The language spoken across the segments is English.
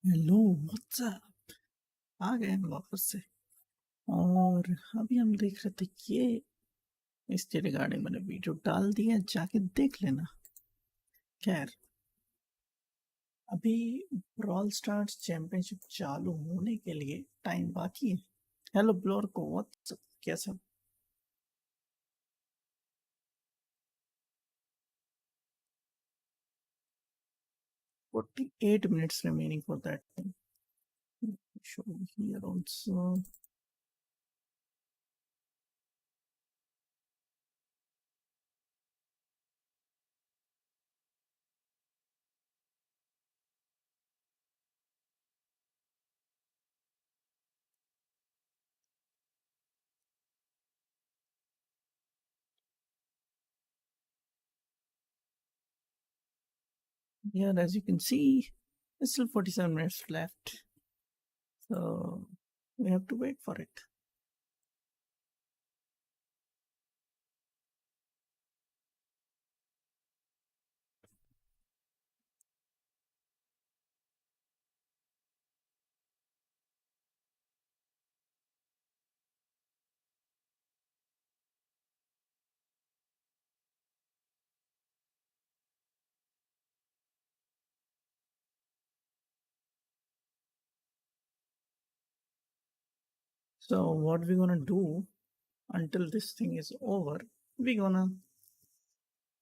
Hello what's up. आ गए हम वापस से। और अभी हम देख रहे थे ये इसके रिगार्डिंग मैंने वीडियो डाल दिया, जाके देख लेना। खैर, अभी ब्रॉल स्टार्स चैंपियनशिप चालू होने के लिए टाइम बाकी है। हेलो ब्लोर को व्हाट्सअप, कैसा? Forty 8 minutes remaining for that time. Show here also. Here, as you can see, there's still 47 minutes left. So we have to wait for it. So what we're gonna do until this thing is over, we're gonna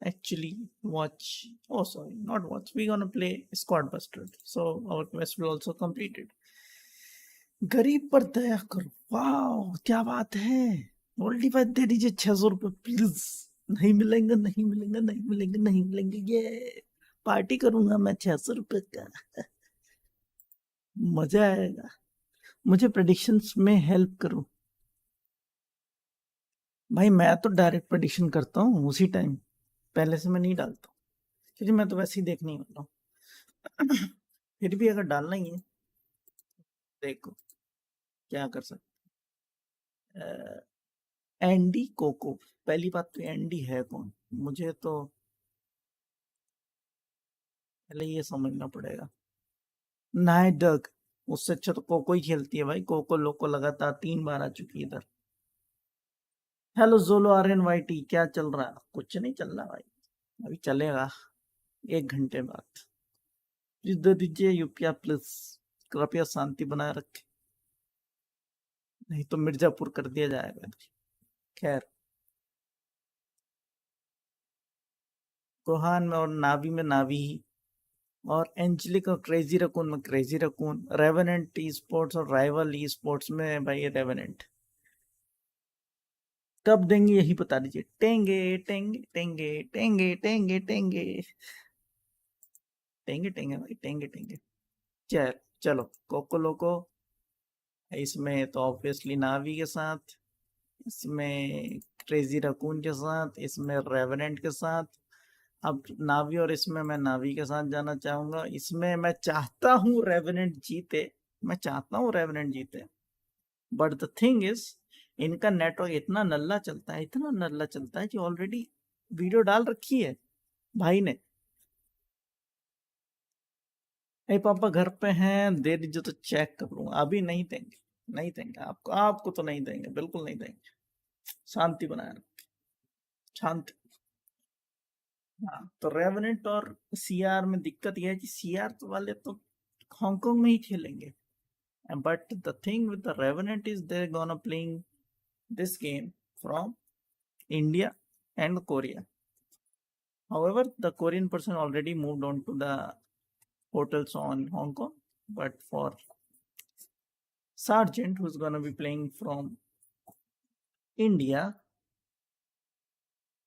actually watch. Oh, sorry, not watch. We're gonna play Squad Buster. So our quest will also completed. गरीब पर दया करो, वाह क्या बात है। गोल्डी भाई दे दीजिए 600 रुपये प्लीज। नहीं मिलेंगे, नहीं मिलेंगे, नहीं मिलेंगे, नहीं मिलेंगे। ये पार्टी करूंगा मैं 600 रुपये का। मजा आएगा। मुझे प्रेडिक्शंस में हेल्प करो भाई। मैं तो डायरेक्ट प्रेडिक्शन करता हूँ उसी टाइम, पहले से मैं नहीं डालता हूँ, क्योंकि मैं तो वैसे ही देखने ही वाला हूँ। फिर भी अगर डालना ही है, देखो क्या कर सकते। एंडी कोको, पहली बात तो एंडी है कौन, मुझे तो पहले ये समझना पड़ेगा। नाइडग, उससे अच्छा तो कोको ही खेलती है भाई। कोको लोको लगातार 3 बार आ चुकी है इधर। Hello Jolo R N Y T, क्या चल रहा है? कुछ नहीं चल रहा भाई, अभी चलेगा 1 घंटे बाद। प्लीज दे दीजिए यूपिया प्लीज, कृपया शांति बनाए रखे, नहीं तो मिर्जापुर कर दिया जाएगा। खैर, कोहान में और नावी में नावी, और एंजलिक और क्रेजी रकून में crazy raccoon, revenant e sports और राइवल ई स्पोर्ट्स में भाई रेवेनेंट। कब देंगे यही बता दीजिए। टेंगे टेंगे टेंगे टेंगे टेंगे टेंगे टेंगे टेंगे भाई, टेंगे टेंगे। चल चलो कोको लोको, इसमें तो ऑब्वियसली नावी के साथ, इसमें क्रेजी रकून के साथ, इसमें रेवेनेंट के साथ। अब नावी और इसमें मैं नावी के साथ जाना चाहूंगा। इसमें मैं चाहता हूँ रेवेनेंट जीते, मैं चाहता हूँ रेवेनेंट जीते, बट द थिंग इज इनका नेटवर्क इतना नल्ला चलता है, इतना नल्ला चलता है कि ऑलरेडी वीडियो डाल रखी है भाई ने। ए पापा घर पे हैं, दे दीजिए तो चेक कर लूंगा। अभी नहीं देंगे, नहीं देंगे आपको, आपको तो नहीं देंगे, बिल्कुल नहीं देंगे। शांति बनाए रखो, शांति। हाँ, तो रेवेनेंट और सीआर में दिक्कत यह है कि सीआर वाले तो हांगकांग में ही खेलेंगे, but the thing with the revenant is they gonna playing this game from India and Korea. However, the Korean person already moved on to the hotels on Hong Kong, but for Sargent, who's going to be playing from India,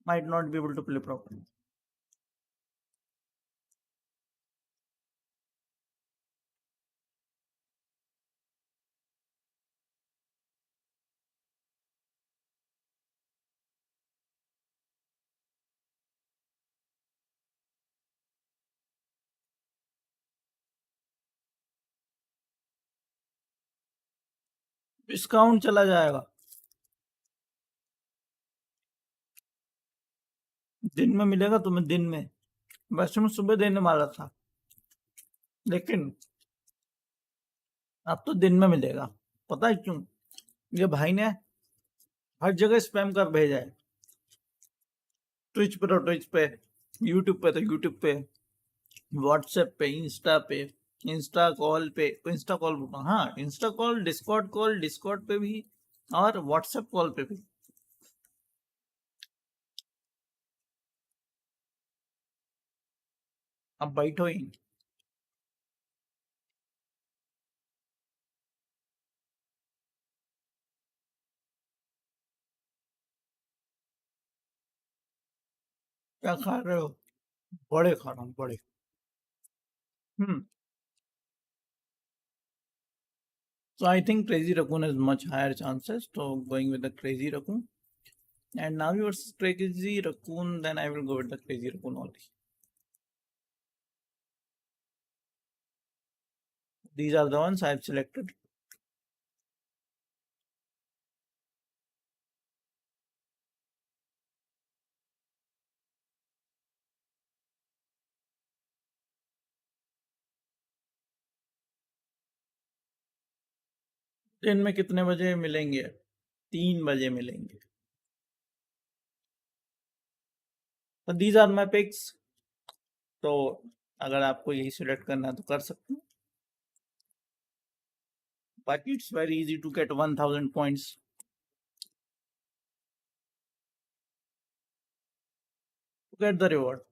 might not be able to play properly. Discount चला जाएगा, दिन में मिलेगा तुम्हें, दिन में। वैसे मैं सुबह देने वाला था, लेकिन अब तो दिन में मिलेगा। पता है क्यों? ये भाई ने हर जगह स्पैम कर भेजा है। ट्विच पे तो ट्विच पे, यूट्यूब पे तो यूट्यूब पे, व्हाट्सएप पे, इंस्टा पे, इंस्टा कॉल पे, इंस्टा कॉल, हाँ इंस्टा कॉल, डिस्कॉर्ड पे भी, और व्हाट्सएप कॉल पे भी। अब बैठो ही। क्या खा रहे हो? बड़े खा रहा हूँ, बड़े। हम्म। So I think Crazy Raccoon has much higher chances. So going with the Crazy Raccoon. And now yours Crazy Raccoon, then I will go with the Crazy Raccoon only. These are the ones I've selected. दिन में कितने बजे मिलेंगे? 3 बजे मिलेंगे। तो these are my picks. तो अगर आपको यही सिलेक्ट करना है तो कर सकते हैं। But it's very easy to get 1000 points. To get the reward.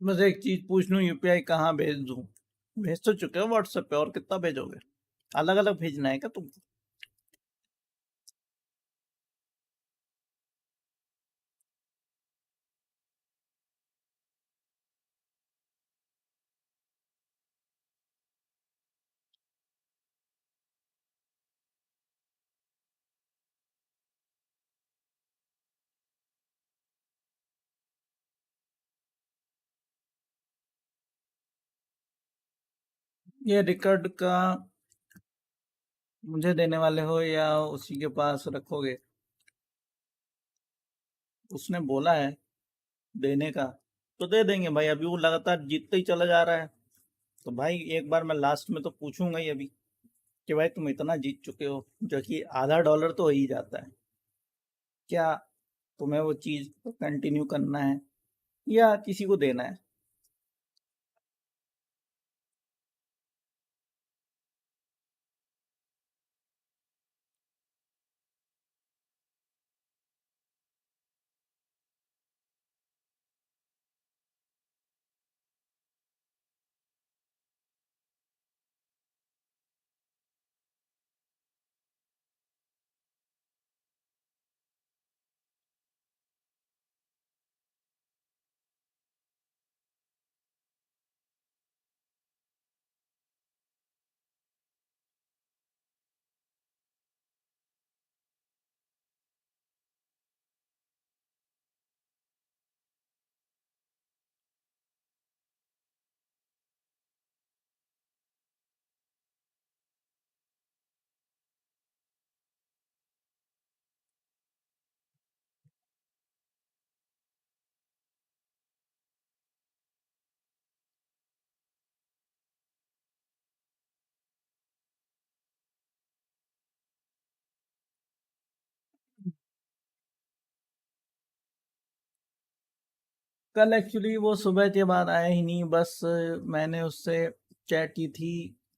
बस एक चीज पूछ लूं, यूपीआई कहाँ भेज दूं? भेज तो चुके हो व्हाट्सएप पे, और कितना भेजोगे? अलग अलग भेजना है क्या तुमको? ये रिकॉर्ड का मुझे देने वाले हो या उसी के पास रखोगे? उसने बोला है देने का, तो दे देंगे भाई। अभी वो लगातार जीतते ही चला जा रहा है, तो भाई एक बार मैं लास्ट में तो पूछूंगा ही अभी कि भाई तुम इतना जीत चुके हो, जो कि आधा डॉलर तो हो ही जाता है, क्या तुम्हें वो चीज कंटिन्यू करना है या किसी को देना है? कल एक्चुअली वो सुबह के बाद आया ही नहीं, बस मैंने उससे चैट की थी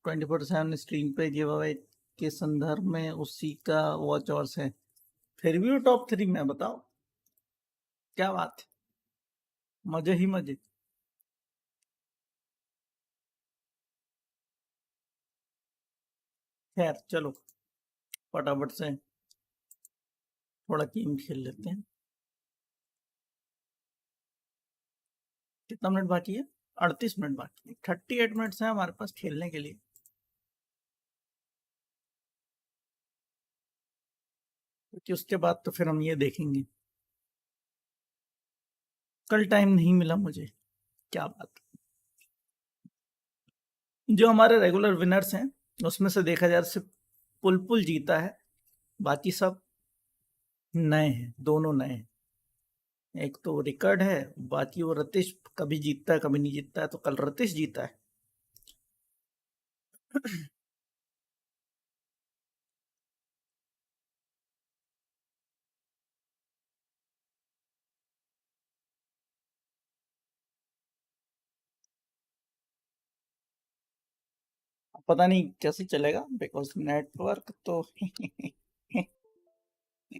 24/7 स्ट्रीम पे गिव अवे के संदर्भ में, उसी का वॉच आवर्स है। फिर भी वो टॉप 3 में, बताओ क्या बात है। मजे ही मजे। खैर चलो, फटाफट से थोड़ा गेम खेल लेते हैं। कितना मिनट बाकी है? 38 मिनट बाकी है। 38 मिनट्स है हमारे पास खेलने के लिए, क्योंकि उसके बाद तो फिर हम ये देखेंगे। कल टाइम नहीं मिला मुझे, क्या बात। जो हमारे रेगुलर विनर्स हैं उसमें से देखा जाए सिर्फ पुलपुल जीता है, बाकी सब नए हैं, दोनों नए हैं। एक तो रिकर्ड है, बाकी वो रतीश कभी जीतता है कभी नहीं जीतता है, तो कल रतीश जीता है। पता नहीं कैसे चलेगा, बिकॉज नेटवर्क तो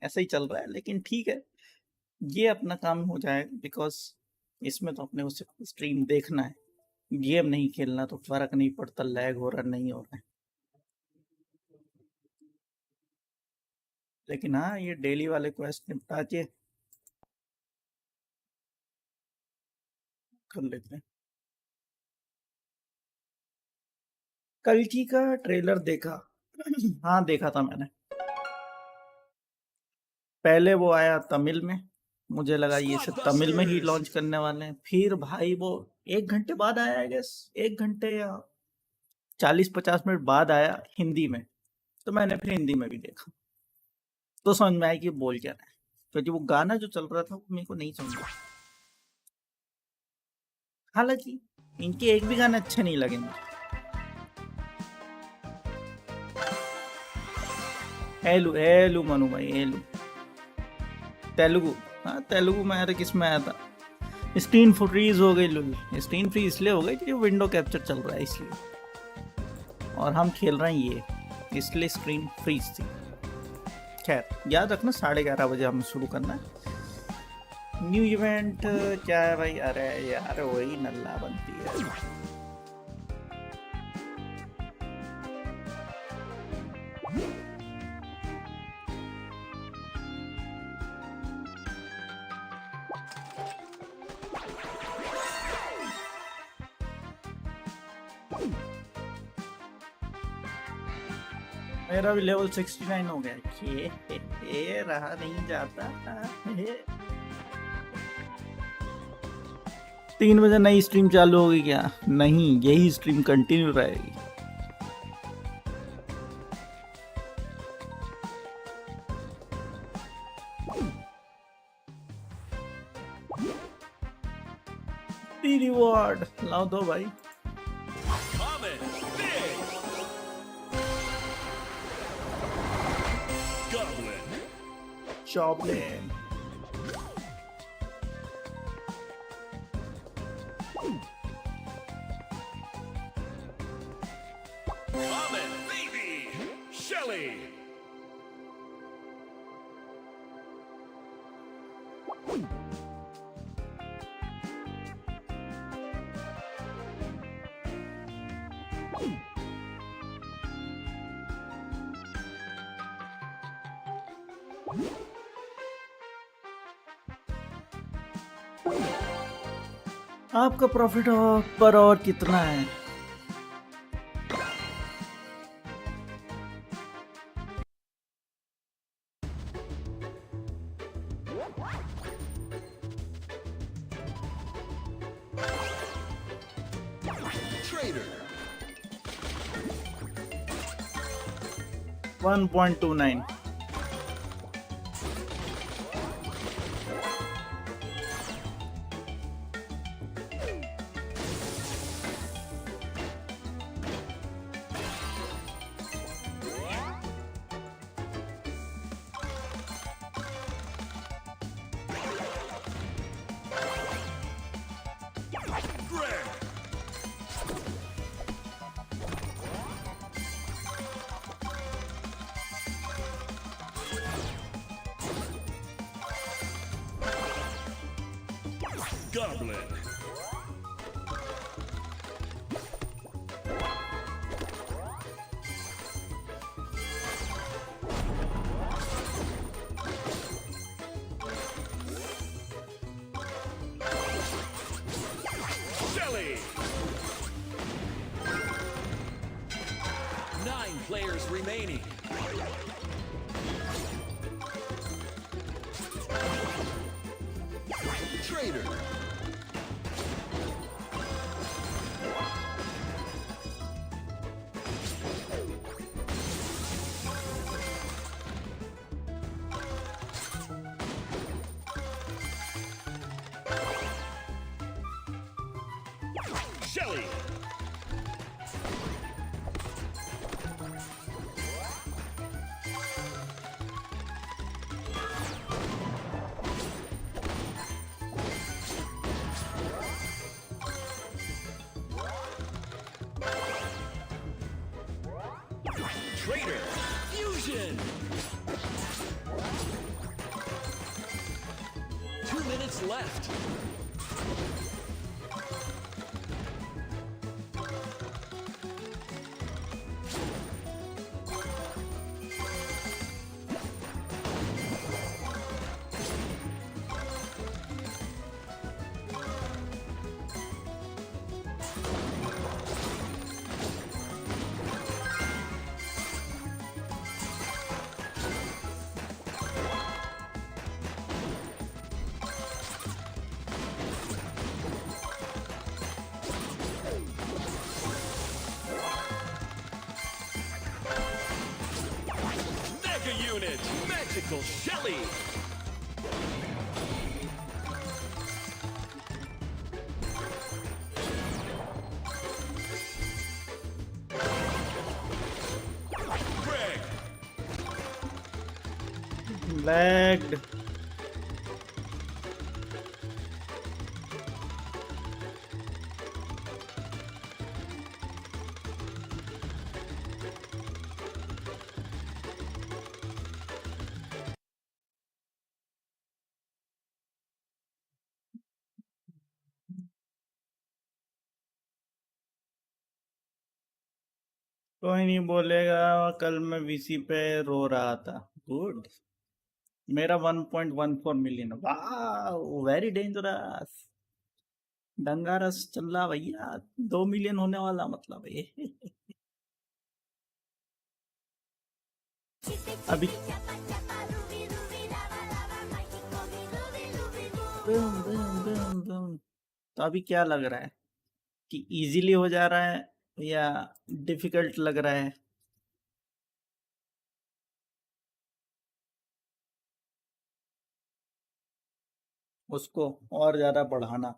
ऐसे ही चल रहा है, लेकिन ठीक है, ये अपना काम हो जाएगा, बिकॉज इसमें तो अपने को सिर्फ स्ट्रीम देखना है, गेम नहीं खेलना, तो फर्क नहीं पड़ता लैग हो रहा नहीं हो रहा है। लेकिन हाँ, ये डेली वाले क्वेस्ट निपटा के कर लेते हैं। कल्कि का ट्रेलर देखा? हाँ देखा था मैंने। पहले वो आया तमिल में, मुझे लगा ये सिर्फ तमिल में ही लॉन्च करने वाले हैं। फिर भाई वो 1 घंटे बाद आया, आई गेस 1 घंटे या 40-50 मिनट बाद आया हिंदी में, तो मैंने फिर हिंदी में भी देखा, तो समझ में आया कि बोल क्या रहा है, क्योंकि वो गाना जो चल रहा था वो मेरे को नहीं समझा। हालांकि इनके एक भी गाने अच्छे नहीं लगे मुझे। हेलू हेलू मनु भाई, हेलू तेलुगु। हाँ तेलुगु में अरे किस में आया था, स्क्रीन फ्रीज हो गई लुल। स्क्रीन फ्रीज इसलिए हो गई कि विंडो कैप्चर चल रहा है इसलिए, और हम खेल रहे हैं ये, इसलिए स्क्रीन फ्रीज थी। खैर याद रखना 11:30 बजे हमें शुरू करना है। न्यू इवेंट क्या है भाई? अरे यार वही नल्ला बनती है। मेरा भी लेवल 69 हो गया। ये रहा नहीं जाता। 3 बजे नई स्ट्रीम चालू होगी क्या? नहीं, यही स्ट्रीम कंटिन्यू रहेगी। रिवॉर्ड लाओ दो भाई। Goblin. Common, baby. Shelly. आपका प्रॉफिट पर और कितना है? Trader 1.29। Goblin. Shelly. 9 players remaining. Trader. Traitor. Fusion. 2 minutes left. Unit, Magical Shelly! Greg! Lagged. कोई नहीं बोलेगा। कल मैं वीसी पे रो रहा था। गुड। मेरा 1.14 मिलियन। वाह, वेरी डेंजरस। दंगारस चल रहा भैया। 2 मिलियन होने वाला मतलब ये। अभी तो अभी क्या लग रहा है कि इजीली हो जा रहा है या डिफिकल्ट लग रहा है? उसको और ज़्यादा बढ़ाना,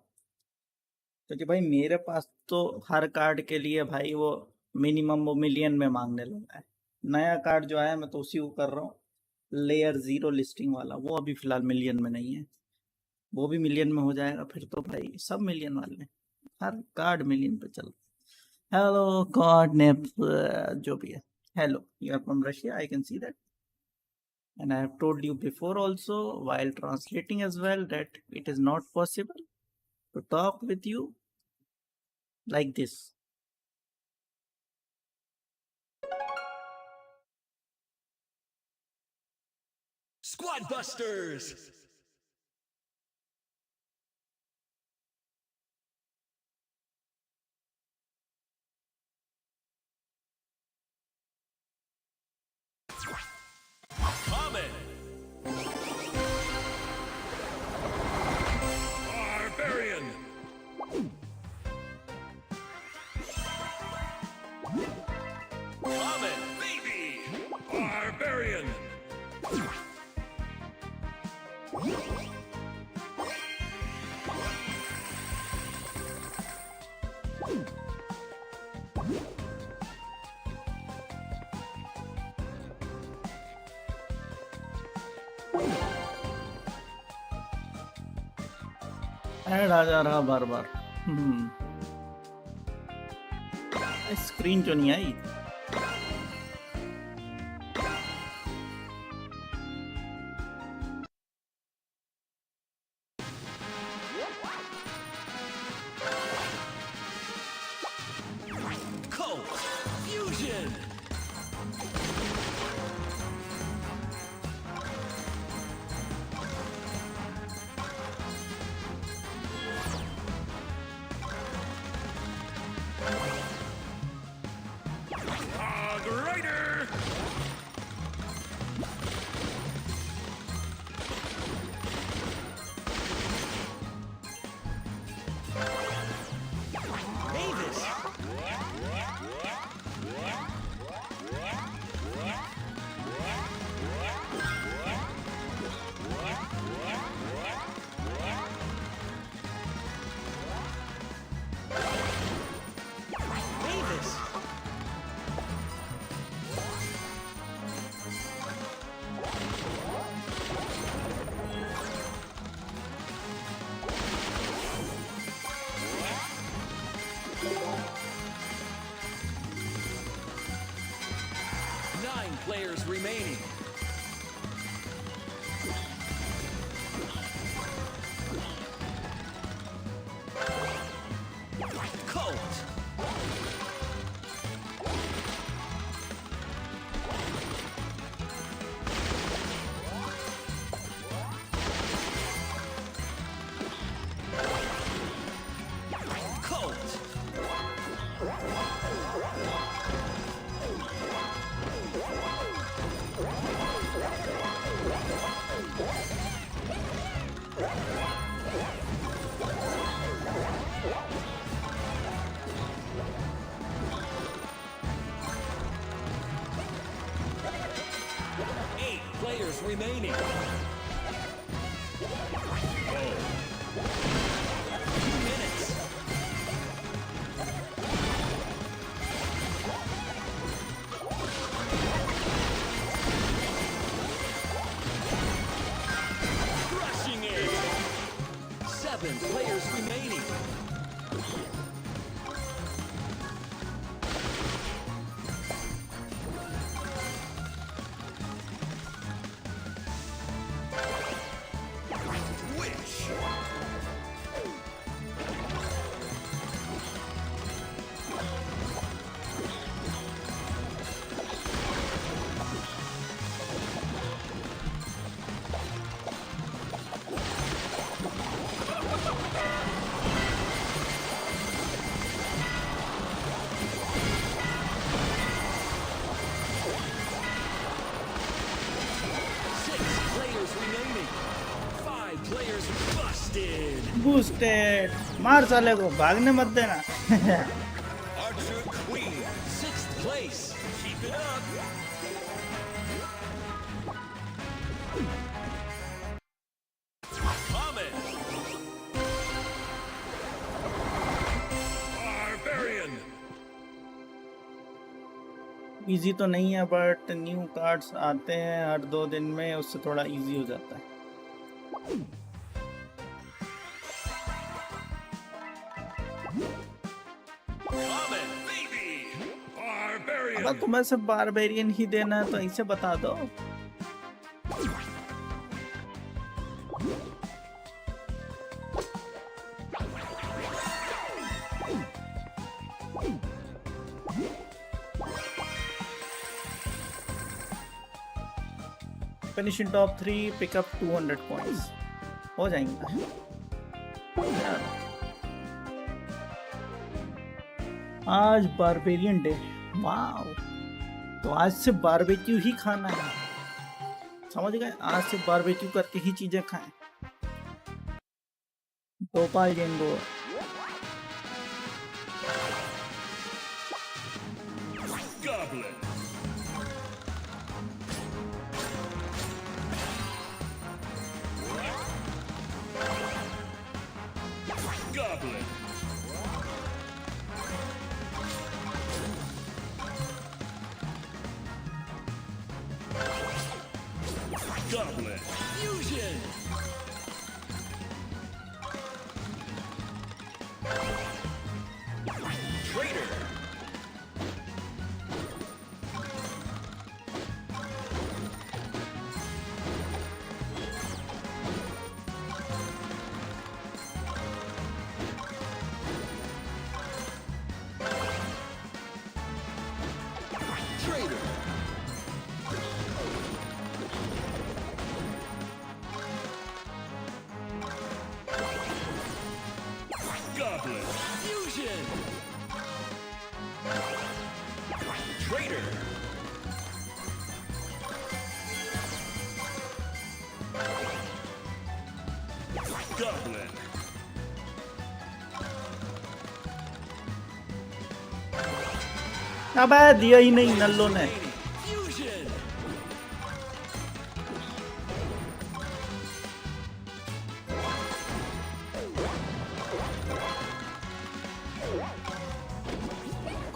क्योंकि भाई मेरे पास तो हर कार्ड के लिए भाई वो मिनिमम वो मिलियन में मांगने लगा है। नया कार्ड जो आया मैं तो उसी को कर रहा हूँ, लेयर 0 लिस्टिंग वाला। वो अभी फिलहाल मिलियन में नहीं है, वो भी मिलियन में हो जाएगा फिर तो भाई सब मिलियन वाले। हर कार्ड मिलियन पे चल। हेलो गॉड ने जो भी है। Hello, you are from Russia, I can see that, and I have told you before also while translating as well that it is not possible to talk with you like this. Squad Busters! Common! Barbarian! Common, baby! Barbarian! Ad आ जा रहा बार बार। Screen क्यों नहीं आई? Colt! Fusion! Rider! Mavis! players remaining. Colt. Colt. 8 players remaining. 2 minutes. Crushing it. 7 players remaining. Wish. Players busted. Boosted, मार साले को, भागने मत देना। Archer Queen, 6th place. Keep it up. Comet. Barbarian. Easy तो नहीं है, बट न्यू कार्ड्स आते हैं हर 2 दिन में, उससे थोड़ा इजी हो जाता है। Comet, baby. Barbarian. अब तुम्हें सिर्फ बारबेरियन ही देना है तो ऐसे बता दो। Finish in top 3, pickup 200 points हो जाएंगे। आज बारबेरियन डे, वाव, तो आज से बारबेक्यू ही खाना है, समझ गए? आज से बारबेक्यू करके ही चीजें खाएं। Gopal गेंगो Goblin. Goblin. Goblin. Fusion. Traitor. Traitor. Goblin. Fusion. Traitor. Goblin. अबे दिया ही नहीं नल्लो ने। Fusion.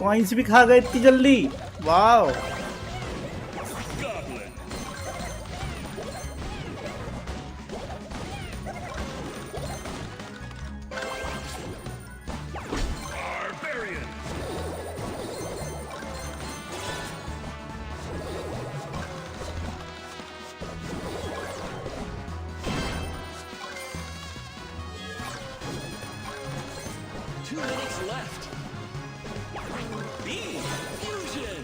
कॉइन्स भी खा गए इतनी जल्दी, वाव। Goblin. Barbarian. minutes left. B. Fusion.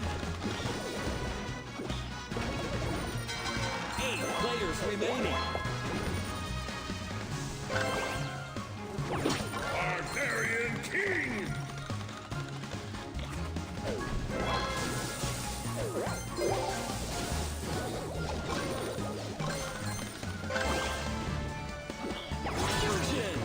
8 players remaining. Barbarian King. Fusion.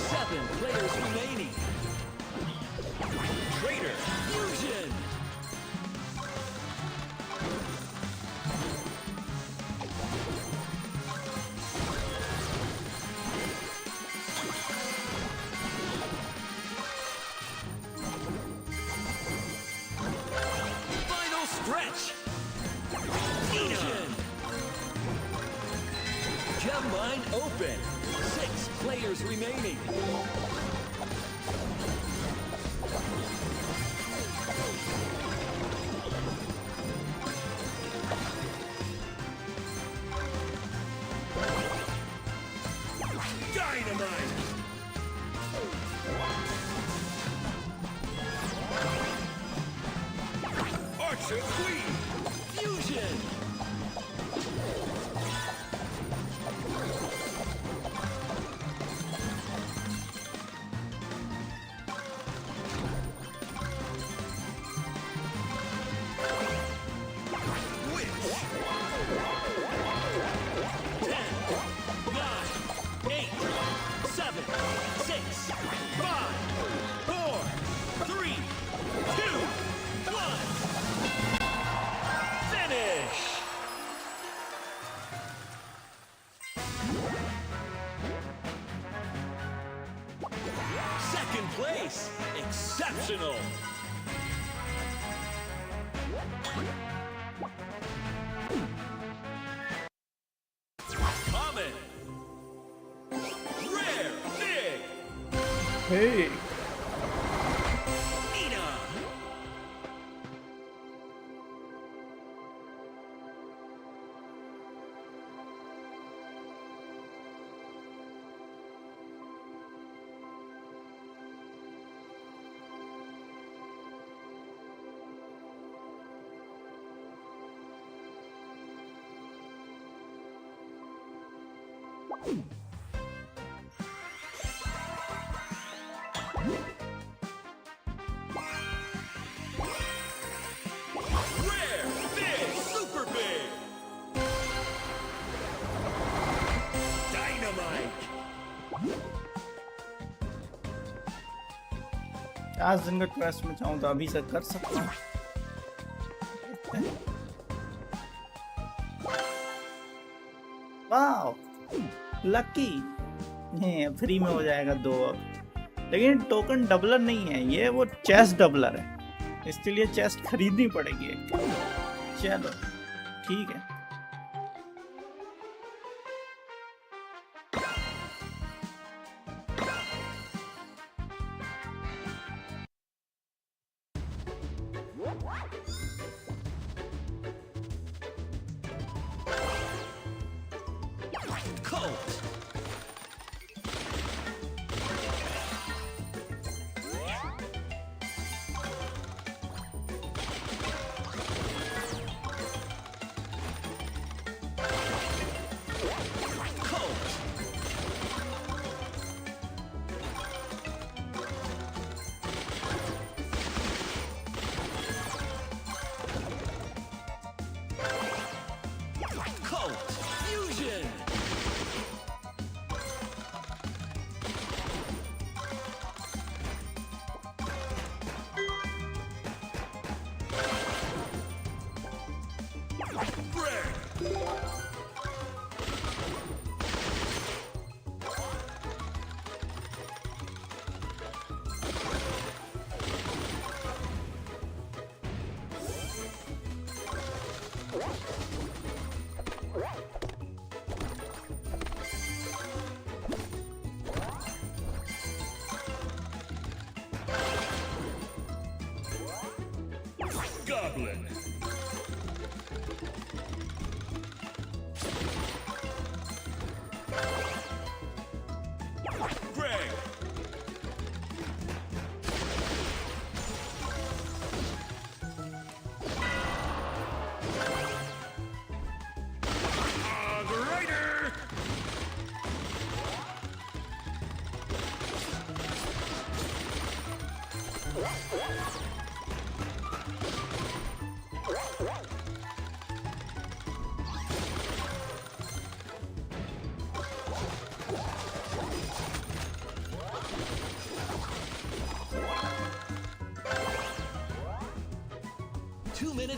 7 players remaining. Traitor. Fusion. Final stretch. Fusion. Gem mine open. 6 players remaining. Dynamite. Archer Queen. Fusion. Witch. 10, 9, 8, 7, 6, 5, 4, 3, 2, 1. Finish. Second place. Exceptional. Common. Rare. Big. Hey, Nina. Rare. Big. Super big. Dynamite. आज दिन का ट्वेस्ट में चाहूँ तो अभी से कर सकता हूँ। Wow, lucky. फ्री में हो जाएगा 2 और। लेकिन टोकन डबलर नहीं है, ये वो चेस्ट डबलर है, इसलिए चेस्ट खरीदनी पड़ेगी एक। चलो ठीक है। Colt.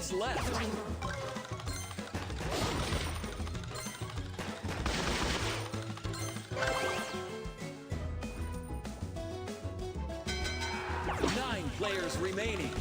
players left. Nine players remaining.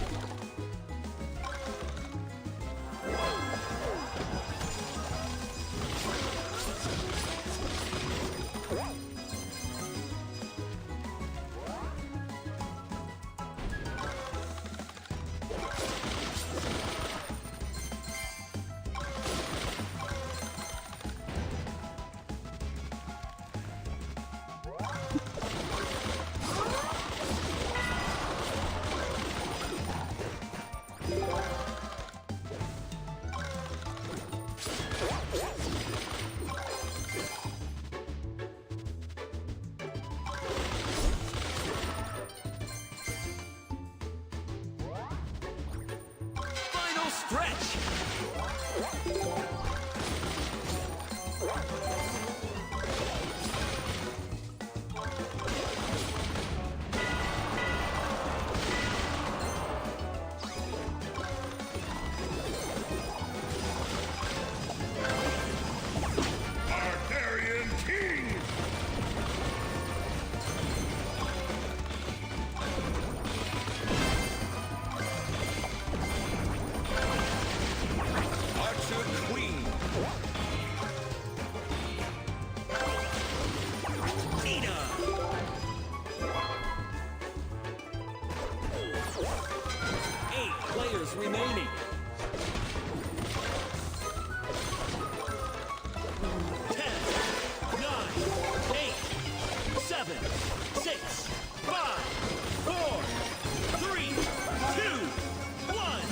Final stretch. Barbarian King! Archer Queen! Nina. 8 players remaining. 10, 9, 8, 7, 6, 5, 4, 3, 2, 1.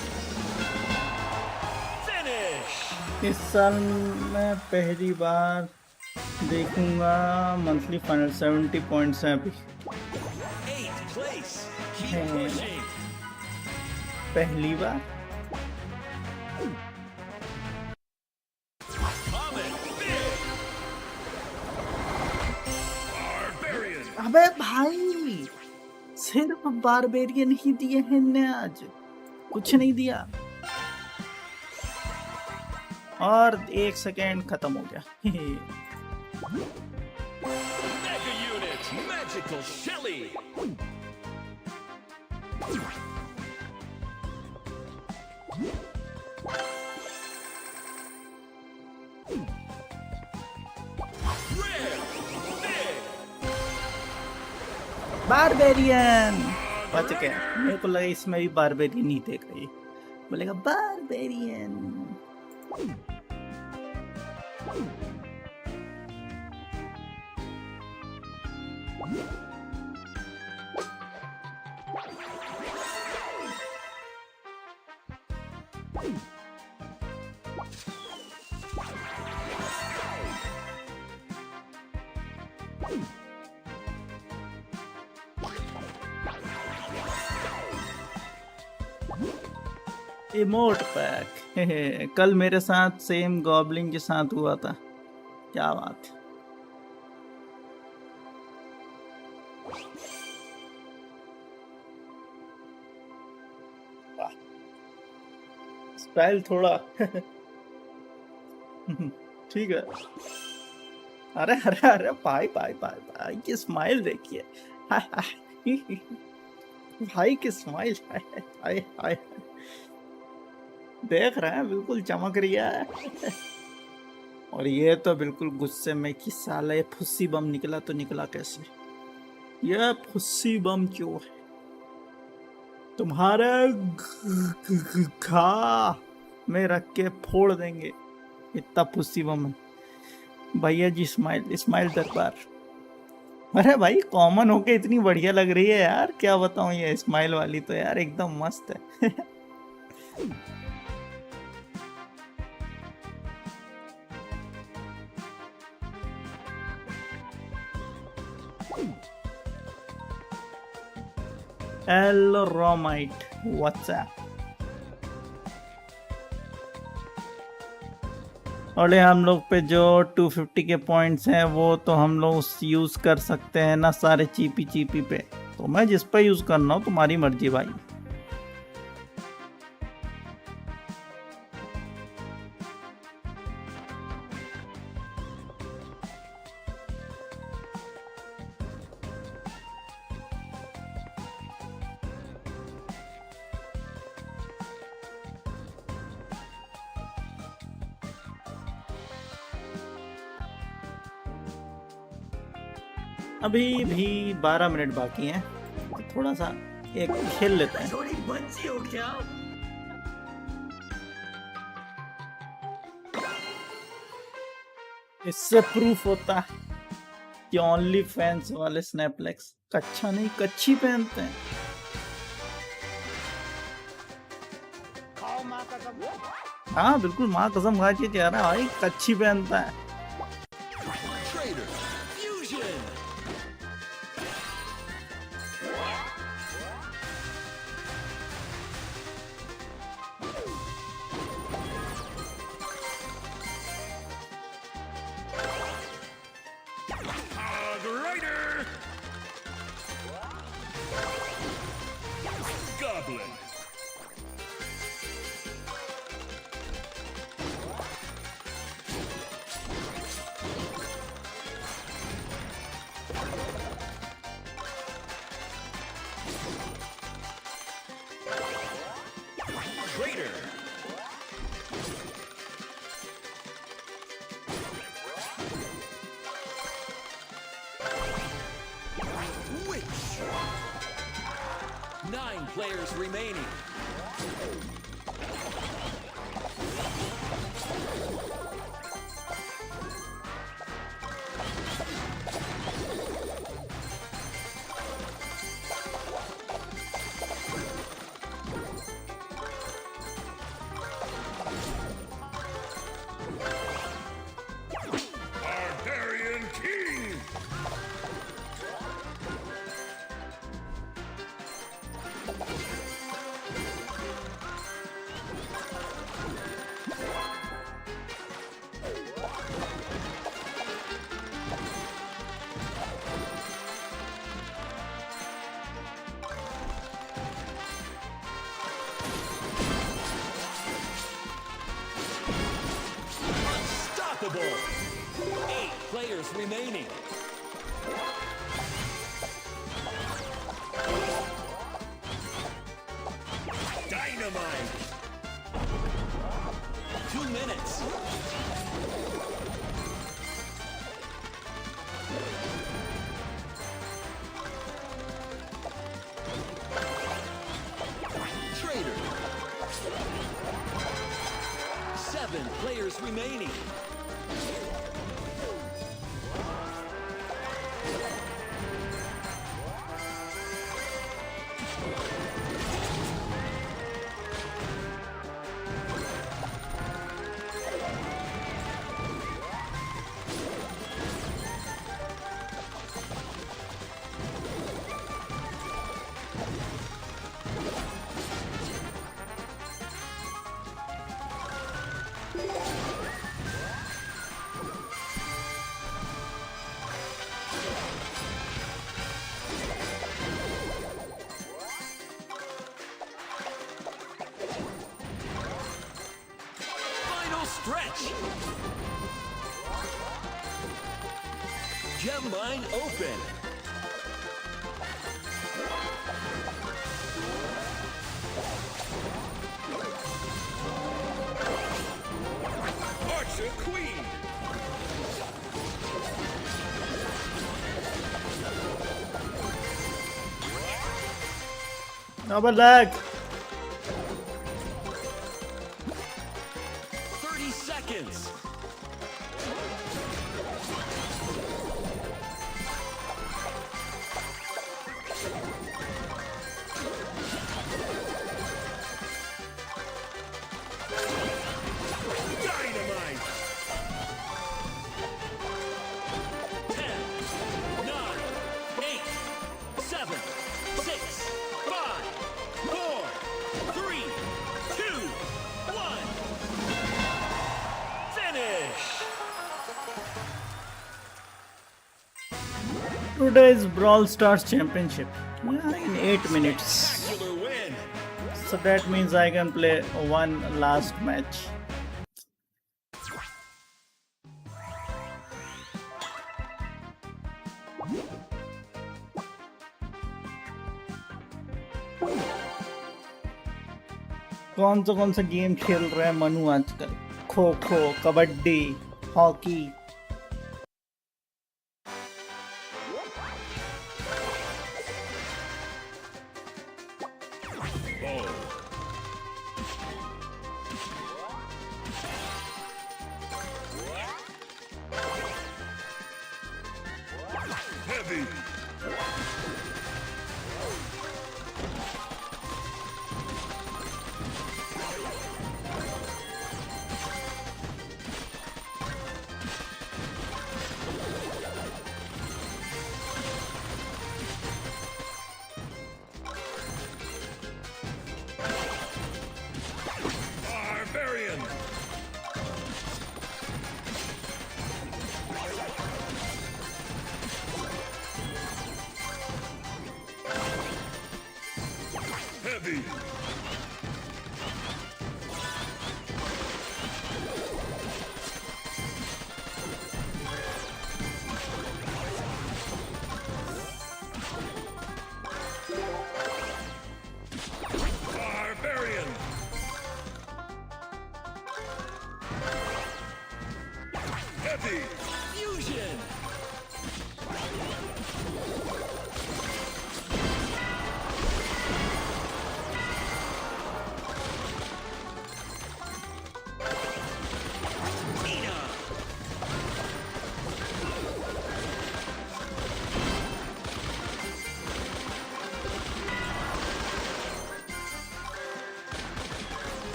Finish. इस साल मैं पहली बार देखूंगा मंथली फाइनल। 70 पॉइंट्स हैं अभी। 8th place. Keep Hey. pushing. पहली बार। Coming big. Barbarian! अबे भाई, सिर्फ बारबेरियन ही दिए हैं ने आज, कुछ नहीं दिया। और 1 सेकेंड खत्म हो गया। Mega unit. Magical Shelly. Rare. Big. Barbarian बच गया। मेरे को लगा इसमें भी बारबेरियन ही देगा, ये बोलेगा बारबेरियन। Emote pack. कल मेरे साथ सेम गॉबलिन के साथ हुआ था। क्या बात है। स्टाइल थोड़ा ठीक है। अरे अरे अरे भाई भाई भाई भाई की स्माइल देखिए। भाई की स्माइल। हाय हाय, देख रहे हैं बिल्कुल चमक रही है। और ये तो बिल्कुल गुस्से में कि साला ये फुस्सी बम निकला तो निकला कैसे। ये फुस्सी बम क्यों है तुम्हारे खा में रख के फोड़ देंगे, इतना फुस्सी बम है। भैया जी स्माइल स्माइल दरबार। अरे भाई कॉमन होके इतनी बढ़िया लग रही है यार, क्या बताऊं। ये स्माइल वाली तो यार एकदम मस्त है। Hello Romite, what's up. और हम लोग पे जो 250 के पॉइंट्स हैं वो तो हम लोग यूज़ कर सकते हैं ना सारे चीपी चीपी पे। तो मैं जिस पे यूज़ करना हूँ, तुम्हारी मर्जी भाई। अभी भी 12 मिनट बाकी हैं, तो थोड़ा सा एक खेल लेते हैं। थोड़ी बच्ची हो क्या? इससे प्रूफ होता है कि ओनली फैंस वाले स्नैपलेक्स कच्छा नहीं कच्छी पहनते हैं। हाँ बिल्कुल, माँ कसम खा के कह रहा है भाई, कच्छी पहनता है। Traitor fusion. Greater. Goblin. Traitor. Witch. 9 players remaining. Barbarian King. Unstoppable. 8 players remaining. Dynamite. 2 minutes. Traitor. 7 players remaining. Final stretch. Gem mine open. Archer Queen. Double leg. 30 seconds. Dynamite. 10, 9, 8, 7, 6, 5, 4, 3, 2, 1. Finish. Today's Brawl Stars Championship. Yeah, in 8 minutes. Spectacular win. So that means I can play one last match. कौन सा game खेल रहा है मनु आजकल? Kho kho, kabaddi, hockey. Heavy. Barbarian. Heavy. Barbarian. Heavy. Fusion. Tina.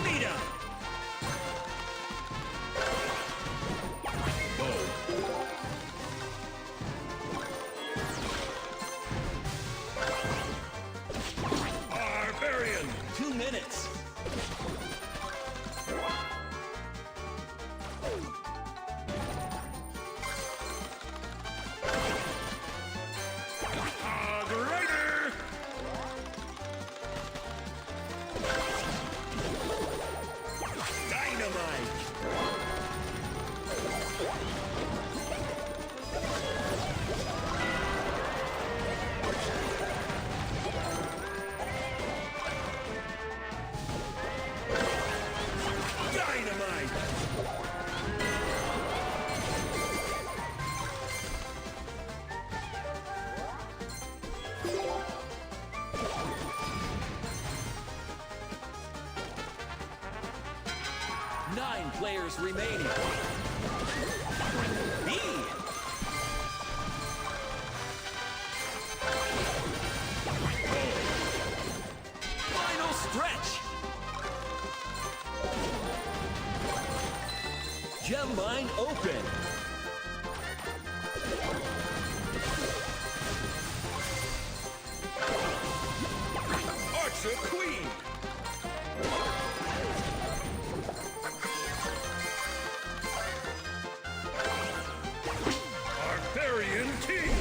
Tina. Barbarian. 2 minutes. Greater. Dynamite. Dynamite. Nine players remaining. B. Final stretch. Gem mine open. Archer Queen. Barbarian King.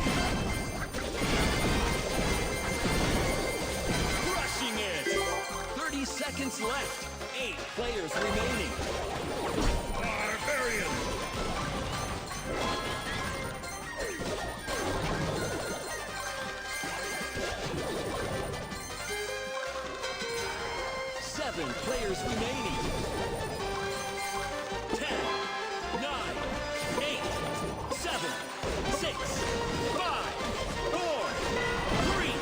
Crushing it. 30 seconds left. 8 players remaining. Barbarian. 7 players remaining. 10, 9, 8, 7, 6, 5, 4, 3,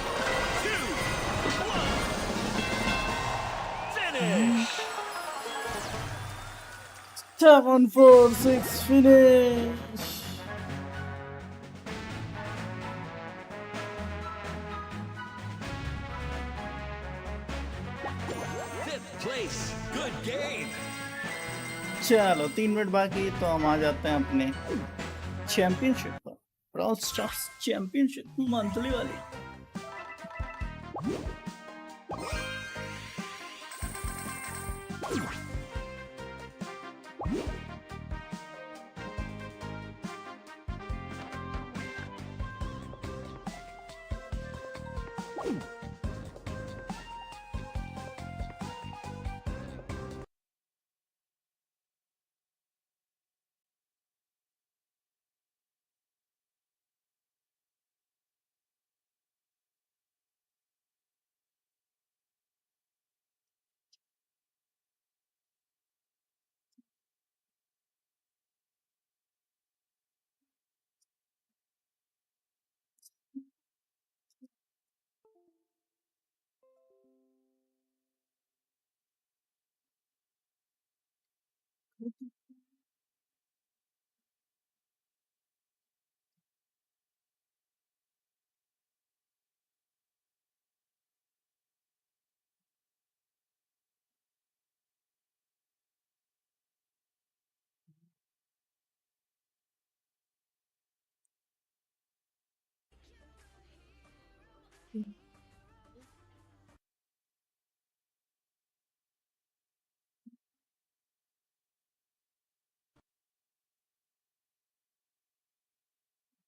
2, 1. Finish! 7, 4, 6, finish. Fifth place. Good game. चलो 3 minute बाकी तो हम आ जाते हैं अपने championship पर। Brawl stars championship monthly वाली।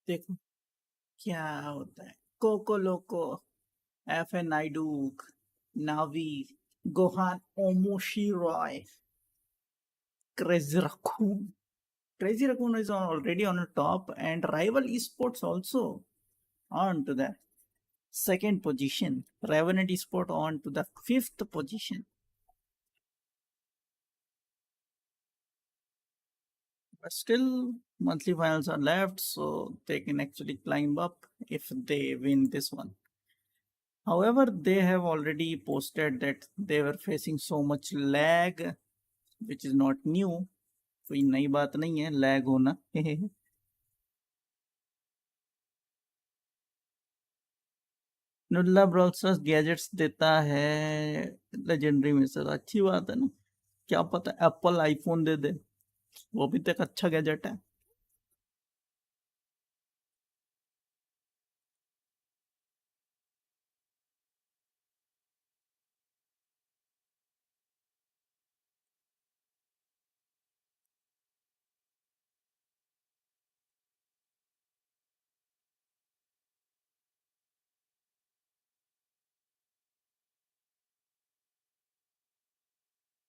देखो क्या होता है। कोको लोको, एफ ए नाइडूक, Navi, Gohan Omoshi Roy, Crazy Raccoon. Crazy Raccoon is already on the top, and rival esports also on to the second position. Revenant esport on to the fifth position. But still, monthly finals are left, so they can actually climb up if they win this one. However, they have already posted that they were facing so much lag, which is not new. कोई नई बात नहीं है lag होना. नुल्ला brawl stars gadgets देता है legendary में से, अच्छी बात है ना. क्या पता एप्पल आईफोन दे दे, वो भी तो एक अच्छा गैजेट है.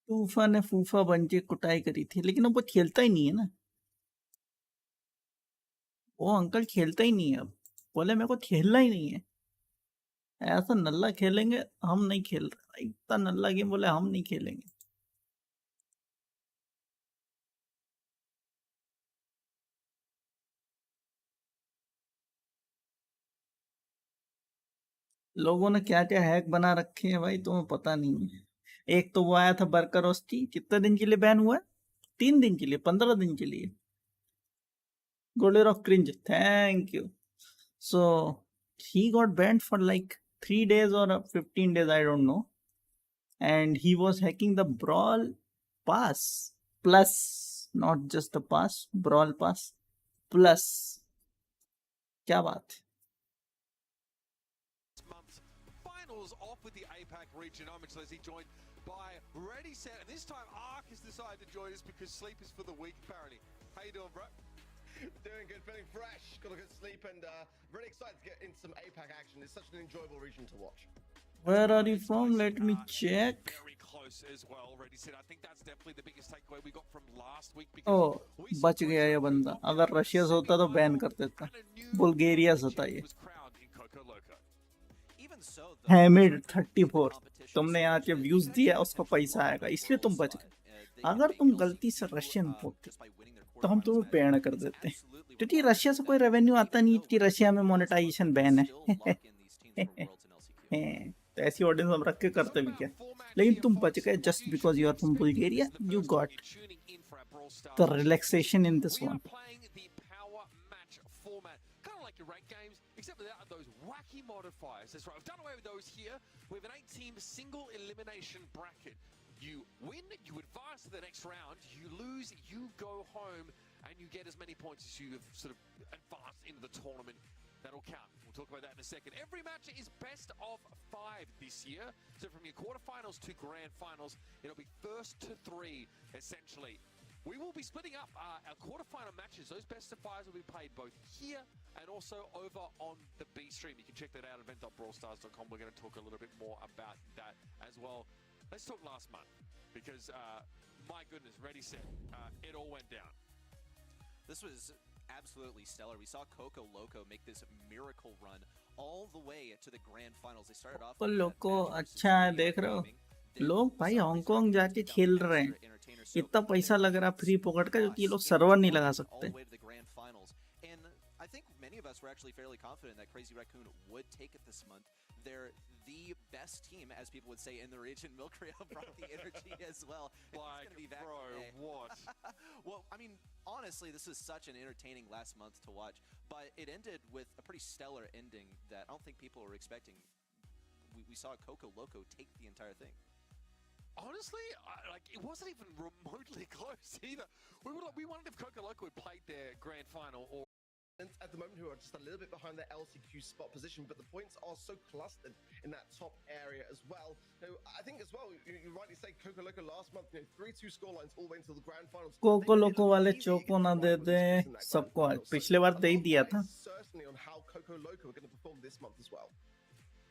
फूफा ने फूफा बन के कुटाई करी थी, लेकिन अब वो खेलता ही नहीं है ना. वो अंकल खेलता ही नहीं है अब. बोले मेरे को खेलना ही नहीं है. ऐसा नल्ला खेलेंगे, हम नहीं खेल रहे. इतना नल्ला गेम, बोले हम नहीं खेलेंगे. लोगों ने क्या क्या हैक बना रखे हैं भाई, तुम्हें पता नहीं है. एक तो वो आया था बरकरोस्टी, कितने दिन के लिए बैन हुआ है? 3 दिन के लिए, 15 दिन के लिए. Goldirock cringe, thank you. So he got banned for like 3 days or 15 days, I don't know. And he was hacking the Brawl Pass Plus, not just the pass, Brawl Pass Plus. क्या बात है. Month's finals off with the APAC region. I'm Leslie, joined by Ready Set, and this time Ark has decided to join us because sleep is for the weak apparently. How you doing, bro? Doing good, feeling fresh. Got a good sleep and really excited to get into some APAC action. It's such an enjoyable region to watch. Where are you from? Let me check. Very close as well. Ready Set. I think that's definitely the biggest takeaway we got from last week. Oh, बच गया ये बंदा. अगर Russia से होता तो ban कर देता. बुल्गारिया से था ये. हैमिड 34, तुमने यहाँ के व्यूज दिया, उसका पैसा आएगा, इसलिए तुम बच गए. अगर तुम गलती से रशियन होते तो हम तुम्हें बैन कर देते, क्योंकि रशिया से कोई रेवेन्यू आता नहीं, कि रशिया में मोनेटाइजेशन बैन है. तो ऐसी ऑडियंस हम रख के करते भी क्या. लेकिन तुम बच गए just because you are from Bulgaria. You got the relaxation in this one. Except without those wacky modifiers. That's right, I've done away with those here. We have an 8-team single elimination bracket. You win, you advance to the next round. You lose, you go home, and you get as many points as you have sort of advanced into the tournament. That'll count. We'll talk about that in a second. Every match is best of 5 this year. So from your quarterfinals to grand finals, it'll be first to 3, essentially. We will be splitting up our quarterfinal matches. Those best of 5s will be played both here and also over on the B stream. You can check that out at event.brawlstars.com. We're going to talk a little bit more about that as well. Let's talk last month, because my goodness, Ready Set, it all went down. This was absolutely stellar. We saw Coco Loco make this miracle run all the way to the grand finals. They started off with लोको अच्छा है, देख रहे हो लोग भाई Hong Kong जाके खेल रहे हैं. इतना पैसा लग रहा फ्री पॉकेट का, क्योंकि ये लोग सर्वर नहीं लगा सकते. I think many of us were actually fairly confident that Crazy Raccoon would take it this month. They're the best team, as people would say in the region. Milkreal brought the energy as well. Like, bro, what? Well, I mean, honestly, this was such an entertaining last month to watch, but it ended with a pretty stellar ending that I don't think people were expecting. We saw Coco Loco take the entire thing. Honestly, it wasn't even remotely close either. We wondered if Coco Loco had played their grand final or at the moment who are just a little bit behind their LCQ spot position, but the points are so clustered in that top area as well. I think as well, you rightly say Coco Loco last month, 3-2 scorelines all the way into the grand finals. Coco Loco वाले चोको ना दे दे सबको आज पिछले बार दे ही दिया था. Certainly on how Coco Loco are going to perform this month as well.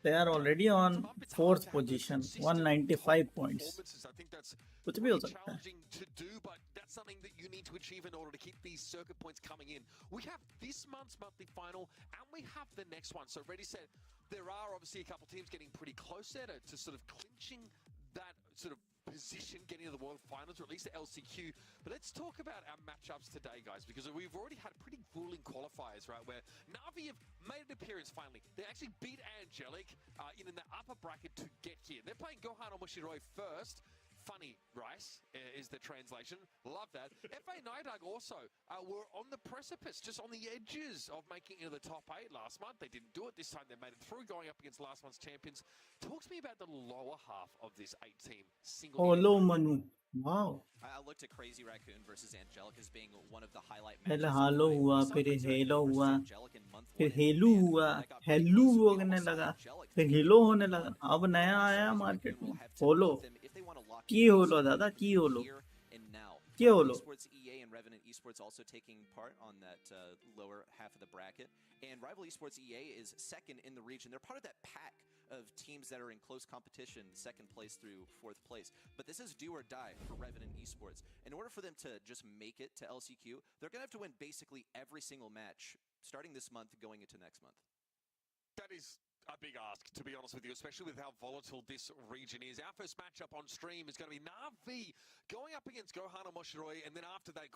They are already on 4th position, 195 points. I think that's कुछ भी हो सकता है. challenging to do, but that's something that you need to achieve in order to keep these circuit points coming in. We have this month's monthly final, and we have the next one. So, ready, set. There are obviously a couple teams getting pretty close there to sort of clinching that sort of position, getting to the World Finals, or at least the LCQ. But let's talk about our matchups today, guys, because we've already had pretty grueling qualifiers, right, where Na'Vi have made an appearance finally. They actually beat Angelic in the upper bracket to get here. They're playing Gohan Omoshiroi first. Funny rice is the translation. Love that. FA Nidog also were on the precipice, just on the edges of making it into the top 8 last month. They didn't do it this time. They made it through, going up against last month's champions. Talk to me about the lower half of this 8-team single. Hello Manu. Wow. I looked at Crazy Raccoon versus Angelic as being one of the highlight पहले matches. हालो हुआ, फिर hello हुआ, फिर हेलू हुआ, हेलू होने लगा, फिर हेलो होने लगा. अब नया आया मार्केट में होलो. की होलो दादा, की होलो. की होलो. Esports EA and Revenant Esports also taking part on that lower half of the bracket. And Rival Esports EA is second in the region. They're part of that pack of teams that are in close competition, second place through fourth place. But this is do or die for Revenant Esports. In order for them to just make it to LCQ, they're going to have to win basically every single match starting this month going into next month. That is a big ask, to be honest with you, especially with how volatile this region is. Our first matchup on stream is going to be Na'Vi going up against Gohan Omoshiroi, and then after that,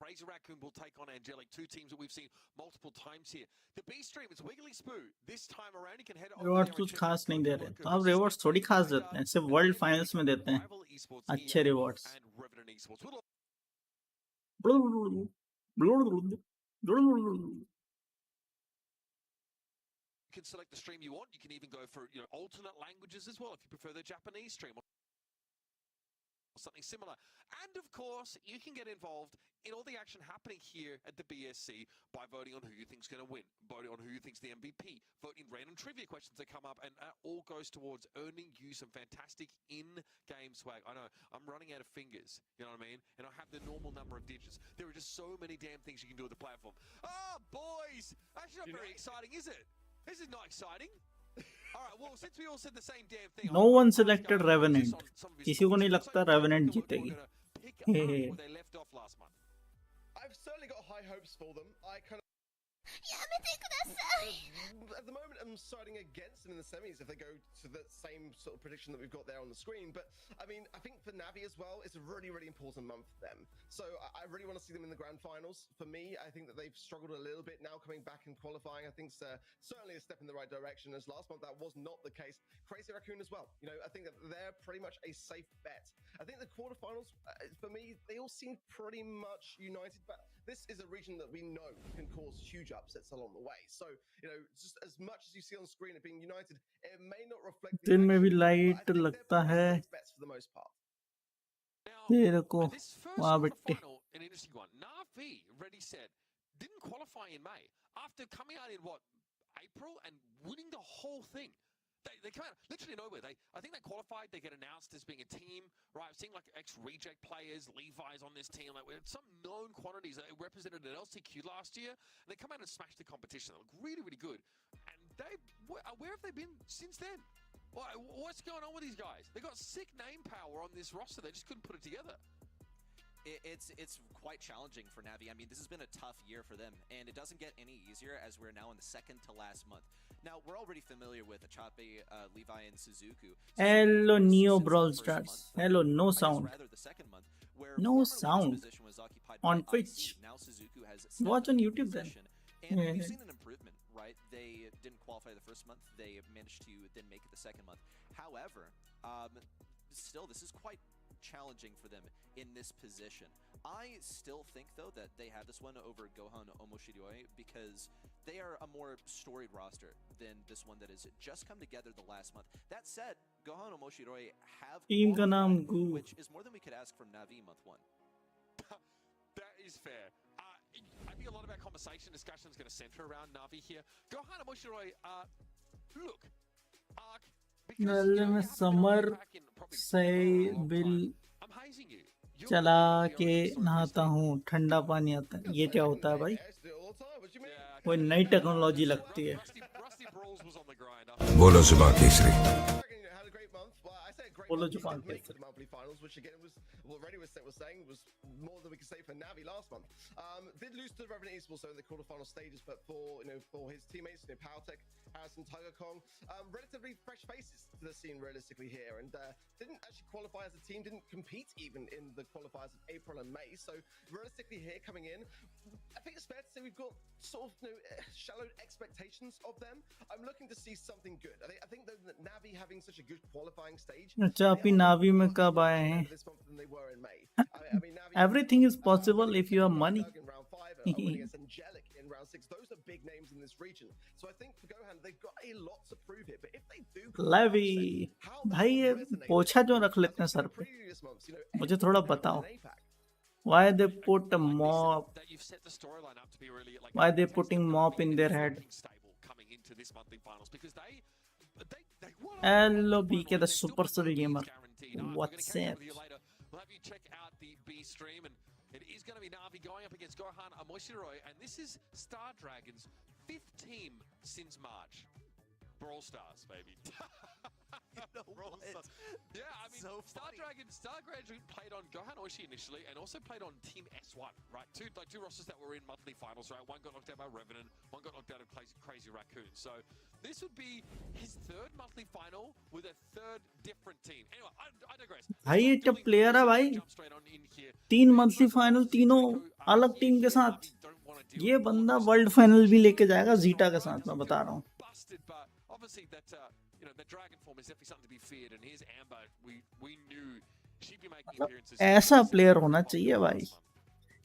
Crazy Raccoon will take on Angelic, two teams that we've seen multiple times here. The B stream is Wiggly Spoo. This time around, you can head over rewards कुछ खास नहीं दे रहे. अब rewards थोड़ी खास देते हैं, सिर्फ वर्ल्ड फाइनल्स में देते हैं अच्छे rewards. You can select the stream you want. You can even go for alternate languages as well if you prefer the Japanese stream or something similar. And of course, you can get involved in all the action happening here at the BSC by voting on who you think's going to win, voting on who you think's the MVP, voting random trivia questions that come up, and that all goes towards earning you some fantastic in-game swag. I know, I'm running out of fingers, you know what I mean? And I have the normal number of digits. There are just so many damn things you can do with the platform. Oh, boys! That's not very exciting, is it? This is not exciting. All right, well, since we all said the same damn thing, No one selected Revenant. किसी को नहीं लगता Revenant जीतेगी. I've certainly got high hopes for them. At the moment, I'm siding against them in the semis if they go to the same sort of prediction that we've got there on the screen. But I mean, I think for Navi as well, it's a really, really important month for them. So I really want to see them in the grand finals. For me, I think that they've struggled a little bit now coming back and qualifying. I think it's certainly a step in the right direction. As last month, that was not the case. Crazy Raccoon as well. I think that they're pretty much a safe bet. I think the quarterfinals, for me, they all seem pretty much united. But this is a region that we know can cause huge upsets along the way. So, just as much as you see on screen it being united, it may not reflect the दिन में भी action, light but I think लगता they're है. safe bets for the most part. तेरे को This first वहाँ बिट्टे. quarterfinal, an interesting one. Na'Vi, ready, set, didn't qualify in May after coming out in April and winning the whole thing. They come out literally nowhere. I think they qualified. They get announced as being a team, right? I've seen like ex-reject players, Levi's on this team. Like some known quantities that represented an LCQ last year. And they come out and smash the competition. They look really, really good. And where have they been since then? What's going on with these guys? They got sick name power on this roster. They just couldn't put it together. It's quite challenging for Navi. I mean, this has been a tough year for them, and it doesn't get any easier as we're now in the second to last month. Now, we're already familiar with Achape, Levi, and Suzuku. Hello Neo Brawl Stars. Hello, no sound. Rather, the second month, where No former Levi's sound position was occupied on by Twitch. IC. Now Suzuku has Watch on YouTube then. position, and we've seen an improvement, right? They didn't qualify the first month. They managed to then make it the second month. However, still, this is quite challenging for them in this position. I still think, though, that they have this one over Gohan Omoshiroi because they are a more storied roster than this one that has just come together the last month. That said, Gohan Omoshiroi have Team का नाम qualified, Goo. which is more than we could ask from Navi month one. is fair. I think a lot of our discussion is going to center around Navi here. Gohan and Moshiroi, look, Ark, because null you में haven't been on summer back in probably से a long bill time. I'm hazing you. You're चला the के origin story नहाता for this हूँ, ठंडा पानी आता है। ये क्या होता है भाई? कोई नई टेक्नोलॉजी लगती है। Rusty Brawls was on the grind. बोलो जुबान Kesari Had a great month. Well, I say a great Bolo month. Japan He did make Keisari. the monthly finals, which again was what Ready was saying was more than we could say for Navi last month. Did lose to Revenant East also in the quarterfinal stages, but for his teammates, Paltech, Harrison, Tiger Kong, relatively fresh faces to the scene realistically here, and didn't actually qualify as a team, didn't compete even in the qualifiers of April and May. So realistically here coming in, I think it's fair to say we've got sort of shallow expectations of them. I'm looking to see something good. I think that Navi having such a good qualifying stage. अच्छा, आप ही नावी में कब आए हैं? This month than they were in May. I mean, Navi, Everything is possible if you have money. In round 5, winning against Angelic in round 6. Those are big names in this region. So I think for Gohan, they've got a lot to prove here. But if they do, Levy, भाई ये पोछा जो रख लेते हैं sir पे, previous months, मुझे थोड़ा बताओ. Why they put a mop? That you've set the storyline up to be really like Why they putting mop in their head? Stable coming into this monthly finals because they won. Hello, BK, the super civil gamer. Guaranteed. What's We're gonna catch it? up with you later. We'll have you check out the B stream, and it is going to be Navi going up against Gohan Amoshiroi, and this is Star Dragon's 5th team since March. Brawl Stars, baby. Brawl what? Stars. Yeah, I mean, So Star funny. Dragon played on Gohan Oishi initially, and also played on Team S1, right? Two rosters that were in monthly finals, right? One got knocked out by Revenant, one got knocked out of Crazy Raccoon. So this would be his 3rd monthly final with a 3rd different team. Anyway, I digress. भाई ये क्या player है भाई? Jump straight on in here. 3 monthly final तीनों अलग team के साथ. ये बंदा वर्ल्ड फाइनल भी लेके जाएगा जीटा के साथ, मैं बता रहा हूँ. Busted, but obviously that the dragon form is definitely something to be feared. And here's Amber. We knew she'd be making appearances. ऐसा प्लेयर होना चाहिए भाई.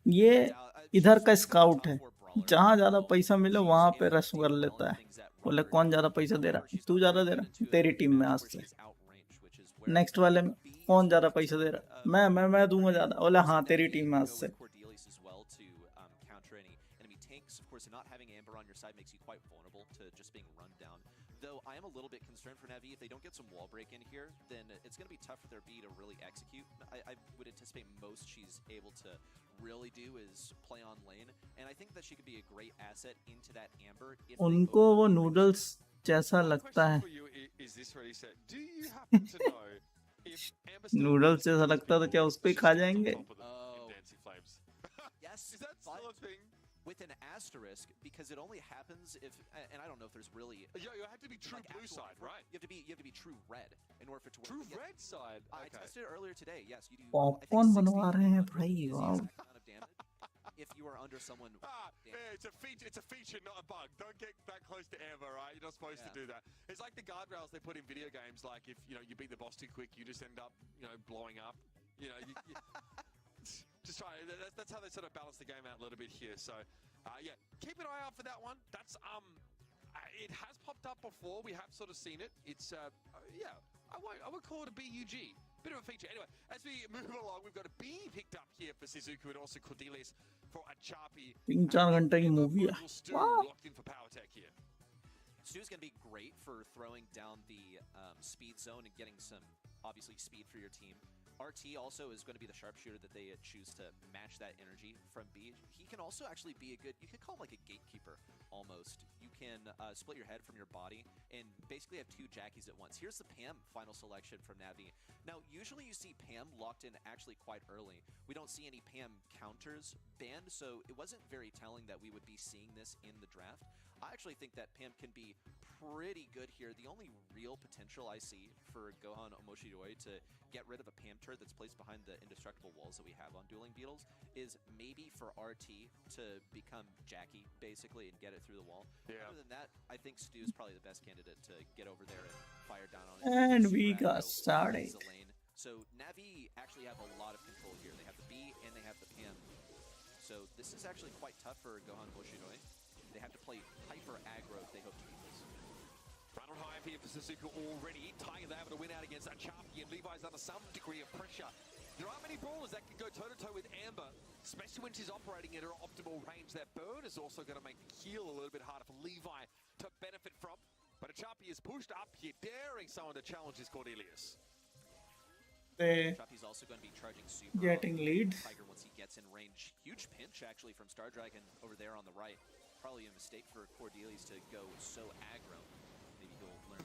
ये इधर का स्काउट है, जहाँ ज्यादा पैसा मिले वहां पे रश कर लेता है. बोले कौन ज्यादा पैसा दे रहा? तू ज्यादा दे रहा, तेरी टीम में आज से. नेक्स्ट वाले में कौन ज्यादा पैसा दे रहा? मैं दूंगा ज्यादा. बोले हाँ, तेरी टीम में आज से. Not having Amber on your side makes you quite vulnerable to just being run down. Though I am a little bit concerned for Navi. If they don't get some wall break in here, then it's going to be tough for their B to really execute. I would anticipate most she's able to really do is play on lane, and I think that she could be a great asset into that Amber. उनको वो noodles जैसा लगता है. Noodles जैसा लगता तो क्या उस पे खा जाएंगे? Yes, with an asterisk, because it only happens if, and I don't know if there's really. You have to be true like blue side, right? You have to be true red in order for it to work. True red side. Okay. I tested it earlier today. Yes, you do. Popcorn बनवा रहे हैं भाई. Wow. If you are under someone. Yeah, it's a feature, not a bug. Don't get that close to Amber, right? You're not supposed to do that. It's like the guardrails they put in video games. Like if you beat the boss too quick, you just end up blowing up. Just try. That's how they sort of balance the game out a little bit here. So, yeah, keep an eye out for that one. That's it has popped up before. We have sort of seen it. It's yeah. I would call it a BUG. Bit of a feature. Anyway, as we move along, we've got a B picked up here for Shizuku and also Cordelis for a Chapi. 3-4 घंटे की movie है. Locked in for Power Tech here. Stu's going to be great for throwing down the speed zone and getting some, obviously, speed for your team. RT also is going to be the sharpshooter that they choose to match that energy from B. He can also actually be a good, you could call him like a gatekeeper, almost. You can split your head from your body and basically have 2 Jackies at once. Here's the Pam final selection from Navi. Now, usually you see Pam locked in actually quite early. We don't see any Pam counters banned, so it wasn't very telling that we would be seeing this in the draft. I actually think that Pam can be pretty good here. The only real potential I see for Gohan Omoshiroi to get rid of a Pam turret that's placed behind the indestructible walls that we have on Dueling Beetles is maybe for RT to become Jackie, basically, and get it through the wall. Yeah. Other than that, I think Stu's probably the best candidate to get over there and fire down on it. And we got started. So Navi actually have a lot of control here. They have the B and they have the Pam. So this is actually quite tough for Gohan Omoshiroi. They have to play hyper aggro if they hope to beat this. Run on high here for Shizuku already. Tiger, they able to win out against Chapi, and Levi's under some degree of pressure. There aren't many brawlers that can go toe-to-toe with Amber. especially when she's operating at her optimal range. That burn is also going to make the heal a little bit harder for Levi to benefit from. But Achapi is pushed up here, daring someone to challenge his Cordelius. They Chappy's also going to be charging super. getting lead. Tiger once he gets in range. Huge pinch actually from Star Dragon over there on the right. Probably a mistake for Cordelius to go so aggro. Maybe he'll learn.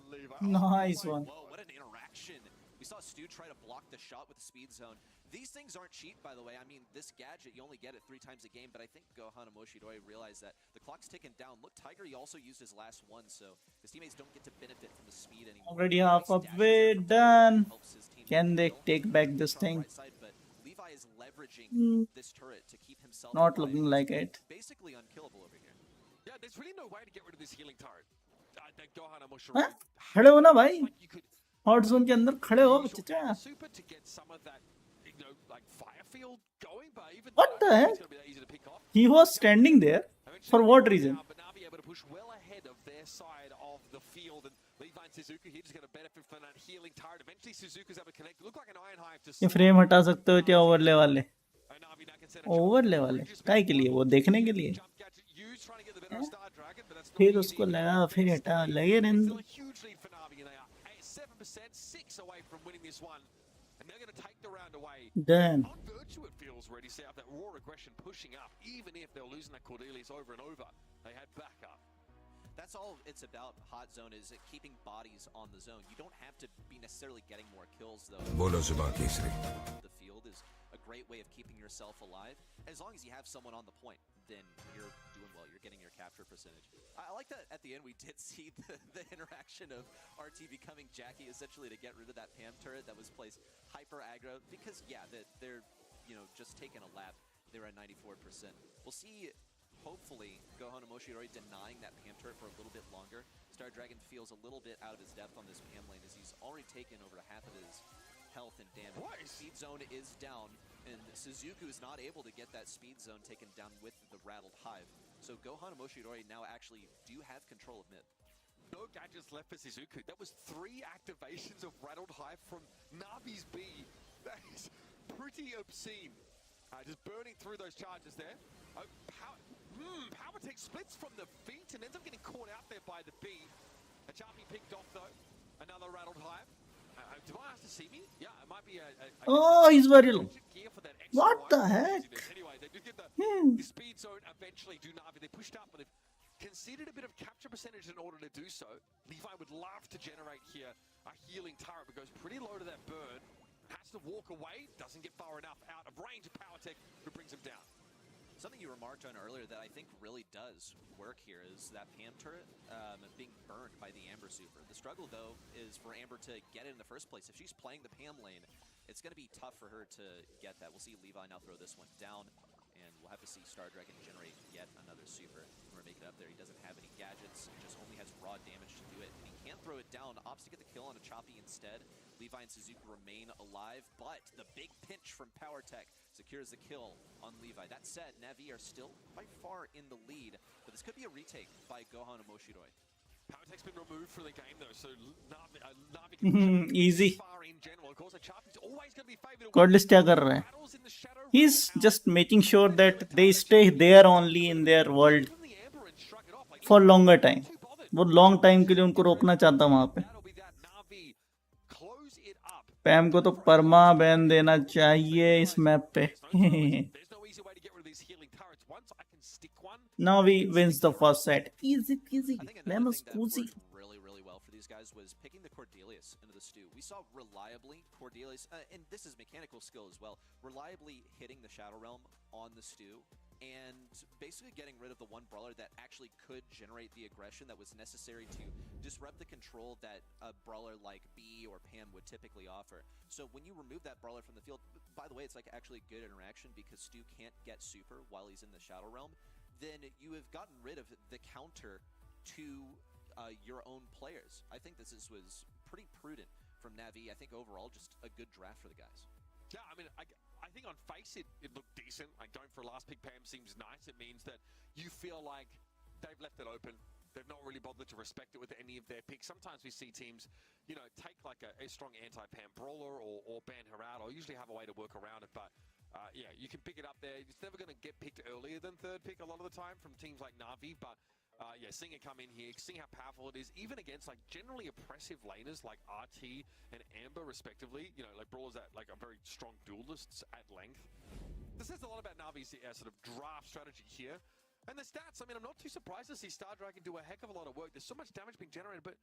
Levi. Nice my one. Whoa, what an interaction. We saw Stu try to block the shot with the speed zone. These things aren't cheap, by the way. I mean, this gadget, you only get it 3 times a game, but I think Gohan and Moshidori realized that the clock's ticking down. Look, Tiger, he also used his last one, so his teammates don't get to benefit from the speed anymore. Already half Nice of dashes way there from done. Tiger, helps his team Can they kill. take back this From thing? right side, but Levi is leveraging this turret to keep himself Not alive. looking like it. Basically unkillable over here. Yeah, there's really no way to get rid of this healing turret. That Gohan and हाँ? Moshidori. खड़े हो ना भाई Like you could hot zone के अंदर खड़े हो use your बच्चा power super to get some of that, like fire field going, but even What though the I heck? don't think it's gonna be that easy to pick off. he was standing there Eventually for they what get reason down, but Navi able to push well ahead of their side of the field, and Levi and Suzuki here just going to benefit from that healing turret. Eventually Suzuki's able to connect. Look like an iron hive to ये frame हटा सकते हो क्या overlay वाले And Navi now can set a overlay jump. वाले Bridges काय back के लिए one, वो देखने के लिए jump gadget used, trying to get the better of Star Dragon, but that's not फिर easy. उसको लगा फिर हटा लगे It's रहने still दो a huge lead for Navi, and they are 7%, 6 away from winning this one. And they're going to take the round away. Done On Virtue, it feels ready. See, that raw aggression pushing up, even if they're losing that Cordelius over and over, they had backup. That's all it's about, Hot Zone, is keeping bodies on the zone. You don't have to be necessarily getting more kills, though. बोलो जुबान Kesari The field is a great way of keeping yourself alive. As long as you have someone on the point, then you're doing well. You're getting your capture percentage. I like that at the end we did see the interaction of RT becoming Jackie, essentially to get rid of that Pam turret that was placed hyper aggro. Because, yeah, they're just taking a lap. They're at 94%. We'll see. Hopefully, Gohan and Moshidori denying that Pam turret for a little bit longer. Star Dragon feels a little bit out of his depth on this Pam lane as he's already taken over half of his health and damage. Speed zone is down, and Suzuku is not able to get that speed zone taken down with the rattled hive. So Gohan and Moshidori now actually do have control of mid. No gadgets left for Suzuku. That was 3 activations of Rattled Hive from Navi's B. That is pretty obscene. Just burning through those charges there. Oh, Power Tech splits from the feet and ends up getting caught out there by the B. Achapi picked off though. Another Rattled Hive. Do I ask to see me? Yeah, it might be a oh he's very low gear for that extra what wide the heck craziness. Anyway, they do get the speed zone eventually. Do Navi. They pushed up, but they've conceded a bit of capture percentage in order to do so. Levi would love to generate here a healing turret, but goes pretty low to that burn. Has to walk away, doesn't get far enough out of range of Power Tech, who brings him down. Something you remarked on earlier that I think really does work here is that Pam turret being burned by the Amber Super. The struggle, though, is for Amber to get it in the first place. If she's playing the Pam lane, it's going to be tough for her to get that. We'll see Levi now throw this one down, and we'll have to see Star Dragon generate yet another Super. We're making it up there. He doesn't have any gadgets, just only has raw damage to do it, and he can't throw it down. Opts to get the kill on a Choppy instead. Levi and Suzuki remain alive, but the big pinch from Power Tech secures the kill on Levi. That said, Navi are still by far in the lead, but this could be a retake by Gohan and Moshidori. Power Tech's been removed from the game though, so Navi can push easy far in general. Of course, Achapi's always going to be favored. Cordless क्या कर रहा है Battles in the shadow. he's just making sure that they stay there only in their world From the Amber and shrug it off. Like, for longer time too bothered. वो long time के लिए उनको रोकना चाहता वहां पे That'll be that. Navi close it up. पैम को तो परमा बैन देना चाहिए इस मैप पे There's no easy way to get rid of these healing turrets. Once I can stick one. Navi wins the first set easy peasy I think another lemon thing that squeezy worked really well for these guys was picking the Cordelius into the stew. We saw reliably Cordelius, and this is mechanical skill as well, reliably hitting the Shadow Realm on the stew and basically getting rid of the one brawler that actually could generate the aggression that was necessary to disrupt the control that a brawler like B or Pam would typically offer. So when you remove that brawler from the field, by the way, it's like actually good interaction because Stu can't get super while he's in the Shadow Realm, then you have gotten rid of the counter to your own players. I think this was pretty prudent from Navi. I think overall just a good draft for the guys. Yeah, I mean, I think on face it looked decent. Like going for a last pick Pam seems nice. It means that you feel like they've left it open. They've not really bothered to respect it with any of their picks. Sometimes we see teams, take like a strong anti-Pam brawler or ban her out, or usually have a way to work around it. But Yeah, you can pick it up there. It's never going to get picked earlier than third pick a lot of the time from teams like Na'Vi, but yeah, seeing it come in here, seeing how powerful it is, even against like generally oppressive laners like RT and Amber respectively, you know, like brawlers that like are very strong duelists at length. This says a lot about Na'Vi's sort of draft strategy here. And the stats, I mean, I'm not too surprised to see Star Dragon do a heck of a lot of work. There's so much damage being generated, but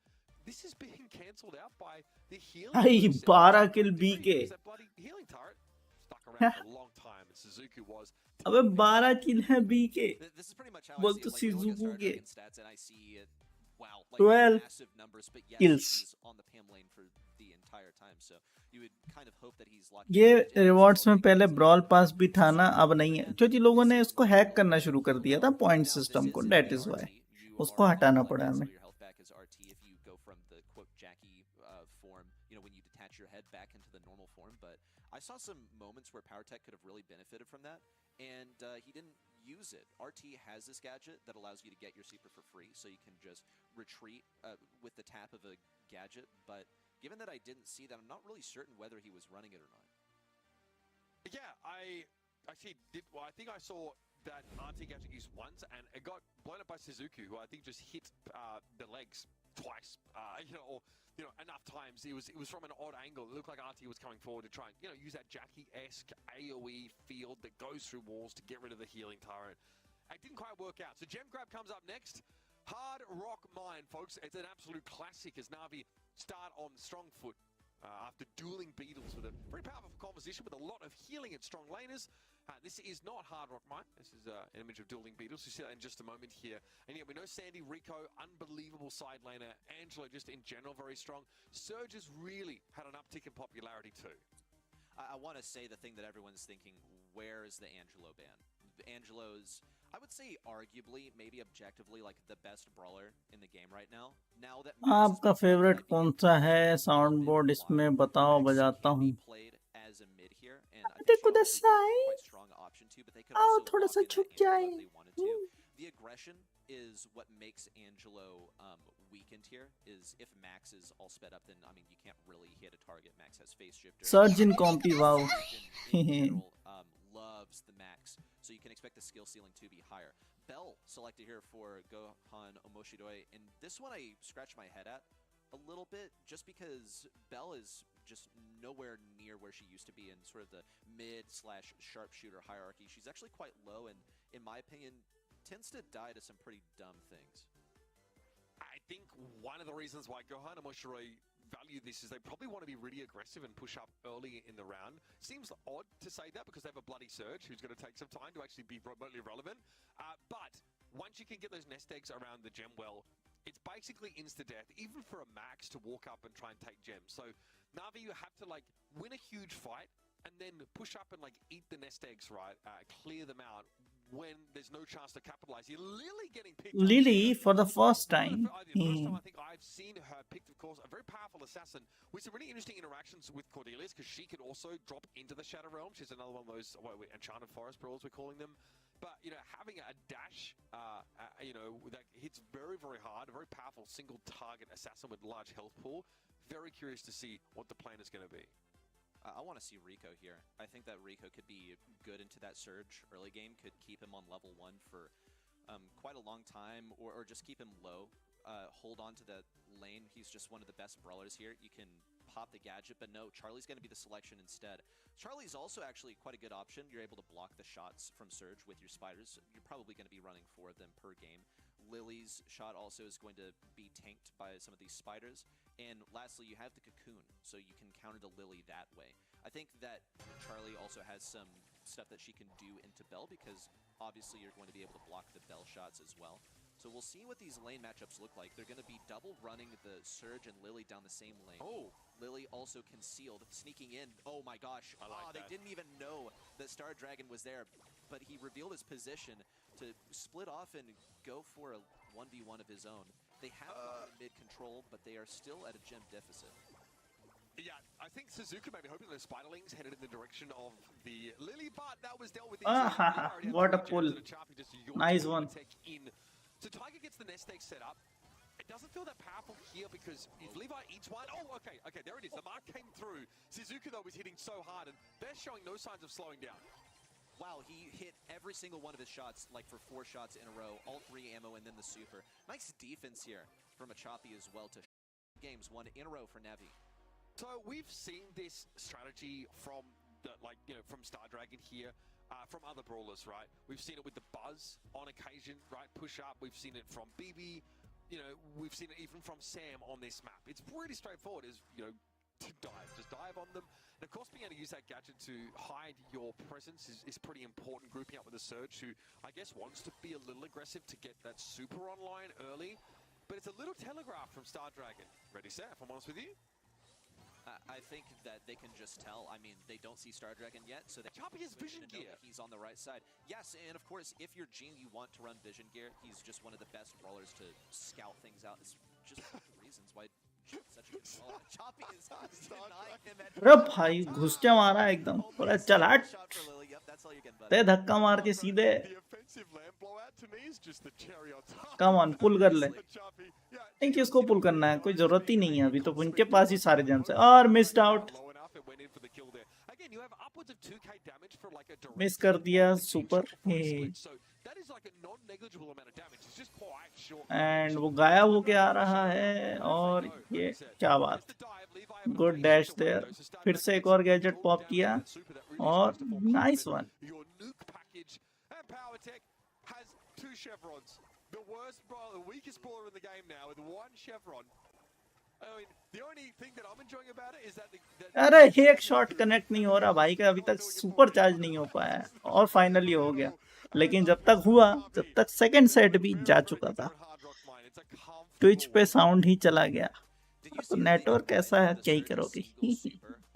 this is being cancelled out by the healing. Ay, 12 kill BK. That bloody healing turret stuck around for a long time, and Suzuki was. अबे 12 kill है BK. This is pretty much how बोल I तो see it. Like, we look Shizuku at Star के Dragon stats and I see it, wow, like 12 massive numbers, but yes, kills. he's on the PAM lane for the entire time, so you would kind of hope that he's locked ये in. Rewards में पहले brawl पास भी था ना, अब नहीं है क्योंकि लोगों ने इसको हैक करना शुरू कर दिया था पॉइंट सिस्टम को. डेट इज वाई उसको हटाना पड़ा हमें. Your health back is RT if you go from the quote Jackie form, you know, when you detach your head back into the normal form. But I saw some moments where PowerTech could have really benefited from that, and he didn't use it. RT has this gadget that allows you to get your super for free, so you can just retreat with the tap of a gadget. But given that I didn't see that, I'm not really certain whether he was running it or not. Yeah, I actually did. Well, I think I saw that RT gadget used once, and it got blown up by Suzuki, who I think just hit the legs twice. Or enough times. It was from an odd angle. It looked like RT was coming forward to try and use that Jackie-esque AOE field that goes through walls to get rid of the healing turret. It didn't quite work out. So Gem Grab comes up next. Hard Rock Mine, folks. It's an absolute classic as Na'Vi start on strong foot after dueling Beetles with a very powerful composition with a lot of healing and strong laners. This is not Hard Rock Mine. This is an image of dueling Beetles. You see that in just a moment here. And yeah, we know Sandy, Rico, unbelievable side laner. Angelo just in general very strong. Surge has really had an uptick in popularity too. I want to say the thing that everyone's thinking, where is the Angelo ban? Angelo's, I would say arguably, maybe objectively, like the best brawler in the game right now. Now that आपका favourite कौन सा है? Sound board इसमें बताओ, बजाता हूँ. as a mid here, and I think देखो Charlotte could be a quite strong option too, but they could also थोड़ा lock सा in छुप that Angelo जाए. if they wanted to. The aggression is what makes Angelo weakened here. Is if Max is all sped up, then I mean you can't really hit a target. Max has phase shifter. Surge in compy, wow. In general, loves the Max, so you can expect the skill ceiling to be higher. Bell selected here for Gohan Omoshiroi, and this one I scratch my head at a little bit, just because Bell is just nowhere near where she used to be in sort of the mid/sharpshooter hierarchy. She's actually quite low, and in my opinion, tends to die to some pretty dumb things. I think one of the reasons why Gohan and Moshiroi value this is they probably want to be really aggressive and push up early in the round. Seems odd to say that because they have a bloody Surge who's going to take some time to actually be remotely relevant. But once you can get those nest eggs around the gem well, it's basically insta-death, even for a Max to walk up and try and take gems. So Na'Vi, you have to like win a huge fight and then push up and like eat the nest eggs, right? Clear them out when there's no chance to capitalize. You're Lily getting picked up. Lily for the first time. The first time I think I've seen her picked, of course, a very powerful assassin with some really interesting interactions with Cordelius, because she could also drop into the Shadow Realm. She's another one of those Enchanted Forest Brawlers, we're calling them. But, having a dash, that hits very, very hard, a very powerful single target assassin with large health pool. Very curious to see what the plan is going to be. I want to see Rico here. I think that Rico could be good into that Surge early game, could keep him on level 1 for quite a long time, or just keep him low. Hold on to the lane. He's just one of the best brawlers here. You can pop the gadget, but no, Charlie's going to be the selection instead. Charlie's also actually quite a good option. You're able to block the shots from Surge with your spiders. You're probably going to be running 4 of them per game. Lily's shot also is going to be tanked by some of these spiders. And lastly, you have the cocoon, so you can counter the Lily that way. I think that Charlie also has some stuff that she can do into Bell, because obviously you're going to be able to block the Bell shots as well. So we'll see what these lane matchups look like. They're going to be double running the Surge and Lily down the same lane. Oh! Lily also concealed, sneaking in. Oh my gosh. They didn't even know that Star Dragon was there, but he revealed his position to split off and go for a 1v1 of his own. They have mid-control, but they are still at a gem deficit. Yeah, I think Suzuki may be hoping the Spiderlings headed in the direction of the Lily, but that was dealt with easily. What a pull. Nice one. So Tiger gets the nest egg set up. It doesn't feel that powerful here because if Levi eats one, oh, okay, there it is. The mark came through. Shizuka, though, was hitting so hard, and they're showing no signs of slowing down. Wow, he hit every single one of his shots, like for 4 shots in a row, all 3 ammo, and then the super. Nice defense here from Achapi as well to games 1 in a row for Navi. So we've seen this strategy from from Star Dragon here, from other brawlers, right? We've seen it with the Buzz on occasion, right? Push up. We've seen it from BB. We've seen it even from Sam on this map. It's pretty straightforward. Is to dive, just dive on them. And of course, being able to use that gadget to hide your presence is pretty important. Grouping up with a Surge, who I guess wants to be a little aggressive to get that super online early, but it's a little telegraph from Star Dragon. Ready, set? If I'm honest with you. I think that they can just tell. I mean, they don't see Star Dragon yet, so they Achapi has vision gear. He's on the right side. Yes, and of course, if you're Jhin, you want to run vision gear. He's just one of the best brawlers to scout things out. It's just one of the reasons why Jhin's such a good brawler. Achapi is denying him at अरे भाई घुस क्या मारा एकदम पूरा चल हट shot for Lily. Yep, that's all you're getting, they buddy. धक्का मार के सीधे The offensive lamp blowout to me is just the cherry on top. Come on pull कर ले Achapi, yeah, नहीं कि उसको पुल करना है कोई जरूरत ही नहीं है अभी तो उनके पास ही सारे जेम्स है और missed out low enough, it went in for the kill there. Again, you have upwards of 2k damage for like a direct miss कर दिया super So that is like a non-negligible amount of damage. It's just quite short. And वो गायब होके आ रहा है और ये क्या बात गुड डैश देयर फिर से एक और गैजेट पॉप किया और nice one Your nuke package and power tech has 2 chevrons. The worst brawler, the weakest brawler in the game now with 1 chevron. I mean, the only thing that I'm enjoying about it is that अरे एक shot connect नहीं हो रहा भाई का अभी तक super charge नहीं हो पाया और फाइनली हो गया लेकिन जब तक हुआ तब तक सेकंड सेट भी जा चुका था ट्विच पे साउंड ही चला गया तो नेटवर्क ऐसा है क्या ही करोगे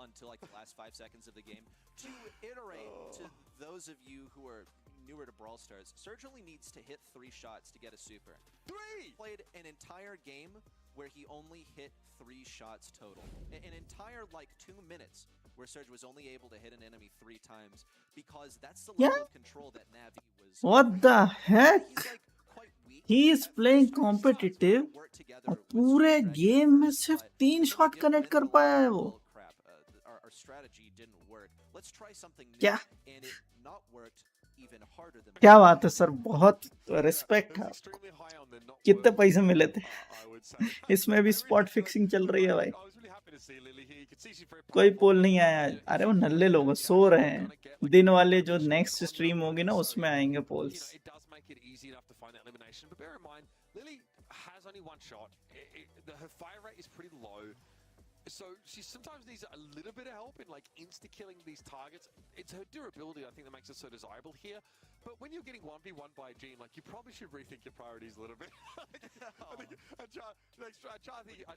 Until like the last 5 seconds of the game. To iterate to those of you who are newer to Brawl Stars, Surge only needs to hit 3 shots to get a super. 3! Played an entire game where he only hit 3 shots total. An entire like 2 minutes where Surge was only able to hit an enemy 3 times because that's the level of control that Navi was. What the heck? He's like quite weak. He is playing competitive और पूरे game में सिर्फ 3 shot connect कर पाया है वो Our strategy didn't work. Let's try something new. क्या And it not worked even harder than क्या बात है सर बहुत रिस्पेक्ट है Extremely high on the not कितने पैसे मिले थे I would say. इसमें भी स्पॉट फिक्सिंग चल रही है भाई I was really happy to see Lily here. You could see she's very कोई पोल नहीं आया अरे वो नल्ले लोग सो रहे हैं दिन वाले जो नेक्स्ट स्ट्रीम होगी ना उसमें आएंगे poles it does make it easy enough to find that elimination. But bear in mind, Lily has only 1 shot. Her fire rate is pretty low. So she sometimes needs a little bit of help in like insta-killing these targets. It's her durability, I think, that makes it so desirable here. But when you're getting 1v1 by Jhin, like you probably should rethink your priorities a little bit. I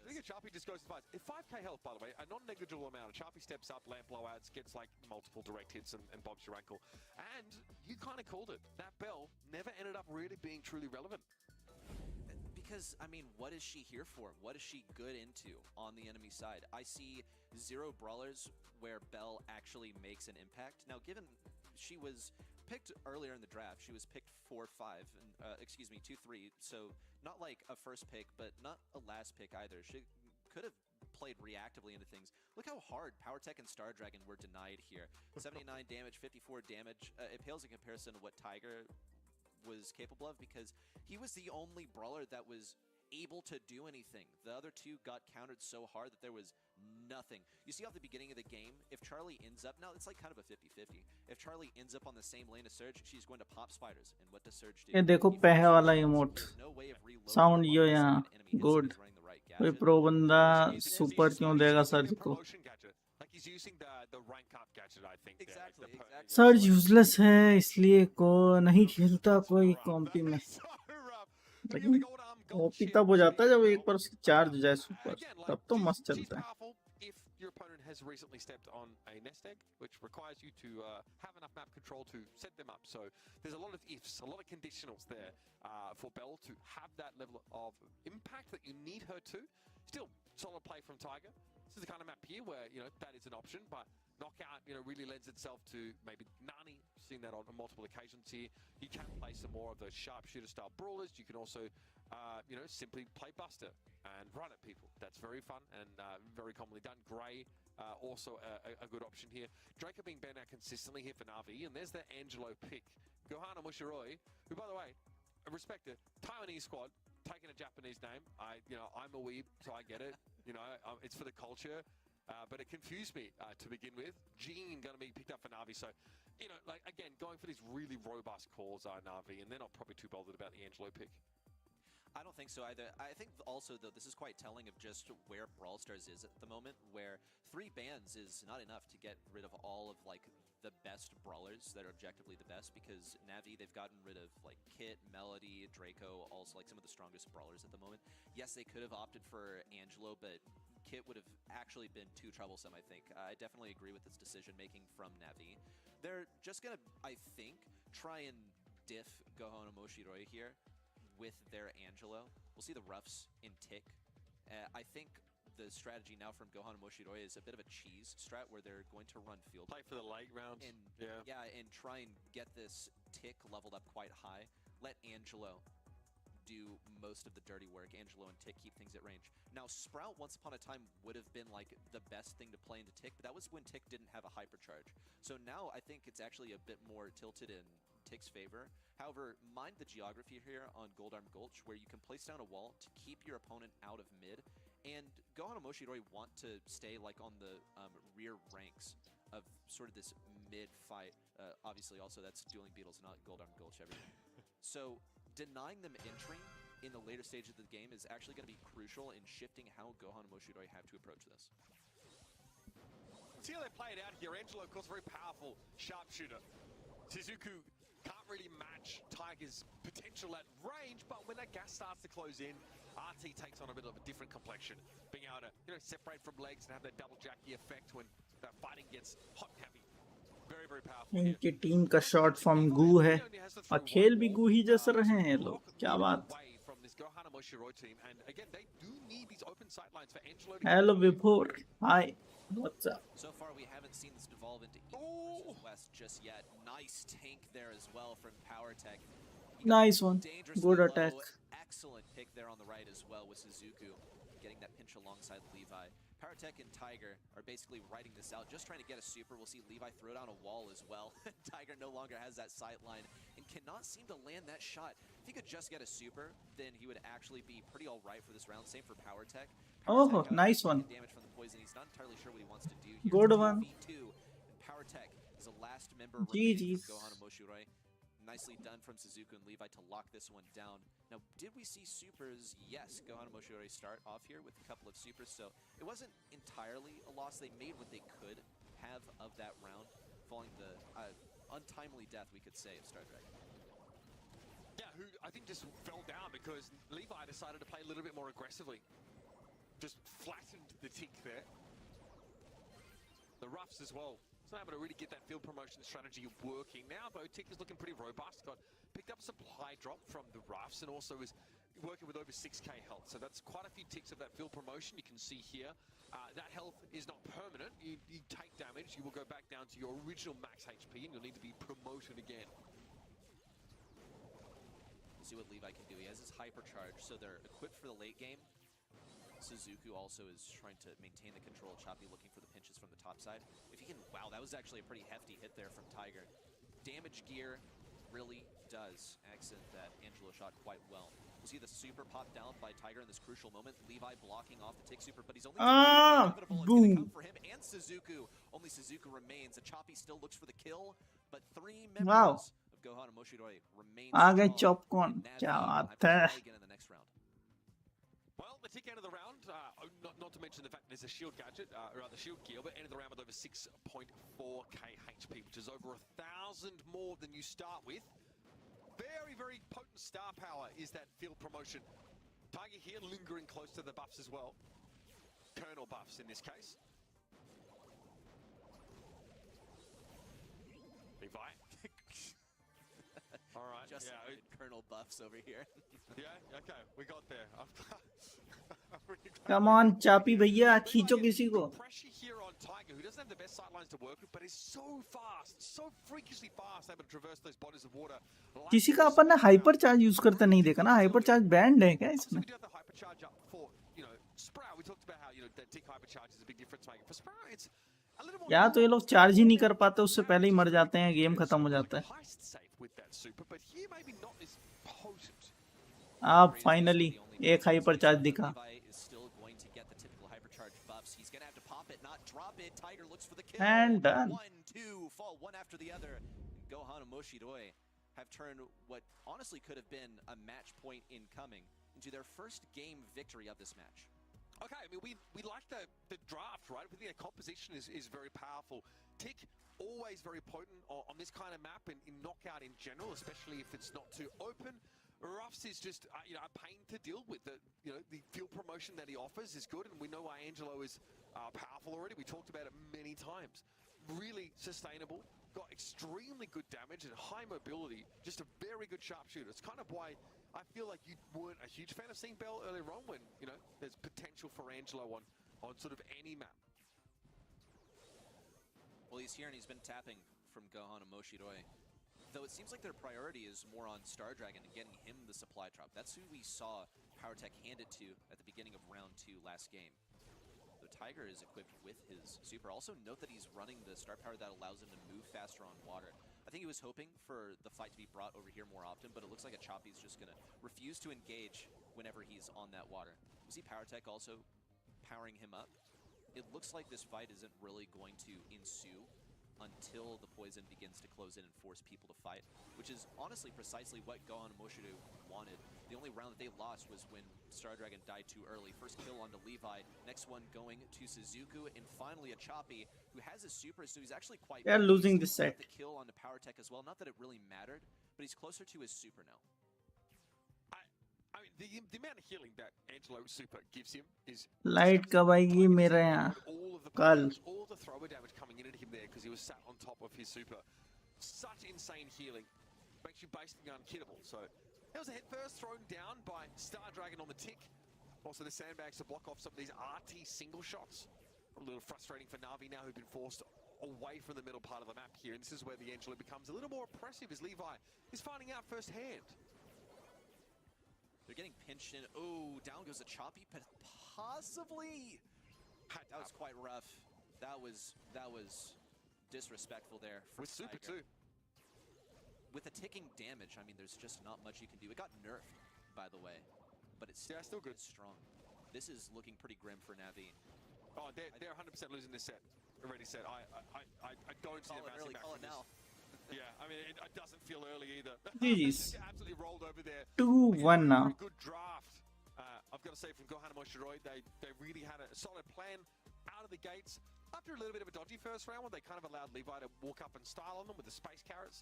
think Achapi just goes as far as 5k health, by the way, a non-negligible amount. Achapi steps up, lamp blowouts, gets like multiple direct hits and bobs your ankle. And you kind of called it. That bell never ended up really being truly relevant. Because, I mean, what is she here for? What is she good into on the enemy side? I see 0 brawlers where Belle actually makes an impact. Now, given she was picked earlier in the draft, she was picked 4-5, excuse me, 2-3, so not like a first pick, but not a last pick either. She could have played reactively into things. Look how hard Power Tech and Star Dragon were denied here. 79 damage, 54 damage. It pales in comparison to what Tiger was capable of because he was the only brawler that was able to do anything. The other 2 got countered so hard that there was nothing. You see off the beginning of the game, if Charlie ends up, now it's like kind of a 50-50. If Charlie ends up on the same lane as Surge, she's going to pop spiders. And what does Surge do? ये देखो पहले वाला emote sound यो यहाँ good कोई pro बंदा super क्यों देगा surge को He's using the rank up gadget, I think. Exactly. Surge useless है इसलिए को नहीं खेलता कोई कॉम्पी में लेकिन कॉम्पी तब हो जाता है जब एक बार चार्ज हो जाए सुपर तब तो मस्त चलता है If your opponent has recently stepped on a nest egg, which requires you to have enough map control to set them up. So there's a lot of ifs, a lot of conditionals there for Belle to have that level of impact that you need her to. Still, solid play from Tiger. This is the kind of map here where, that is an option, but knockout, really lends itself to maybe Nani, seeing that on multiple occasions here. You can play some more of those sharpshooter style brawlers. You can also, simply play Buster and run at people. That's very fun and very commonly done. Grey, also a good option here. Draco being banned out consistently here for Na'Vi, and there's the Angelo pick. Gohana Mushiroi, who, by the way, I respect it, Taiwanese squad, taking a Japanese name. I'm a weeb, so I get it. It's for the culture. But it confused me to begin with. Jean going to be picked up for Na'Vi. So, again, going for these really robust calls are Na'Vi, and they're not probably too bothered about the Angelo pick. I don't think so either. I think also, though, this is quite telling of just where Brawl Stars is at the moment, where 3 bans is not enough to get rid of all of, the best brawlers that are objectively the best, because Na'Vi, they've gotten rid of, Kit, Melody, Draco, also, some of the strongest brawlers at the moment. Yes, they could have opted for Angelo, but Kit would have actually been too troublesome, I think. I definitely agree with this decision-making from Na'Vi. They're just going to, I think, try and diff Gohan and Moshiroi here with their Angelo. We'll see the roughs in tick. I think the strategy now from Gohan and Moshiroi is a bit of a cheese strat where they're going to run field. Play for the late rounds. And, and try and get this tick leveled up quite high. Let Angelo do most of the dirty work. Angelo and Tick keep things at range. Now, Sprout, once upon a time, would have been the best thing to play into Tick, but that was when Tick didn't have a hypercharge. So now I think it's actually a bit more tilted in Tick's favor. However, mind the geography here on Goldarm Gulch, where you can place down a wall to keep your opponent out of mid, and Gohan and Moshiroi want to stay on the rear ranks of sort of this mid fight. Obviously, also that's Dueling Beetles, not Goldarm Gulch, everything. So denying them entry in the later stage of the game is actually going to be crucial in shifting how Gohan and Moshiroi have to approach this. See how they play it out here. Angelo, of course, very powerful sharpshooter. Shizuku can't really match Tiger's potential at range, but when that gas starts to close in, RT takes on a bit of a different complexion, being able to separate from legs and have that double jacky effect when that fighting gets hot and heavy. Very, very powerful. इनकी team का shot from गू है और खेल भी गू ही जैसे रहे हैं लोग. क्या बात. Hello Vibhor. Hi. What's up? So far, we haven't seen this devolve into East versus West just yet. Nice tank there as well from PowerTech. Nice one. Good attack. Excellent pick there on the right as well with Suzuku getting that pinch alongside Levi. PowerTech and Tiger are basically writing this out, just trying to get a super. We'll see Levi throw down a wall as well. Tiger no longer has that sight line and cannot seem to land that shot. If he could just get a super, then he would actually be pretty all right for this round. Same for PowerTech. Oh, nice one. Damage from the poison. He's not entirely sure what he wants to do here. Good one. V2, and PowerTech is the last member GG's. Gohan and Moshiroi. Nicely done from Suzuku and Levi to lock this one down. Now, did we see supers? Yes, Gohan and Moshiroi start off here with a couple of supers, so it wasn't entirely a loss. They made what they could have of that round, following the untimely death, we could say, of Star Dragon. Yeah, who I think just fell down because Levi decided to play a little bit more aggressively. Just flattened the tick there. The roughs as well. It's not able to really get that field promotion strategy working now, though. Tick is looking pretty robust. Picked up some supply drop from the roughs and also is working with over 6k health. So that's quite a few ticks of that field promotion. You can see here. That health is not permanent. You take damage, you will go back down to your original max HP and you'll need to be promoted again. We'll see what Levi can do. He has his hypercharge, so they're equipped for the late game. Suzuku also is trying to maintain the control. Choppy looking for the pinches from the top side. If he can, wow, that was actually a pretty hefty hit there from Tiger. Damage gear really does accent that Angelo shot quite well. We'll see the super pop down by Tiger in this crucial moment. Levi blocking off the tick super, but he's only inevitable. It's gonna come for him and Suzuku. Only Suzuku remains. The Choppy still looks for the kill, but 3 members of Gohan and Moshiroi remain आगे chop कौन. क्या बात है. Again in the next round. Well, the tick end of the round, not to mention the fact there's a shield gadget, or rather shield gear, but end of the round with over 6.4k HP, which is over 1,000 more than you start with. Very, very potent star power is that field promotion. Tiger here lingering close to the buffs as well. Colonel buffs in this case. Levi. All right. Just Colonel buffs over here. Yeah, okay, we got there. Come on, Chappy भैया, खींचो किसी को. Pressure here on Tiger, who doesn't have the best sight lines to work with, but is so fast, so freakishly fast, able to traverse those bodies of water. किसी का अपन ने hyper charge use करते नहीं देखा ना, hyper charge band है क्या इसमें? We do have the hypercharge up for, you know, Sprout. We talked about how, you know, that tick hypercharge is a big difference maker. For Sprout, it's a little more. या तो ये लोग charge ही नहीं कर पाते, उससे पहले ही मर जाते हैं, गेम खत्म हो जाता है. Heist safe with that super, but here maybe not as potent. आप फाइनली एक हाइपर चार्ज दिखा. Levi is still going to get the typical hypercharge buffs. He's going to have to pop it, not drop it. Tiger looks for the kill. And done. 1, 2, fall one after the other. Gohan and Moshiroi have turned what honestly could have been a match point incoming into their first game victory of this match. Okay, I mean, we like the draft, right? We think the composition is very powerful. Tick, always very potent on this kind of map and in knockout in general, especially if it's not too open. Ruffs is just, you know, a pain to deal with. The field promotion that he offers is good, and we know why Angelo is powerful already. We talked about it many times. Really sustainable, got extremely good damage and high mobility, just a very good sharpshooter. It's kind of why I feel like you weren't a huge fan of seeing Bell earlier on when, you know, there's potential for Angelo on sort of any map. Well, he's here and he's been tapping from Gohan and Moshiroi. Though it seems like their priority is more on Star Dragon and getting him the supply drop. That's who we saw PowerTech hand it to at the beginning of round 2 last game. So Tiger is equipped with his super. Also note that he's running the star power that allows him to move faster on water. I think he was hoping for the fight to be brought over here more often, but it looks like a Choppy's just going to refuse to engage whenever he's on that water. We see PowerTech also powering him up. It looks like this fight isn't really going to ensue until the poison begins to close in and force people to fight, which is honestly precisely what Gohan and Moshiru wanted. The only round that they lost was when Star Dragon died too early. First kill onto Levi, next one going to Suzuku, and finally a Choppy who has a super, so he's actually quite. They're losing the set. The kill onto PowerTech as well. Not that it really mattered, but he's closer to his super now. I mean, the amount of healing that Angelo super gives him is. Light कब आएगी मेरे यहाँ? कल. All the thrower damage coming in at him there because he was sat on top of his super. Such insane healing. Makes you basically unkittable. So there was a head first thrown down by Star Dragon on the tick. Also the sandbags to block off some of these RT single shots. A little frustrating for Na'Vi now who've been forced away from the middle part of the map here. And this is where the Angelo becomes a little more oppressive as Levi is finding out firsthand. They're getting pinched in. Oh, down goes a Choppy, but possibly. That was quite rough. That was disrespectful there. With super Tiger. too. With the ticking damage, I mean, there's just not much you can do. It got nerfed, by the way, but it's still good. It's strong. This is looking pretty grim for Na'Vi. Oh, they're 100% losing this set. Already said. I don't see them bouncing back Call from it now. this. Yeah, I mean, it doesn't feel early either. GG's. Absolutely rolled over there. 2-1 now. Very good draft. I've got to say from Gohan and Moshiroi, they really had a solid plan out of the gates. After a little bit of a dodgy first round, where they kind of allowed Levi to walk up and style on them with the space carrots,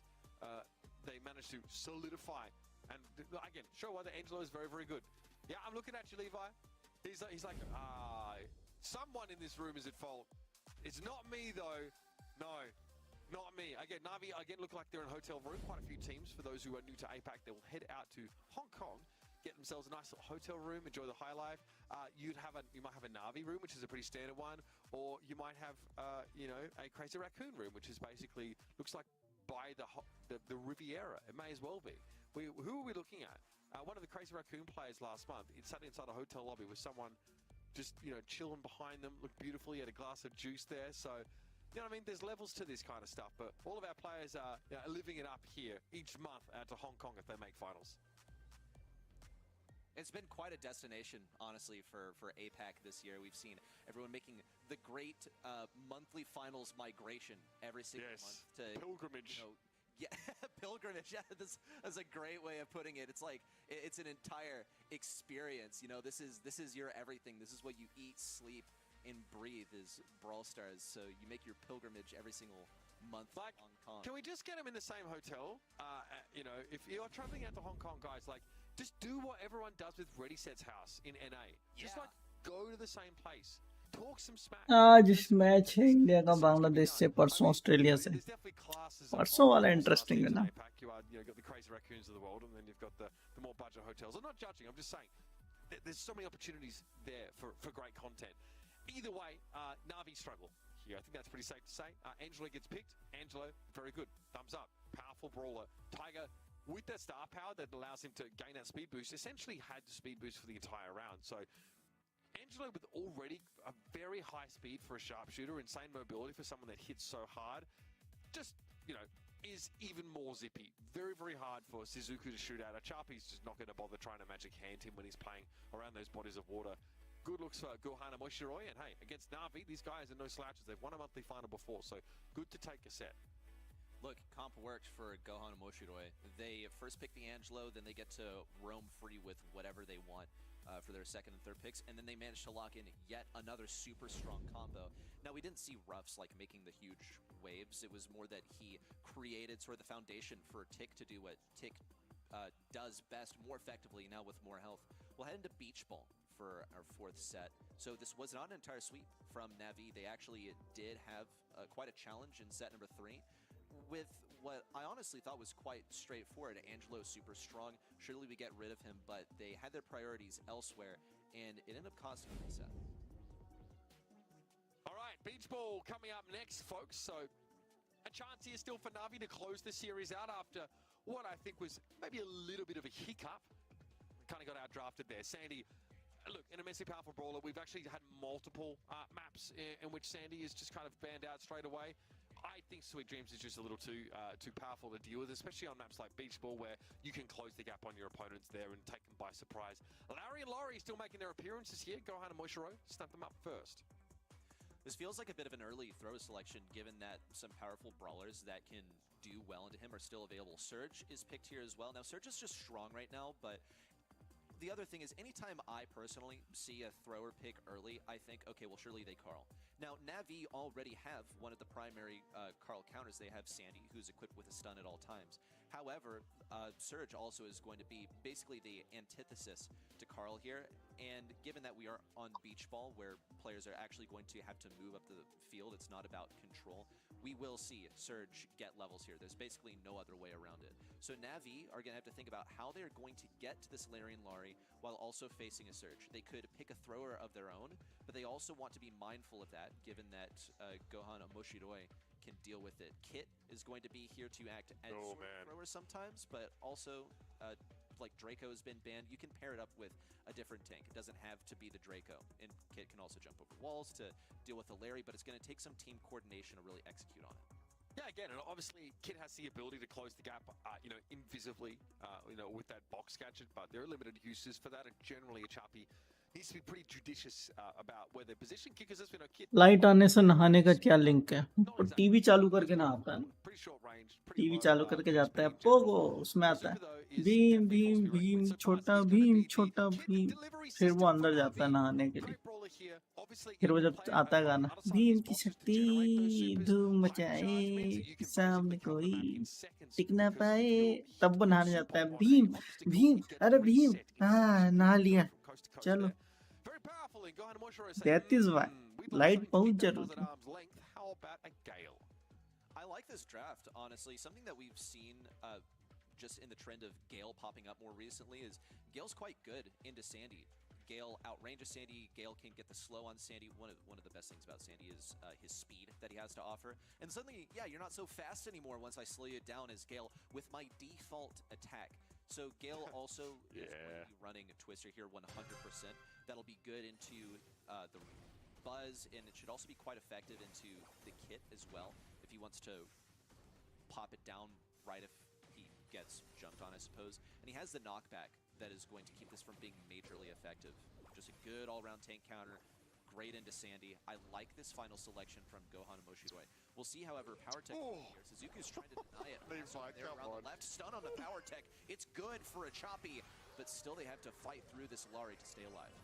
they managed to solidify. And again, show why the Angelo is very, very good. Yeah, I'm looking at you, Levi. He's like, someone in this room is at fault. It's not me, though. No, not me. Again, Na'Vi, look like they're in a hotel room. Quite a few teams, for those who are new to APAC, they will head out to Hong Kong, get themselves a nice little hotel room, enjoy the high life. You might have a Na'Vi room, which is a pretty standard one, or you might have, a Crazy Raccoon room, which is basically looks like by the Riviera. It may as well be. Who are we looking at? One of the Crazy Raccoon players last month. It sat inside a hotel lobby with someone just chilling behind them, looked beautiful. He had a glass of juice there, so. You know what I mean? There's levels to this kind of stuff, but all of our players are living it up here each month out to Hong Kong if they make finals. It's been quite a destination, honestly, for APAC this year. We've seen everyone making the great monthly finals migration every single month to pilgrimage. Yeah, pilgrimage. Yeah, this is a great way of putting it. It's like it's an entire experience. This is your everything. This is what you eat, sleep, and breathe is Brawl Stars. So you make your pilgrimage every single month to Hong Kong. Can we just get them in the same hotel? If you're traveling out to Hong Kong, guys, just do what everyone does with Ready Set's house in NA. Just go to the same place. Talk some smack. आज इस match है India का बांग्लादेश से, परसों Australia से. परसों वाला interesting है ना. You've got the Crazy Raccoons of the world, and then you've got the more budget hotels. I'm not judging. I'm just saying there's so many opportunities there for great content. Either way, Na'Vi struggle here. I think that's pretty safe to say. Angelo gets picked. Angelo, very good. Thumbs up. Powerful brawler. Tiger, with that star power that allows him to gain that speed boost, essentially had the speed boost for the entire round. So Angelo with already a very high speed for a sharpshooter, insane mobility for someone that hits so hard, just, you know, is even more zippy. Very, very hard for Shizuku to shoot at. A Chapi's just not going to bother trying to magic hand him when he's playing around those bodies of water. Good looks for Gohan and Moshiroi, and hey, against Na'Vi, these guys are no slouches. They've won a monthly final before, so good to take a set. Look, comp worked for Gohan and Moshiroi. They first pick the Angelo, then they get to roam free with whatever they want for their second and third picks, and then they managed to lock in yet another super strong combo. Now, we didn't see Ruffs like making the huge waves. It was more that he created sort of the foundation for Tick to do what Tick does best, more effectively now with more health. We'll head into Beach Ball for our fourth set. So this was not an entire sweep from Na'Vi. They actually did have quite a challenge in set number 3 with what I honestly thought was quite straightforward. Angelo super strong. Surely we get rid of him, but they had their priorities elsewhere, and it ended up costing them the set. All right, Beach Ball coming up next, folks. So a chance here still for Na'Vi to close the series out after what I think was maybe a little bit of a hiccup. Kind of got outdrafted there. Sandy, look, an immensely powerful brawler. We've actually had multiple maps in which Sandy is just kind of banned out straight away. I think Sweet Dreams is just a little too powerful to deal with, especially on maps like Beach Ball, where you can close the gap on your opponents there and take them by surprise. Larry and Laurie still making their appearances here. Gohan and Moshiro snuff them up first. This feels like a bit of an early throw selection, given that some powerful brawlers that can do well into him are still available. Surge is picked here as well. Now, Surge is just strong right now, but the other thing is, anytime I personally see a thrower pick early, I think, okay, well, surely they Carl. Now, Na'Vi already have one of the primary Carl counters. They have Sandy, who's equipped with a stun at all times. However, Surge also is going to be basically the antithesis to Carl here. And given that we are on Beach Ball, where players are actually going to have to move up the field, it's not about control, we will see Surge get levels here. There's basically no other way around it. So Na'Vi are going to have to think about how they're going to get to this Larian Lari while also facing a Surge. They could pick a thrower of their own, but they also want to be mindful of that, given that Gohan and Moshiroi can deal with it. Kit is going to be here to act as a thrower sometimes, but also like Draco has been banned. You can pair it up with a different tank. It doesn't have to be the Draco. And Kit can also jump over walls to deal with the Larry, but it's going to take some team coordination to really execute on it. Yeah, again, and obviously Kit has the ability to close the gap, invisibly, with that box gadget, but there are limited uses for that, and generally a Chapi needs to be pretty judicious about where their position kickers has been. Light आने से नहाने का क्या link है? वो TV चालू करके नहाता है, टीवी चालू करके जाता है पोगो, उसमें आता है भीम भीम भीम छोटा भीम, फिर वो अंदर जाता है नहाने के लिए। फिर वो जब आता है गाना भीम की शक्ति धूम मचाए, सामने कोई टिक ना पाए, तब वो नहाने जाता है। भीम भीम, अरे भीम, हाँ नहा लिया, चलो। That is why light बहुत जरूरी है। I like this draft, honestly. Something that we've seen just in the trend of Gale popping up more recently is Gale's quite good into Sandy. Gale outranges Sandy. Gale can get the slow on Sandy. One of the best things about Sandy is his speed that he has to offer. And suddenly, yeah, you're not so fast anymore once I slow you down as Gale with my default attack. So Gale also is going to be running a Twister here 100%. That'll be good into the Buzz, and it should also be quite effective into the Kit as well, if he wants to pop it down right if he gets jumped on, I suppose. And he has the knockback that is going to keep this from being majorly effective. Just a good all-round tank counter, great into Sandy. I like this final selection from Gohan and Moshiroi. We'll see, however, Power Tech here. Suzuki's trying to deny it. Around the left, stun on the Power Tech. It's good for a Choppy, but still they have to fight through this Lari to stay alive.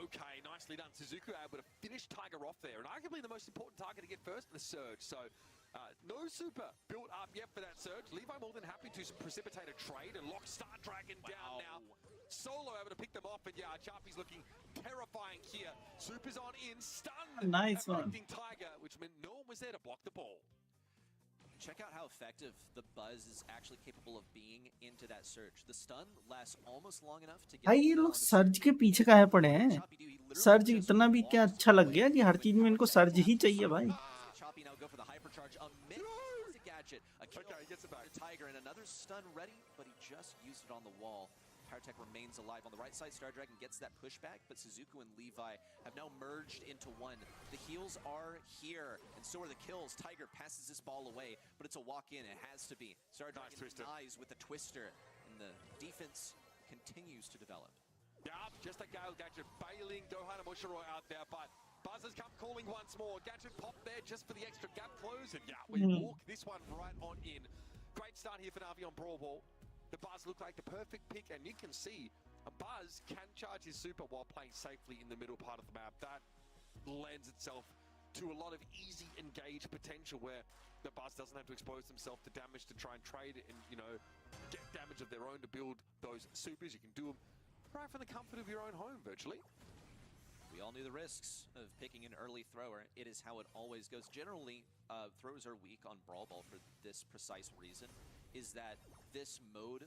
Okay, nicely done. Suzuki able to finish Tiger off there, and arguably the most important target to get first, the Surge. So, no super built up yet for that Surge. Levi more than happy to precipitate a trade and lock Star Dragon down now. Solo able to pick them off, but yeah, Chappy's looking terrifying here. Super's on in, stun. Nice one. Tiger, which meant no one was there to block the ball. Check out how effective the Buzz is actually capable of being into that Surge. The stun lasts almost long enough to get... भाई ये लोग surge के पीछे काहे पड़े हैं? Surge इतना भी क्या अच्छा लग गया कि हर चीज में इनको सर्ज ही चाहिए भाई। Choppy now go for the hypercharge. A mid gadget. A kill Okay, he gets it back. to Tiger, and another stun ready, but he just used it on the wall. Pyrotech remains alive on the right side. Star Dragon gets that pushback, but Suzuku and Levi have now merged into one. The heals are here, and so are the kills. Tiger passes this ball away, but it's a walk-in. It has to be. Star Dragon denies with the twister, and the defense continues to develop. Yeah, just a Gale gadget bailing Gohan and Mushiro out there, but Buzz has come calling once more. Gadget popped there just for the extra gap close, and yeah, we walk this one right on in. Great start here for Navi on Brawl Ball. The Buzz looked like the perfect pick, and you can see a Buzz can charge his super while playing safely in the middle part of the map. That lends itself to a lot of easy engage potential where the Buzz doesn't have to expose himself to damage to try and trade and, you know, get damage of their own to build those supers. You can do them right from the comfort of your own home, virtually. We all knew the risks of picking an early thrower. It is how it always goes. Generally, throwers are weak on Brawl Ball for this precise reason, is that this mode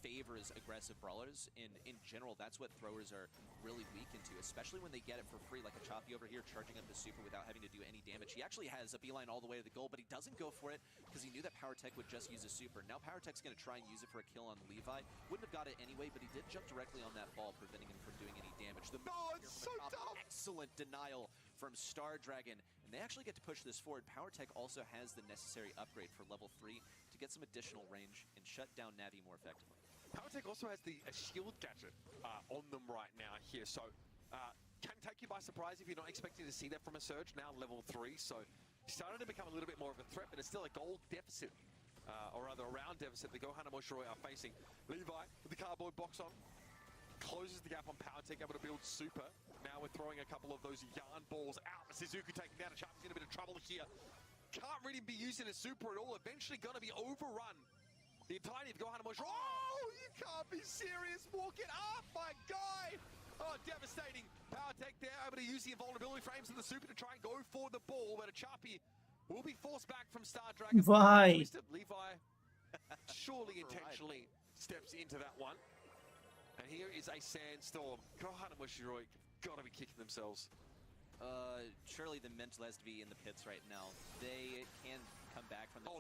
favors aggressive brawlers. In general, that's what throwers are really weak into, especially when they get it for free, like a Choppy over here charging up the super without having to do any damage. He actually has a beeline all the way to the goal, but he doesn't go for it because he knew that Powertech would just use a super. Now Powertech's going to try and use it for a kill on Levi. Wouldn't have got it anyway, but he did jump directly on that ball, preventing him from doing any damage. It's so dumb! Excellent denial from Star Dragon, and they actually get to push this forward. Powertech also has the necessary upgrade for level 3 to get some additional range and shut down Navi more effectively. Powertech also has the shield gadget on them right now here, so can take you by surprise if you're not expecting to see that from a Surge. Now level 3, so starting to become a little bit more of a threat, but it's still a gold deficit, or rather a round deficit that Gohan and Moshiroi are facing. Levi with the cardboard box on, closes the gap on Powertech, able to build super. Now we're throwing a couple of those yarn balls out. Suzuku taking down a Choppy's in a bit of trouble here. Can't really be using a super at all. Eventually going to be overrun. The entirety of Gohan and Moshiroi. Oh, you can't be serious. Walk it up, my guy. Oh, devastating. Powertech there, able to use the invulnerability frames of the super to try and go for the ball, but a Choppy will be forced back from Star Dragon. Why? Levi surely intentionally steps into that one. And here is a sandstorm. Gohan and Mushiroi got to be kicking themselves. Surely the mental has to be in the pits right now. They can come back from the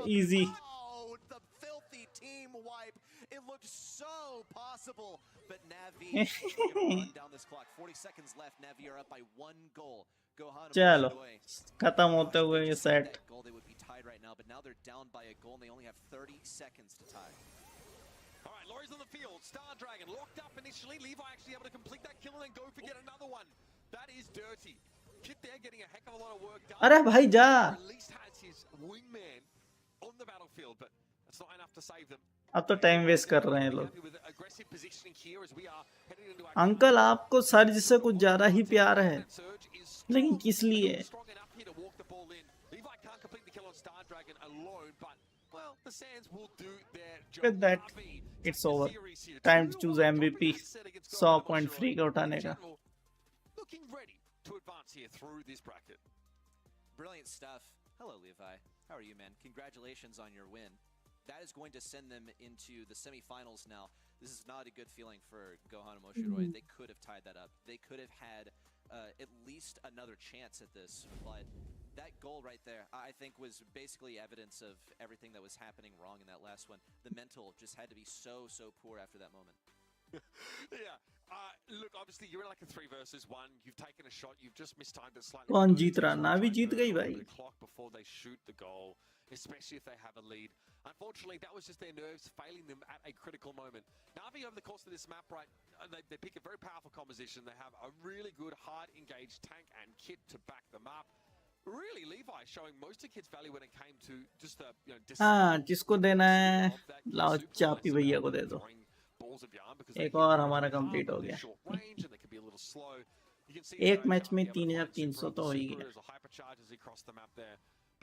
Easy. Oh, the filthy team wipe. It looked so possible, but Navi run down this clock. 40 seconds left. Navi are up by 1 goal. Gohan and चलो Mushiroi, खत्म होते हुए ये set that goal, they would be tied right now, but now they're down by a goal and they only have 30 seconds to tie. All right, Laurie's on the field. Star Dragon locked up initially. Levi actually able to complete that kill and then go for yet another one. That is dirty. Kit there getting a heck of a lot of work done. अरे भाई जा At least has his wingman on the battlefield, but that's not enough to save them. अब तो time waste कर रहे हैं लोग Happy with aggressive positioning here as we are heading into our uncle आपको सर्ज से कुछ ज्यादा ही प्यार है That surge is लेकिन strong. किस लिए Strong enough here to walk the ball in. Levi can't complete the kill on Star Dragon alone, but well, the Sands will do their job. With that, Navi it's take the over. series here. Time to 2-1 choose dominant MVP. set against 100 Gohan point Mushiroi. free का उठाने In का general, looking ready to advance here through this bracket. Brilliant stuff. Hello, Levi. How are you, man? Congratulations on your win. That is going to send them into the semifinals now. This is not a good feeling for Gohan and Moshiroi. They could have tied that up. They could have had at least another chance at this, but that goal right there, I think, was basically evidence of everything that was happening wrong in that last one. The mental just had to be so poor after that moment. Yeah. Look, obviously you're in like a 3 versus 1. You've taken a shot. You've just mistimed it slightly. कौन जीत रहा नावी जीत गई भाई The clock before they shoot the goal, especially if they have a lead. Unfortunately, that was just their nerves failing them at a critical moment. Navi, over the course of this map, right, they pick a very powerful composition. They have a really good, hard engaged tank and kit to back them up. Really, Levi showing most of Kit's value when it came to just the, you know, हाँ जिसको देना है लाओ चापी भैया को दे दो एक और हमारा कंप्लीट हो गया एक मैच में 3300 तो हो ही गया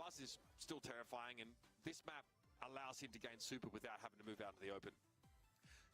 Buzz is still terrifying, and this map allows him to gain super without having to move out to the open.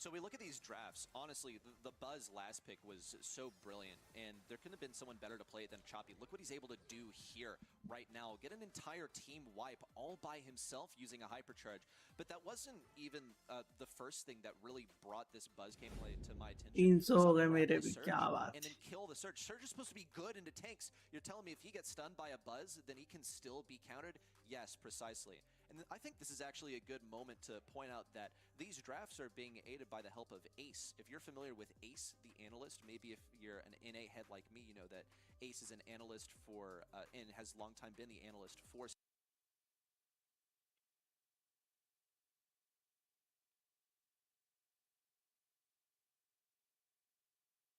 So we look at these drafts. Honestly, the Buzz last pick was so brilliant, and there couldn't have been someone better to play it than Choppy. Look what he's able to do here right now. Get an entire team wipe all by himself using a hypercharge. But that wasn't even the first thing that really brought this Buzz gameplay to my attention. 300 हो गए मेरे भी, क्या बात And then kill the Surge. Surge is supposed to be good into tanks. You're telling me if he gets stunned by a Buzz, then he can still be countered? Yes, precisely. And I think this is actually a good moment to point out that these drafts are being aided by the help of Ace. If you're familiar with Ace, the analyst, maybe if you're an NA head like me, you know that Ace is an analyst for, and has long time been the analyst for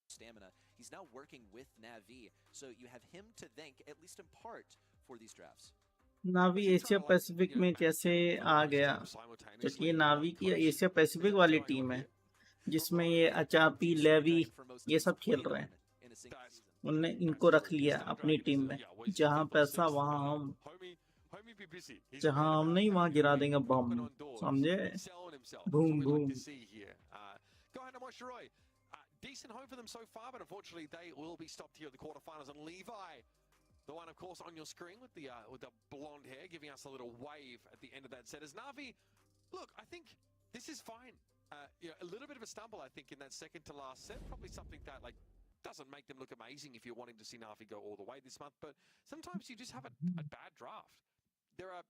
Stamina. He's now working with Navi, so you have him to thank, at least in part, for these drafts. Navi Asia Pacific में कैसे आ गया? क्योंकि ये नावी की Asia Pacific वाली team है जिसमें ये अचापी, लेवी ये सब खेल रहे हैं. उनने इनको रख लिया अपनी टीम में. जहां पैसा वहां हम, जहां हम नहीं वहां गिरा देंगे बम. समझे? Boom boom. Decent home for them so far, but unfortunately they will be stopped here at the quarterfinals. And Levi, the one, of course, on your screen with the blonde hair, giving us a little wave at the end of that set. As Na'Vi, look, I think this is fine. A little bit of a stumble, I think, in that second to last set. Probably something that doesn't make them look amazing if you're wanting to see Na'Vi go all the way this month. But sometimes you just have a bad draft. There are,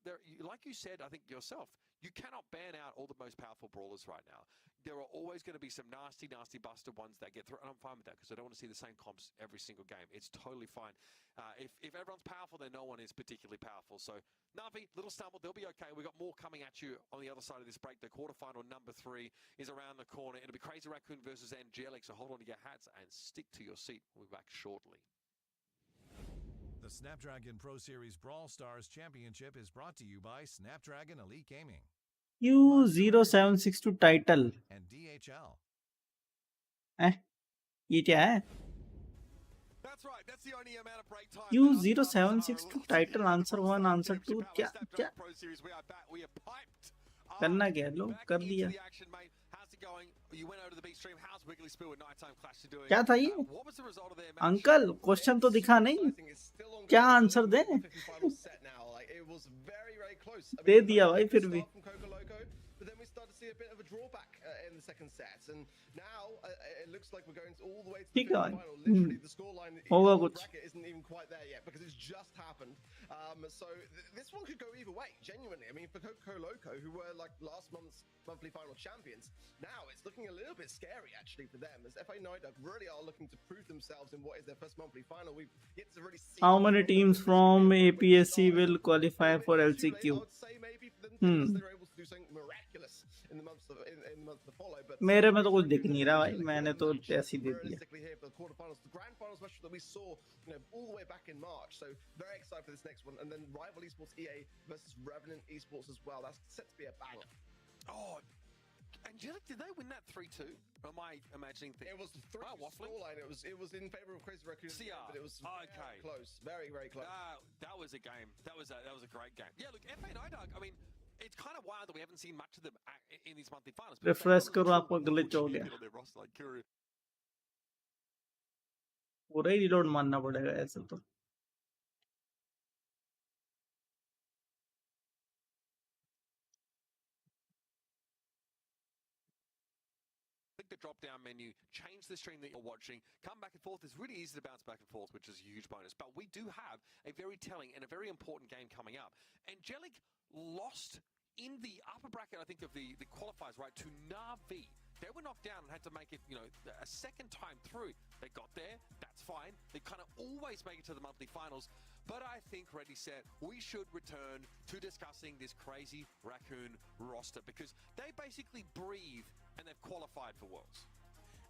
like you said, I think yourself, you cannot ban out all the most powerful brawlers right now. There are always going to be some nasty, nasty busted ones that get through, and I'm fine with that because I don't want to see the same comps every single game. It's totally fine. If everyone's powerful, then no one is particularly powerful. So Na'Vi, little stumble, they'll be okay. We've got more coming at you on the other side of this break. The quarterfinal number 3 is around the corner. It'll be Crazy Raccoon versus Angelic, so hold on to your hats and stick to your seat. We'll be back shortly. The Snapdragon Pro Series Brawl Stars Championship is brought to you by Snapdragon Elite Gaming U0762 title. and DHL. ये क्या है? That's right. That's the only amount of break time. U0762 title answer 1 answer 2 क्या क्या Pro Series, we are back. We are piped. करना क्या लो कर दिया. How's it going? You went over to the beach stream. How's Wiggly Spill with nighttime clash to doing? क्या था ये? What was the result of their match? Uncle question तो दिखा नहीं. क्या आंसर दे? दे दिया भाई फिर भी. But then we start to see a bit of a drawback in the second set, and now it looks like we're going all the way to the ठीक है. final. Literally, the scoreline होगा in the कुछ. bracket isn't even quite there yet because it's just happened. So this one could go either way, genuinely. I mean, for Coco Loco, who were like last month's monthly final champions, now it's looking a little bit scary actually for them, as FA Nidug really are looking to prove themselves in what is their first monthly final. We've yet to really see How many teams from APSC will qualify for LCQ? I would say maybe for them because they're able to do something miraculous in the months to follow. But मेरे में तो कुछ दिख नहीं रहा भाई. मैंने तो ऐसी दे दिया. realistically here for the quarterfinals, the grand finals match that we saw, all the way back in March. So very excited for this next one, and then rival esports EA versus Revenant esports as well. That's set to be a banger. Oh, Angelic, did they win that 3-2? Or am I imagining things? It was the scoreline. It was in favor of Crazy Raccoon, but it was very close, very very close. That was a game. That was a great game. Yeah, look, FA Nidug, I mean, it's kind of wild that we haven't seen much of them in these monthly finals. Refresh करो आपको glitch हो गया. पूरा ही reload मारना पड़ेगा ऐसे तो. Click the drop down menu, change the stream that you're watching, come back and forth. It's really easy to bounce back and forth, which is a huge bonus. But we do have a very telling and a very important game coming up. Angelic lost in the upper bracket, I think, of the qualifiers, right, to Na'Vi. They were knocked down and had to make it, a second time through. They got there, that's fine. They kind of always make it to the monthly finals. But I think, Ready Set, we should return to discussing this Crazy Raccoon roster because they basically breathe and they've qualified for Worlds.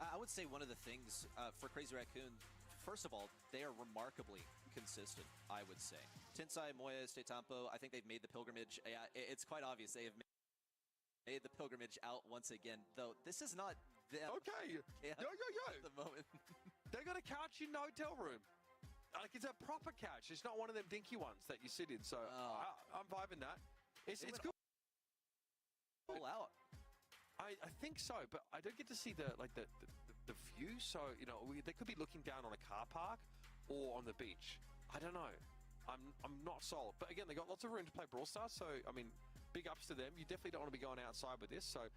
I would say one of the things for Crazy Raccoon, first of all, they are remarkably consistent, I would say. Tensai, Moya, Stetampo, I think they've made the pilgrimage. It's quite obvious they have made the pilgrimage out once again, though this is not them. Okay, Yeah, yo. at the moment. They got a couch in the hotel room. Like, it's a proper couch. It's not one of them dinky ones that you sit in. So I'm vibing that. It's good. All out. I think so, but I don't get to see the view. So they could be looking down on a car park or on the beach. I don't know. I'm not sold. But again, they got lots of room to play Brawl Stars. So I mean, big ups to them. You definitely don't want to be going outside with this. So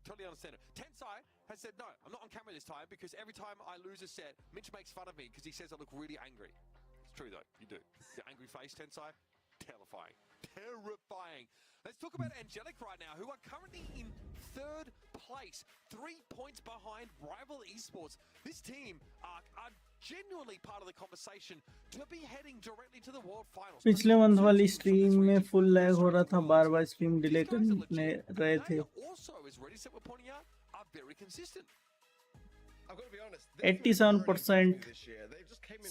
totally understand it. Tensai has said no. I'm not on camera this time because every time I lose a set, Mitch makes fun of me because he says I look really angry. It's true though. You do. Your angry face, Tensai. Terrifying. Terrifying. Let's talk about Angelic right now, who are currently in 3rd place, 3 points behind rival esports. This team are genuinely part of the conversation to be heading directly to the world finals. पिछले month वाली stream में full lag हो रहा था, बार बार stream delay करने रहे थे. Also, as Ready Set were pointing out, are very consistent. I've got to be honest, 87%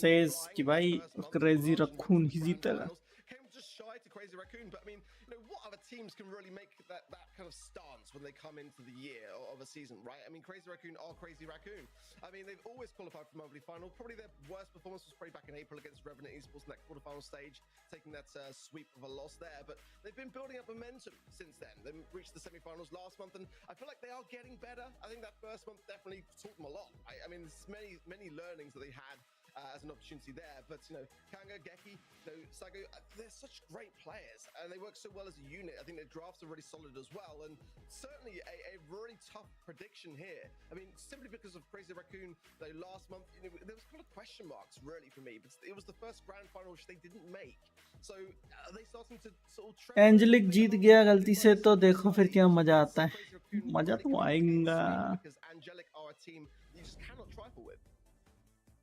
says कि भाई क्रेजी रखून ही जीतेगा. came just shy to Crazy Raccoon, but I mean, what other teams can really make that kind of stance when they come into the year of a season, right? I mean, Crazy Raccoon are Crazy Raccoon. I mean, they've always qualified for the monthly final. Probably their worst performance was probably back in April against Revenant Esports in that quarterfinal stage, taking that sweep of a loss there. But they've been building up momentum since then. They reached the semi-finals last month, and I feel like they are getting better. I think that first month definitely taught them a lot. I mean, there's many learnings that they had as an opportunity there, but Kanga, Geki, Sago, they're such great players and they work so well as a unit. I think their drafts are really solid as well, and certainly a really tough prediction here. I mean, simply because of Crazy Raccoon, last month there was kind of question marks really for me, but it was the first grand final which they didn't make. So are they starting to sort of Angelic जीत गया गलती से तो देखो फिर क्या मजा आता है. मजा तो आएगा. because Angelic are a team you just cannot trifle with.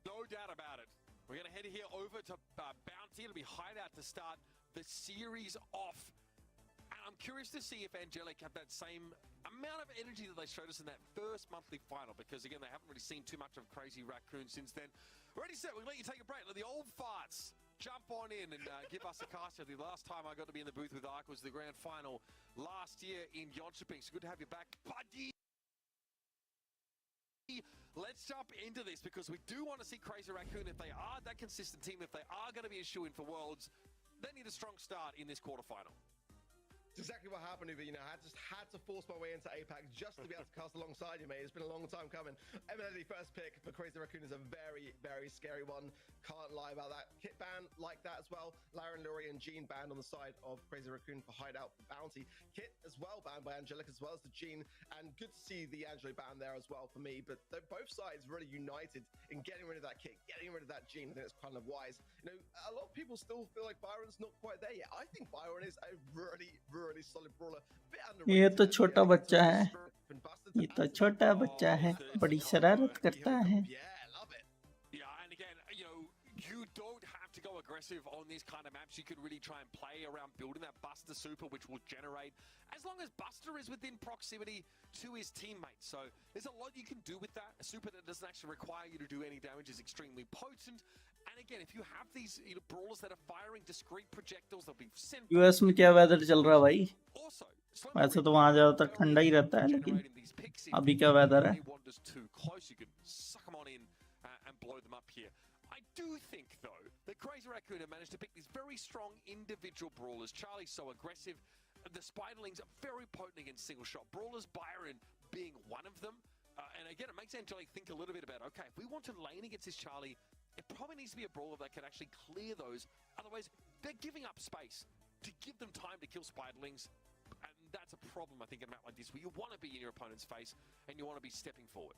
No doubt about it. We're going to head here over to Bounty. It'll be Hideout to start the series off. And I'm curious to see if Angelic have that same amount of energy that they showed us in that first monthly final, because again, they haven't really seen too much of Crazy Raccoon since then. Ready, set, we'll let you take a break. Let the old farts jump on in and give us a cast. The last time I got to be in the booth with Ark was the grand final last year in Jönköping. So good to have you back, buddy. Let's jump into this because we do want to see Crazy Raccoon. If they are that consistent team, if they are going to be a shoo-in for Worlds, they need a strong start in this quarterfinal. It's exactly what happened, Uwe. I just had to force my way into APAC just to be able to cast alongside you, mate. It's been a long time coming. Evidently, first pick for Crazy Raccoon is a very, very scary one. Can't lie about that. Kit ban like that as well. Laren, Lurie, and Jean banned on the side of Crazy Raccoon for Hideout for Bounty. Kit as well banned by Angelic as well as the Jean. And good to see the Angelo ban there as well for me. But both sides really united in getting rid of that Kit, getting rid of that Jean. I think it's kind of wise. A lot of people still feel like Byron's not quite there yet. I think Byron is a really solid brawler. ये तो छोटा बच्चा है. ये तो छोटा बच्चा है, बड़ी शरारत करता है. Yeah, and again, you don't have to go aggressive on these kind of maps. You could really try and play around building that Buster super, which will generate, as long as Buster is within proximity to his teammates. So there's a lot you can do with that. A super that doesn't actually require you to do any damage is extremely potent. And again, if you have these brawlers that are firing discrete projectiles, they'll be sent. US में क्या weather चल रहा है भाई? वैसे तो वहाँ ज्यादातर ठंडा ही रहता है, लेकिन अभी क्या वेदर है? I do think, though, that Crazy Raccoon have managed to pick these very strong individual brawlers. Charlie's so aggressive. The Spiderlings are very potent against single shot brawlers, Byron being one of them. And again, it makes Angelic think a little bit about, okay, if we want to lane against this Charlie, it probably needs to be a brawler that can actually clear those. Otherwise, they're giving up space to give them time to kill Spiderlings. And that's a problem, I think, in a map like this, where you want to be in your opponent's face and you want to be stepping forward.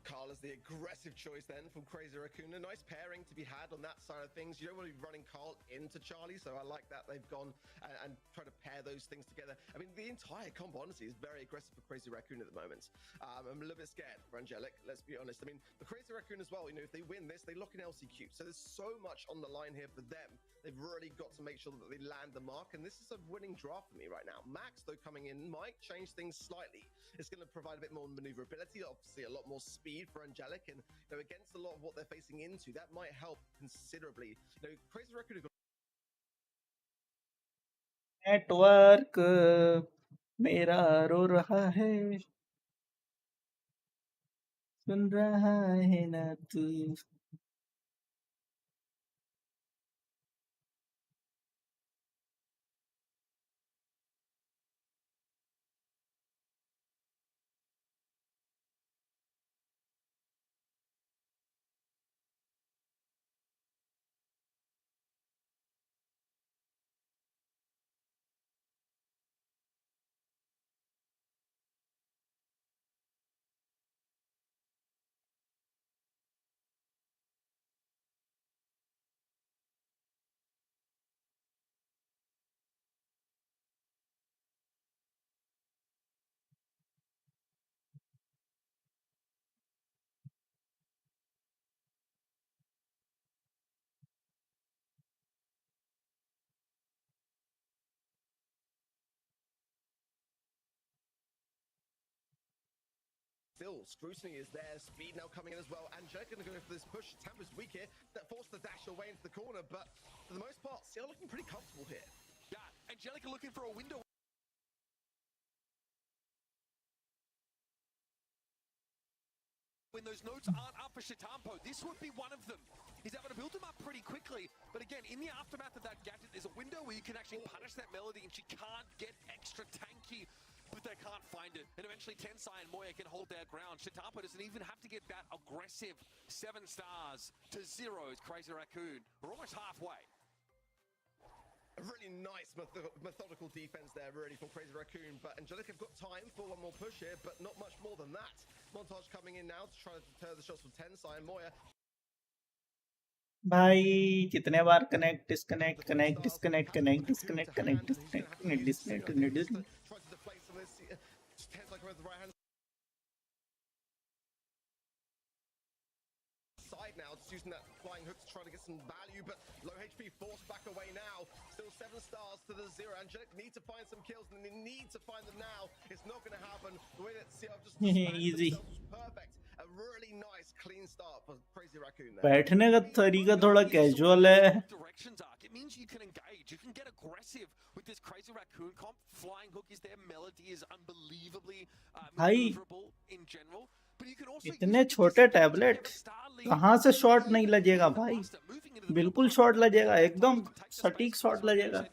Carl is the aggressive choice then from Crazy Raccoon. A nice pairing to be had on that side of things. You don't want to be running Carl into Charlie, so I like that they've gone and tried to pair those things together. I mean, the entire comp, honestly, is very aggressive for Crazy Raccoon at the moment. I'm a little bit scared for Angelic, let's be honest. I mean, the Crazy Raccoon as well, if they win this, they lock in LCQ. So there's so much on the line here for them. They've really got to make sure that they land the mark, and this is a winning draft for me right now. Max, though, coming in might change things slightly. It's going to provide a bit more maneuverability, obviously a lot more speed for Angelic, and against a lot of what they're facing into, that might help considerably. Crazy Raccoon network मेरा रो रहा है, सुन रहा है ना तू. Still, scrutiny is there. Speed now coming in as well. Angelic going to go for this push. Tampa's weak here. That forced the dash away into the corner, but for the most part, still looking pretty comfortable here. Yeah, Angelica looking for a window. When those notes aren't up for Shitampo, this would be one of them. He's able to build them up pretty quickly, but again, in the aftermath of that gadget, there's a window where you can actually punish that melody, and she can't get extra tanky, but they can't find it. And eventually, Tensai and Moya can hold their ground. Shitampo doesn't even have to get that aggressive 7 stars to 0 as Crazy Raccoon. We're almost halfway. A really nice methodical defense there, really, from Crazy Raccoon. But Angelic have got time for one more push here, but not much more than that. Montage coming in now to try to deter the shots from Tensai and Moya. भाई कितने बार connect disconnect connect disconnect connect disconnect connect disconnect disconnect Try to deflate some of this. Tensai coming with the right hand side now, just using that flying hook to try to get some value, but low HP forced back away now. Still 7 stars to the 0. Angelic need to find some kills, and they need to find them now. It's not going to happen. The way that CR just Easy. perfect. A really nice clean start for Crazy Raccoon there. बैठने का तरीका थोड़ा casual है. Directions arc. It means you can engage. You can get aggressive with this Crazy Raccoon comp. Flying hook is there. Melody is unbelievably maneuverable in general. But you can also इतने छोटे tablet कहाँ से shot नहीं लगेगा भाई. बिल्कुल shot लगेगा, एकदम सटीक शॉट लगेगा.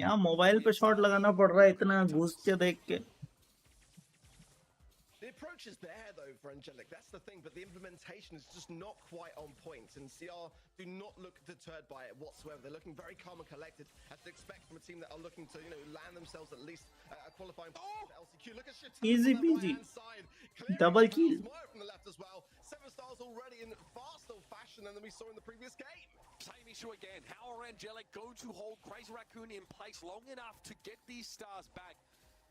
यहाँ मोबाइल पे शॉट लगाना पड़ रहा है इतना घुस के देख के. The approach is there though for Angelic, that's the thing, but the implementation is just not quite on point, and CR do not look deterred by it whatsoever. They're looking very calm and collected, as to expect from a team that are looking to, land themselves at least a qualifying LCQ. Look at shit. Easy peasy. Double kill. From the left as well. 7 stars already in fast old fashion than we saw in the previous game. Same issue again. How are Angelic going to hold Crazy Raccoon in place long enough to get these stars back?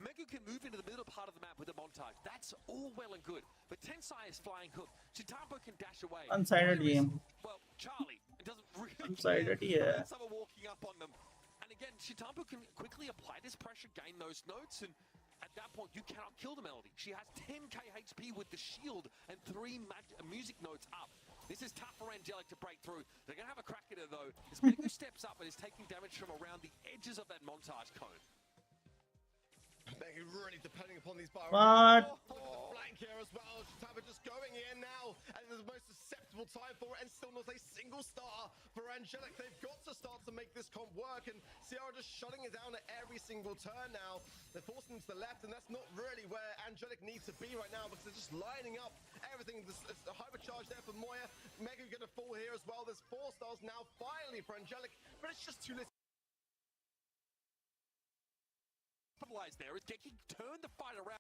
Megu can move into the middle part of the map with a montage. That's all well and good. But Tensai is flying hook. Shitampo can dash away. One-sided game. Well, Charlie doesn't really One-sided, care yeah. when someone walking up on them. And again, Shitampo can quickly apply this pressure, gain those notes, and at that point, you cannot kill the Melody. She has 10k HP with the shield and 3 music notes up. This is tough for Angelic to break through. They're going to have a crack at it, though, as Megu steps up and is taking damage from around the edges of that montage cone. Megu really depending upon these bar. What? Blank here as well. Shitampo just going in now, and the most susceptible time for it, and still not a single star for Angelic. They've got to start to make this comp work, and Sierra just shutting it down at every single turn now. They're forcing them to the left, and that's not really where Angelic needs to be right now, because they're just lining up everything. There's a hypercharge there for Moya. Megu gonna fall here as well. There's 4 stars now finally for Angelic, but it's just too little. There as Geki turned the fight around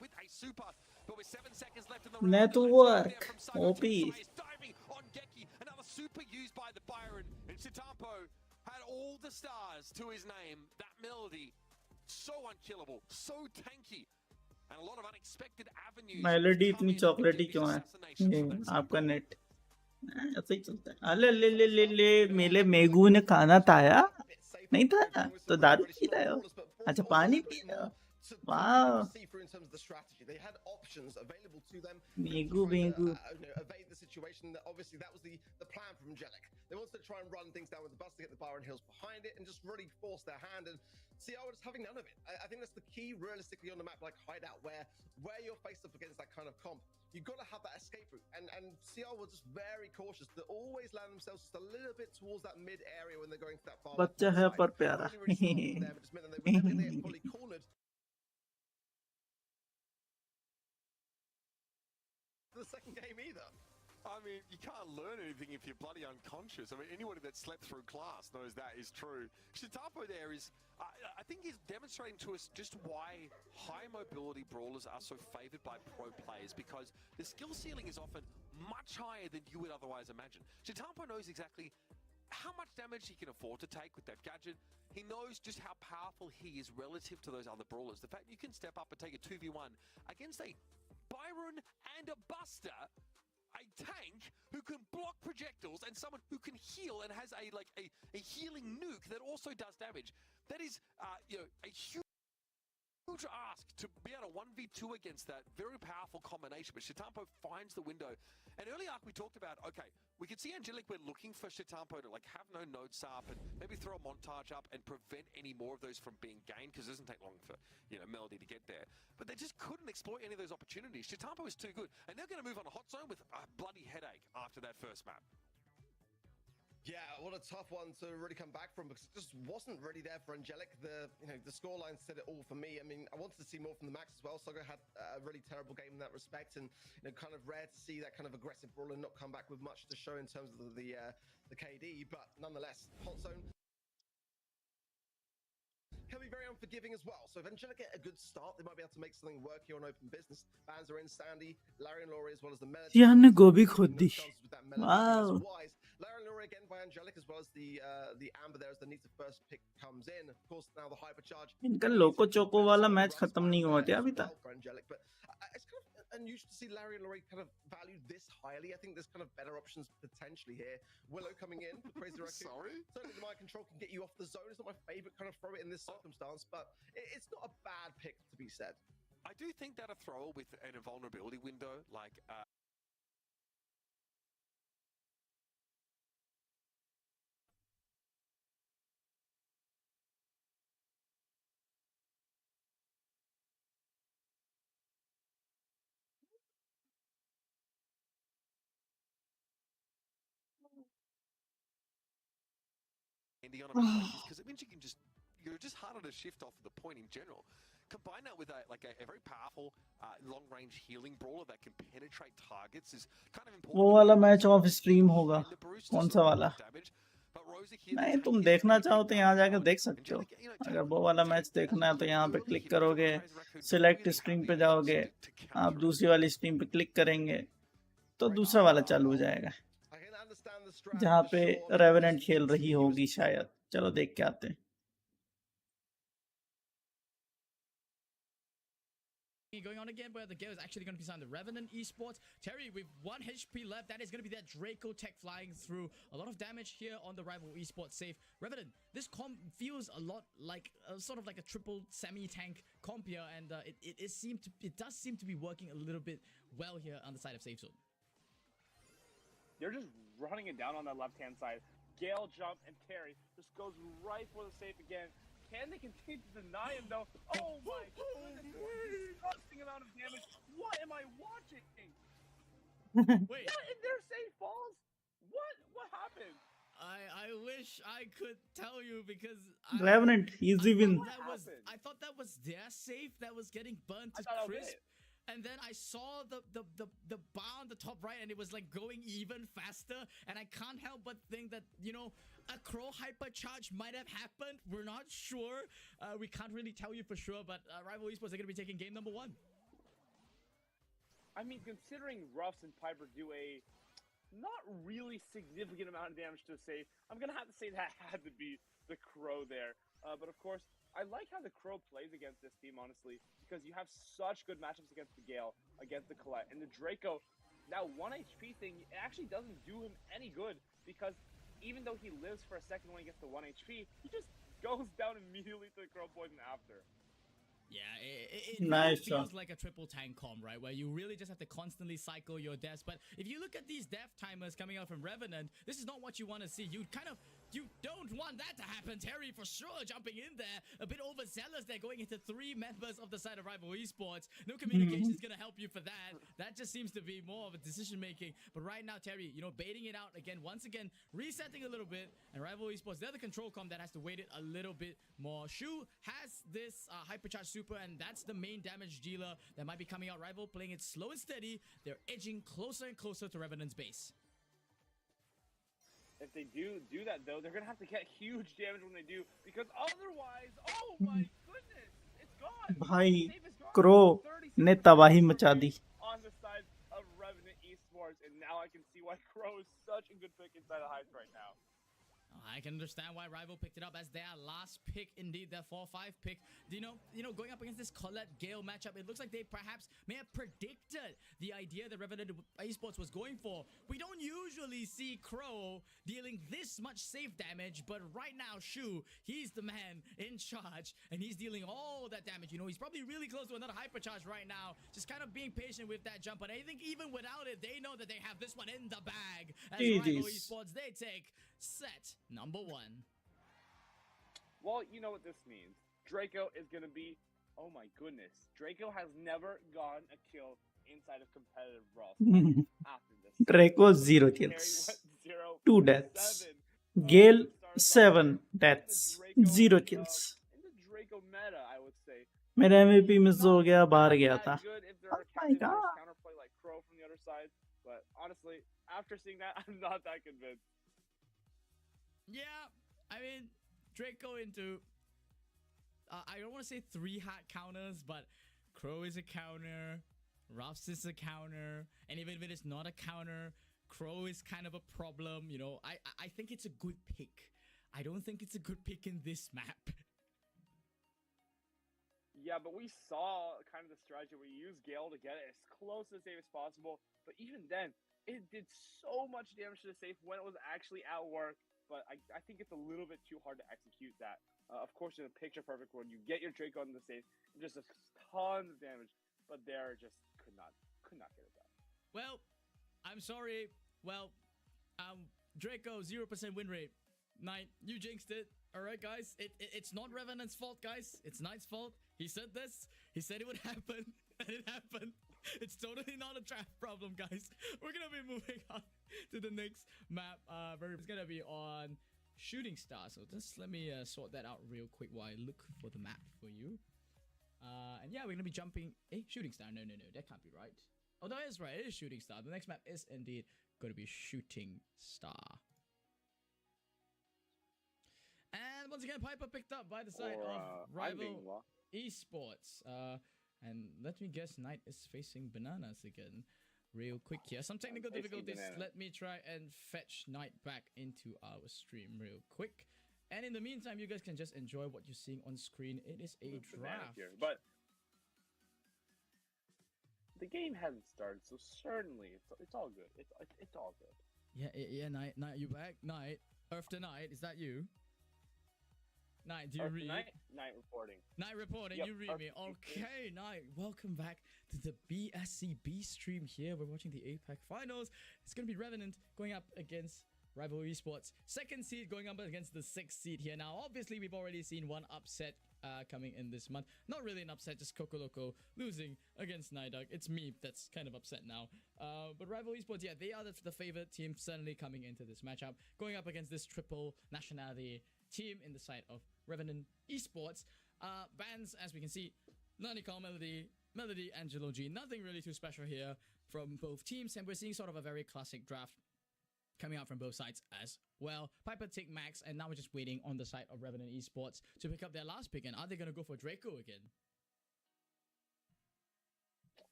with a super, but with 7 seconds left in the round, Network. OP. diving on Geki, another super used by the Byron, and Shitampo had all the stars to his name. That Melody, so unkillable, so tanky, and a lot of unexpected avenues. Melody इतनी चॉकलेटी क्यों है? ये आपका net ऐसे ही चलता है. अले ले ले ले ले मेरे मेगू ने खाना खाया नहीं था तो दारू पी रहे हो. अच्छा पानी पी रहे हो. Wow. See through in terms of the strategy, they had options available to them. Megu, Megu. Evade the situation. That obviously that was the plan from Angelic. They wanted to try and run things down with the bus to get the Byron Hills behind it and just really force their hand. And CR was having none of it. I think that's the key realistically on the map, like Hideout, where you're faced up against that kind of comp. You've got to have that escape route. And CR were just very cautious to always land themselves just a little bit towards that mid area when they're going for that far. बच्चा है पर प्यारा. It just meant that they were never get fully cornered. The second game either. I mean, you can't learn anything if you're bloody unconscious. I mean, anybody that slept through class knows that is true. Shitampo there is, I think he's demonstrating to us just why high mobility brawlers are so favored by pro players, because the skill ceiling is often much higher than you would otherwise imagine. Shitampo knows exactly how much damage he can afford to take with that gadget. He knows just how powerful he is relative to those other brawlers. The fact you can step up and take a 2v1 against a Byron and a Buster, a tank who can block projectiles, and someone who can heal and has a healing nuke that also does damage. That is, a huge huge ask to be able to 1v2 against that very powerful combination, but Shitampo finds the window. And early arc we talked about, okay, we can see Angelic, we're looking for Shitampo to like have no nodes up and maybe throw a montage up and prevent any more of those from being gained, because it doesn't take long for, you know, Melody to get there. But they just couldn't exploit any of those opportunities. Shitampo is too good, and they're going to move on a hot zone with a bloody headache after that first map. Yeah, what a tough one to really come back from, because it just wasn't really there for Angelic. The scoreline said it all for me. I mean, I wanted to see more from the Max as well. Sogo had a really terrible game in that respect, and kind of rare to see that kind of aggressive brawler not come back with much to show in terms of the KD. But nonetheless, hot zone can be very unforgiving as well. So if Angelic get a good start, they might be able to make something work here on open business. Bans are in, Sandy, Larry and Laurie, as well as the Melody. यार ने गोभी खोद दी wow Larry and Laurie again by Angelic, as well as the Amber there as the Nita first pick comes in. Of course, now the hypercharge. इनका लोको choco वाला match खत्म नहीं हुआ था अभी तक For Angelic, but it's kind of unusual to see Larry and Laurie kind of valued this highly. I think there's kind of better options potentially here. Willow coming in, Crazy Raccoon. Sorry? Certainly the mind control can get you off the zone. It's not my favorite kind of throw it in this circumstance, but it's not a bad pick to be said. I do think that a thrower with an invulnerability window, like on a map like this, because it means you're just harder to shift off the point in general. Combine that with a very powerful long-range healing brawler that can penetrate targets is kind of important. वो वाला match of stream होगा कौन सा वाला नहीं तुम देखना चाहो तो यहाँ जाकर देख सकते हो अगर वो वाला मैच देखना है तो यहाँ पे क्लिक करोगे सिलेक्ट स्ट्रीम पे जाओगे आप दूसरी वाली स्ट्रीम पे क्लिक करेंगे तो दूसरा वाला चालू हो जाएगा जहाँ पे रेवेनेंट खेल रही होगी शायद चलो देख के आते हैं going on again, where the game is actually going to be signed the Revenant Esports. Terry with 1 HP left, that is going to be that Draco tech flying through. A lot of damage here on the rival Esports safe. Revenant, this comp feels a lot like sort of like a triple semi-tank comp here, and it does seem to be working a little bit well here on the side of safe zone. They're just running it down on that left-hand side. Gale jump and Terry just goes right for the safe again. Can they continue to deny him though? Oh my goodness, disgusting amount of damage. What am I watching? Wait. What in their safe falls? What happened? I wish I could tell you because Revenant, easy win. I thought that was their safe that was getting burnt to crisp. And then I saw the bar on the top right, and it was like going even faster. And I can't help but think that, you know, a Crow hypercharge might have happened. We're not sure. We can't really tell you for sure, but Rival Esports are going to be taking game number 1. I mean, considering Ruffs and Piper do a not really significant amount of damage to a safe, I'm going to have to say that had to be the Crow there. But of course, I like how the Crow plays against this team, honestly, because you have such good matchups against the Gale, against the Colette, and the Draco. That 1 HP thing, it actually doesn't do him any good, because even though he lives for a second when he gets to 1 HP, he just goes down immediately to the Crow Poison after. Yeah, it nice feels like a triple tank comp, right? Where you really just have to constantly cycle your deaths. But if you look at these death timers coming out from Revenant, this is not what you want to see. You don't want that to happen. Terry for sure jumping in there. A bit overzealous there, going into 3 members of the side of Rival Esports. No communication is going to help you for that. That just seems to be more of a decision making. But right now, Terry, you know, baiting it out again, once again, resetting a little bit. And Rival Esports, they're the control comp that has to wait it a little bit more. Shu has this hypercharge super, and that's the main damage dealer that might be coming out. Rival playing it slow and steady. They're edging closer and closer to Revenant's base. If they do that, though, they're going to have to get huge damage when they do, because otherwise, oh my goodness, it's gone. भाई Crow ने तबाही मचा दी. On the side of Revenant Esports, and now I can see why Crow is such a good pick inside of Heights right now. I can understand why Rival picked it up as their last pick, indeed, their 4-5 pick. You know, going up against this Colette Gale matchup, it looks like they perhaps may have predicted the idea that Revenant Esports was going for. We don't usually see Crow dealing this much safe damage, but right now, Shu, he's the man in charge, and he's dealing all that damage. You know, he's probably really close to another hypercharge right now, just kind of being patient with that jump. But I think even without it, they know that they have this one in the bag. As Rival Esports, they take set number 1. Well, you know what this means. Draco is going to be... Oh my goodness. Draco has never gotten a kill inside of competitive Brawl Stars after this. Draco 0 kills, 2 deaths. Gale 7 deaths, 0 kills. In the Draco meta, I would say. मेरा MVP miss हो गया, बाहर गया था. Oh my god. Counterplay like Crow from the other side, but honestly, after seeing that, I'm not that convinced. Yeah, I mean, Draco into, I don't want to say 3 hot counters, but Crow is a counter, Ruffs is a counter, and even if it is not a counter, Crow is kind of a problem. You know, I think it's a good pick. I don't think it's a good pick in this map. Yeah, but we saw kind of the strategy where you use Gale to get it as close to the safe as possible, but even then, it did so much damage to the safe when it was actually at work. But I think it's a little bit too hard to execute that. Of course, in a picture-perfect world, you get your Draco in the safe, just a ton of damage, but there just could not get it done. Well, I'm sorry. Well, Draco 0% win rate. Knight, you jinxed it. All right, guys. It's not Revenant's fault, guys. It's Knight's fault. He said this. He said it would happen, and it happened. It's totally not a trap problem, guys. We're gonna be moving on to the next map. It's gonna be on Shooting Star. So just let me sort that out real quick while I look for the map for you. And yeah, we're gonna be jumping. Shooting Star. No, that can't be right. Oh, that is right. It is Shooting Star. The next map is indeed gonna be Shooting Star. And once again, Piper picked up by the side of Rival Esports. And let me guess, Knight is facing bananas again. Real quick here. Some technical difficulties. Let me try and fetch Knight back into our stream real quick. And in the meantime, you guys can just enjoy what you're seeing on screen. It is a draft. Here, but the game hasn't started, so certainly it's all good. It's all good. Yeah, Knight, you back? Knight, Earth to Knight, is that you? Knight, do you read? Knight reporting. Knight reporting, yep, you read me. Okay, Knight, welcome back to the BSCB stream here. We're watching the APAC finals. It's going to be Revenant going up against Rival Esports. 2nd seed going up against the 6th seed here. Now, obviously, we've already seen one upset coming in this month. Not really an upset, just Coco Loco losing against Nidog. It's me that's kind of upset now. But Rival Esports, yeah, they are the favorite team certainly coming into this matchup. Going up against this triple nationality team in the side of Revenant Esports. Bans, as we can see, Nanikal, Melody, Angelo G. Nothing really too special here from both teams, and we're seeing sort of a very classic draft coming out from both sides as well. Piper take Max, and now we're just waiting on the side of Revenant Esports to pick up their last pick. And are they going to go for Draco again?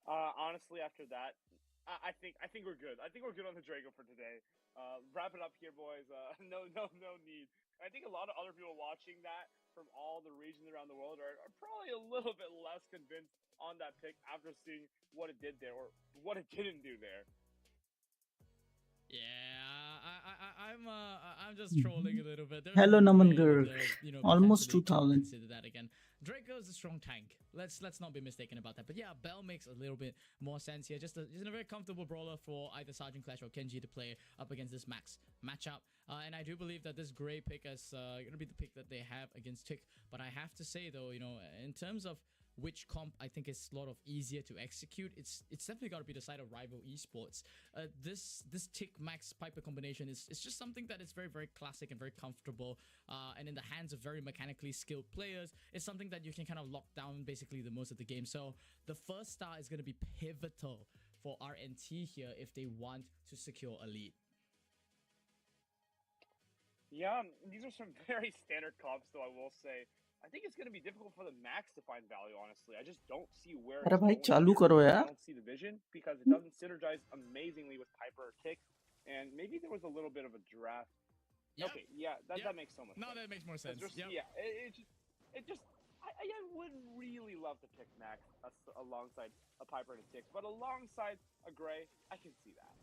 Honestly, after that, I think we're good. I think we're good on the Draco for today. Wrap it up here, boys. No need. I think a lot of other people watching that from all the regions around the world are probably a little bit less convinced on that pick after seeing what it did there or what it didn't do there. Yeah, I'm just trolling a little bit. Hello, Namangur. Almost 2,000. Consider that again. Draco is a strong tank. Let's not be mistaken about that. But yeah, Bell makes a little bit more sense here. Just a very comfortable brawler for either Sergeant Clash or Kenji to play up against this Max matchup. And I do believe that this Grey pick is going to be the pick that they have against Tick. But I have to say though, in terms of which comp I think is a lot of easier to execute, it's definitely got to be the side of Rival Esports. This Tick Max Piper combination is just something that is very, very classic and very comfortable, and in the hands of very mechanically skilled players, it's something that you can kind of lock down basically the most of the game. So the first star is going to be pivotal for RNT here if they want to secure a lead. Yeah, these are some very standard comps, though, I will say. I think it's going to be difficult for the Max to find value, honestly. I just don't see where अरे भाई चालू करो I यार. don't see the vision because it doesn't synergize amazingly with Piper or Tick. And maybe there was a little bit of a draft Yep. Okay, yeah, that makes so much Now sense. that makes more sense. Yep. Yeah, it just I would really love to pick Max alongside a Piper and a Tick, but alongside a Gray, I can see that.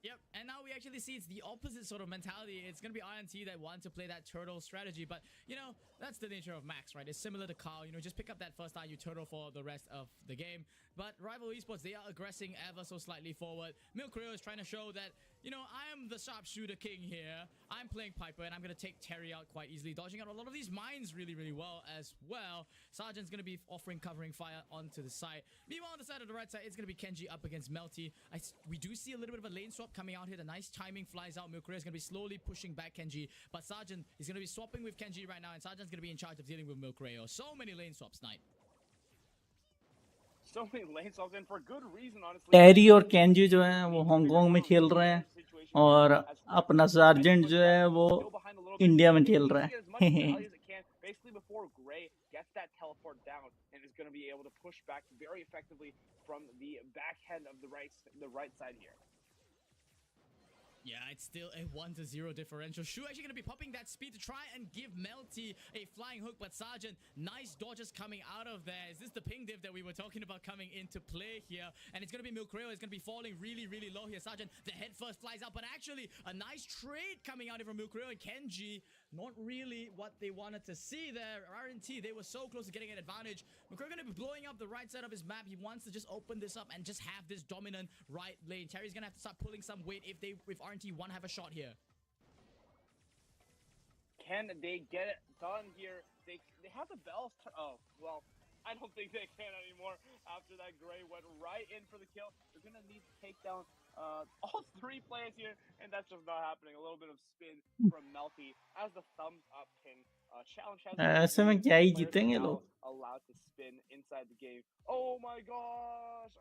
Yep, and now we actually see it's the opposite sort of mentality. It's going to be INT that want to play that turtle strategy, but, you know, that's the nature of Max, right? It's similar to Carl, you know, just pick up that first eye, you turtle for the rest of the game. But Rival Esports, they are aggressing ever so slightly forward. Milkreo is trying to show that, you know, I am the sharpshooter king here. I'm playing Piper, and I'm going to take Terry out quite easily, dodging out a lot of these mines really, really well as well. Sergeant's going to be offering covering fire onto the side. Meanwhile, on the side of the right side, it's going to be Kenji up against Melty. We do see a little bit of a lane swap coming out here. The nice timing flies out. Milkreo is going to be slowly pushing back Kenji, but Sergeant is going to be swapping with Kenji right now, and Sergeant's going to be in charge of dealing with Milkreo. So many lane swaps, Knight. So many lane swaps, and for good reason, honestly. टेरी और Kenji जो है वो Hong Kong में खेल रहे हैं और अपना सार्जेंट जो है वो इंडिया में खेल रहा है. Basically, before Gray gets that teleport down and is going to be able to push back very effectively from the back end of the right side here. Yeah, it's still a 1-0 differential. Shu actually going to be popping that speed to try and give Melty a flying hook, but Sergeant, nice dodges coming out of there. Is this the ping div that we were talking about coming into play here? And it's going to be Milkreo. It's going to be falling really, really low here. Sergeant, the head first flies out, but actually a nice trade coming out here from Milkreo and Kenji. Not really what they wanted to see there. RNT, they were so close to getting an advantage. Milkreo going to be blowing up the right side of his map. He wants to just open this up and just have this dominant right lane. Terry's going to have to start pulling some weight if RNT want to have a shot here. Can they get it done here? They have the bells. Oh, well, I don't think they can anymore after that Gray went right in for the kill. They're going to need to take down all three players here, and that's just not happening. A little bit of spin from Melty as the thumbs up ping. Challenge has ऐसे में क्या ही जीतेंगे लोग. Allowed to spin inside the game. Oh my gosh!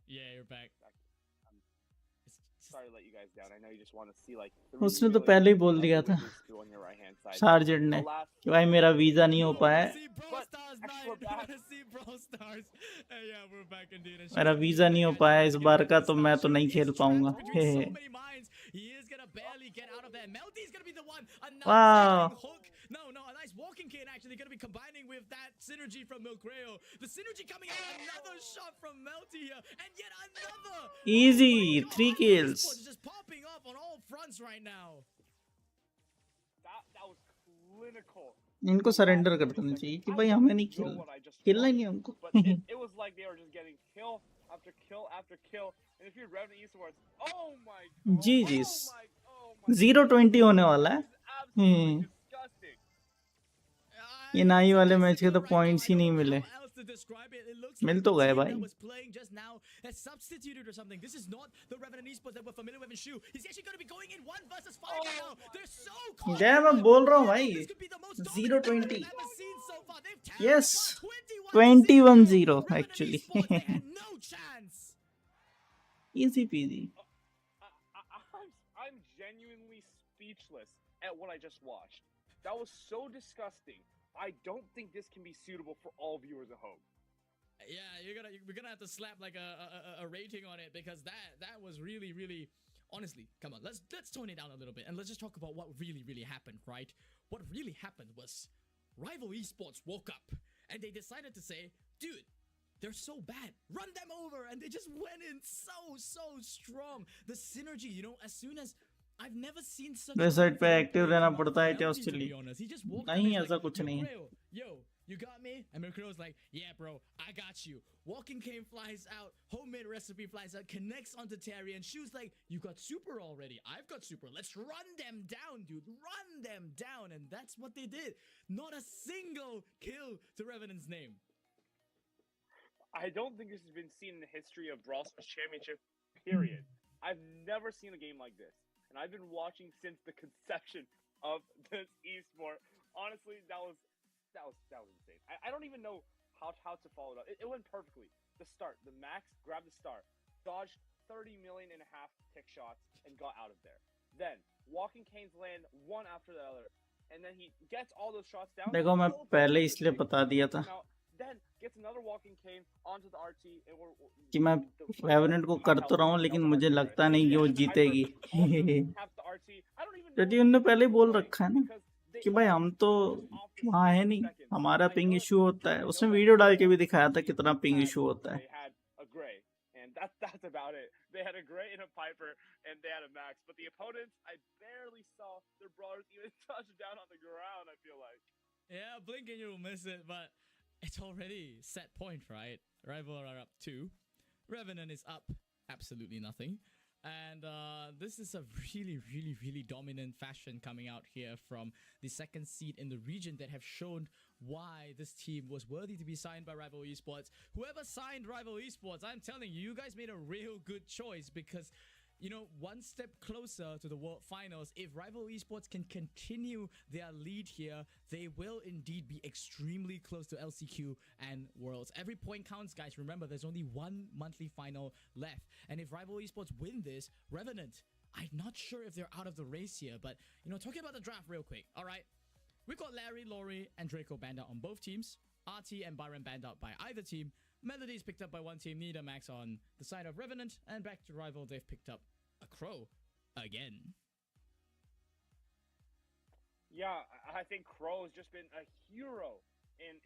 Yeah, you're back. Sorry to let you guys down. I know you just want to see like. उसने तो पहले ही बोल दिया था सार्जेंट ने कि भाई मेरा वीजा नहीं हो पाया. मेरा वीजा नहीं हो पाया इस बार का, तो मैं तो नहीं खेल पाऊंगा. वाह. No, a nice walking cane actually going to be combining with that synergy from Milkreo. The synergy coming out, another shot from Melty here, and yet another. Easy, 3 kills. Just popping up on all fronts right now. That was clinical. इनको surrender कर देना चाहिए कि भाई हमें नहीं खेलना ही नहीं हमको. It was like they were just getting kill after kill after kill. And if you're Revenant Esports, oh my god. GG's. 0-20 होने वाला है. ये नाई वाले मैच के तो पॉइंट्स ही नहीं मिले. मिल तो गए भाई. मैं बोल रहा हूँ भाई 0-20. Yes, 21-0 actually. Easy peasy. I'm genuinely speechless at what I just watched. That was so disgusting. I don't think this can be suitable for all viewers at home. Yeah, we're gonna have to slap like a rating on it, because that was really, really, honestly, come on, let's tone it down a little bit and let's just talk about what really happened, right? What really happened was Rival Esports woke up and they decided to say, dude, they're so bad, run them over, and they just went in so strong. The synergy, you know, as soon as I've never seen such. Website पे active रहना पड़ता है क्या उसके लिए? नहीं, ऐसा कुछ नहीं है. Yo, you got me? And Milkreo's like, yeah, bro, I got you. Walking cane flies out, homemade recipe flies out, connects onto Terry, and Shu's like, you got super already. I've got super. Let's run them down, dude. Run them down. And that's what they did. Not a single kill to Revenant's name. I don't think this has been seen in the history of Brawl Stars Championship, period. I've never seen a game like this. And I've been watching since the conception of this esport. Honestly, that was insane. I don't even know how to follow it up. It went perfectly. The start, the Max grabbed the start, dodged 30 million and a half tick shots, and got out of there. Then walking canes land one after the other, and then he gets all those shots down. देखो मैं पहले इसलिए बता दिया था Then gets another walking cane onto the RT, and कि मैं revenant को कर तो रहा हूँ, लेकिन मुझे लगता नहीं कि वो जीतेगी. have the RT. I don't even यदि उनने पहले ही बोल रखा है ना कि भाई हम तो वहाँ है नहीं, हमारा पिंग इशू होता है। उसने वीडियो डाल के भी दिखाया था कितना पिंग इशू होता है। That's about it. They had a Gray and a Piper, and they had a Max. But the opponents, I barely saw their brawlers even touch down on the ground, I feel like. Yeah, blink and you'll miss it, but it's already set point, right? Rival are up 2. Revenant is up absolutely nothing. And this is a really dominant fashion coming out here from the second seed in the region that have shown why this team was worthy to be signed by Rival Esports. Whoever signed Rival Esports, I'm telling you, you guys made a real good choice because, you know, one step closer to the World Finals. If Rival Esports can continue their lead here, they will indeed be extremely close to LCQ and Worlds. Every point counts, guys. Remember, there's only one monthly final left. And if Rival Esports win this, Revenant, I'm not sure if they're out of the race here. But, you know, talking about the draft real quick. All right. We've got Larry, Laurie, and Draco banned out on both teams. RT and Byron banned out by either team. Melody is picked up by one team. Nida Max on the side of Revenant. And back to Rival, they've picked up a Crow again. Yeah, I think Crow has just been a hero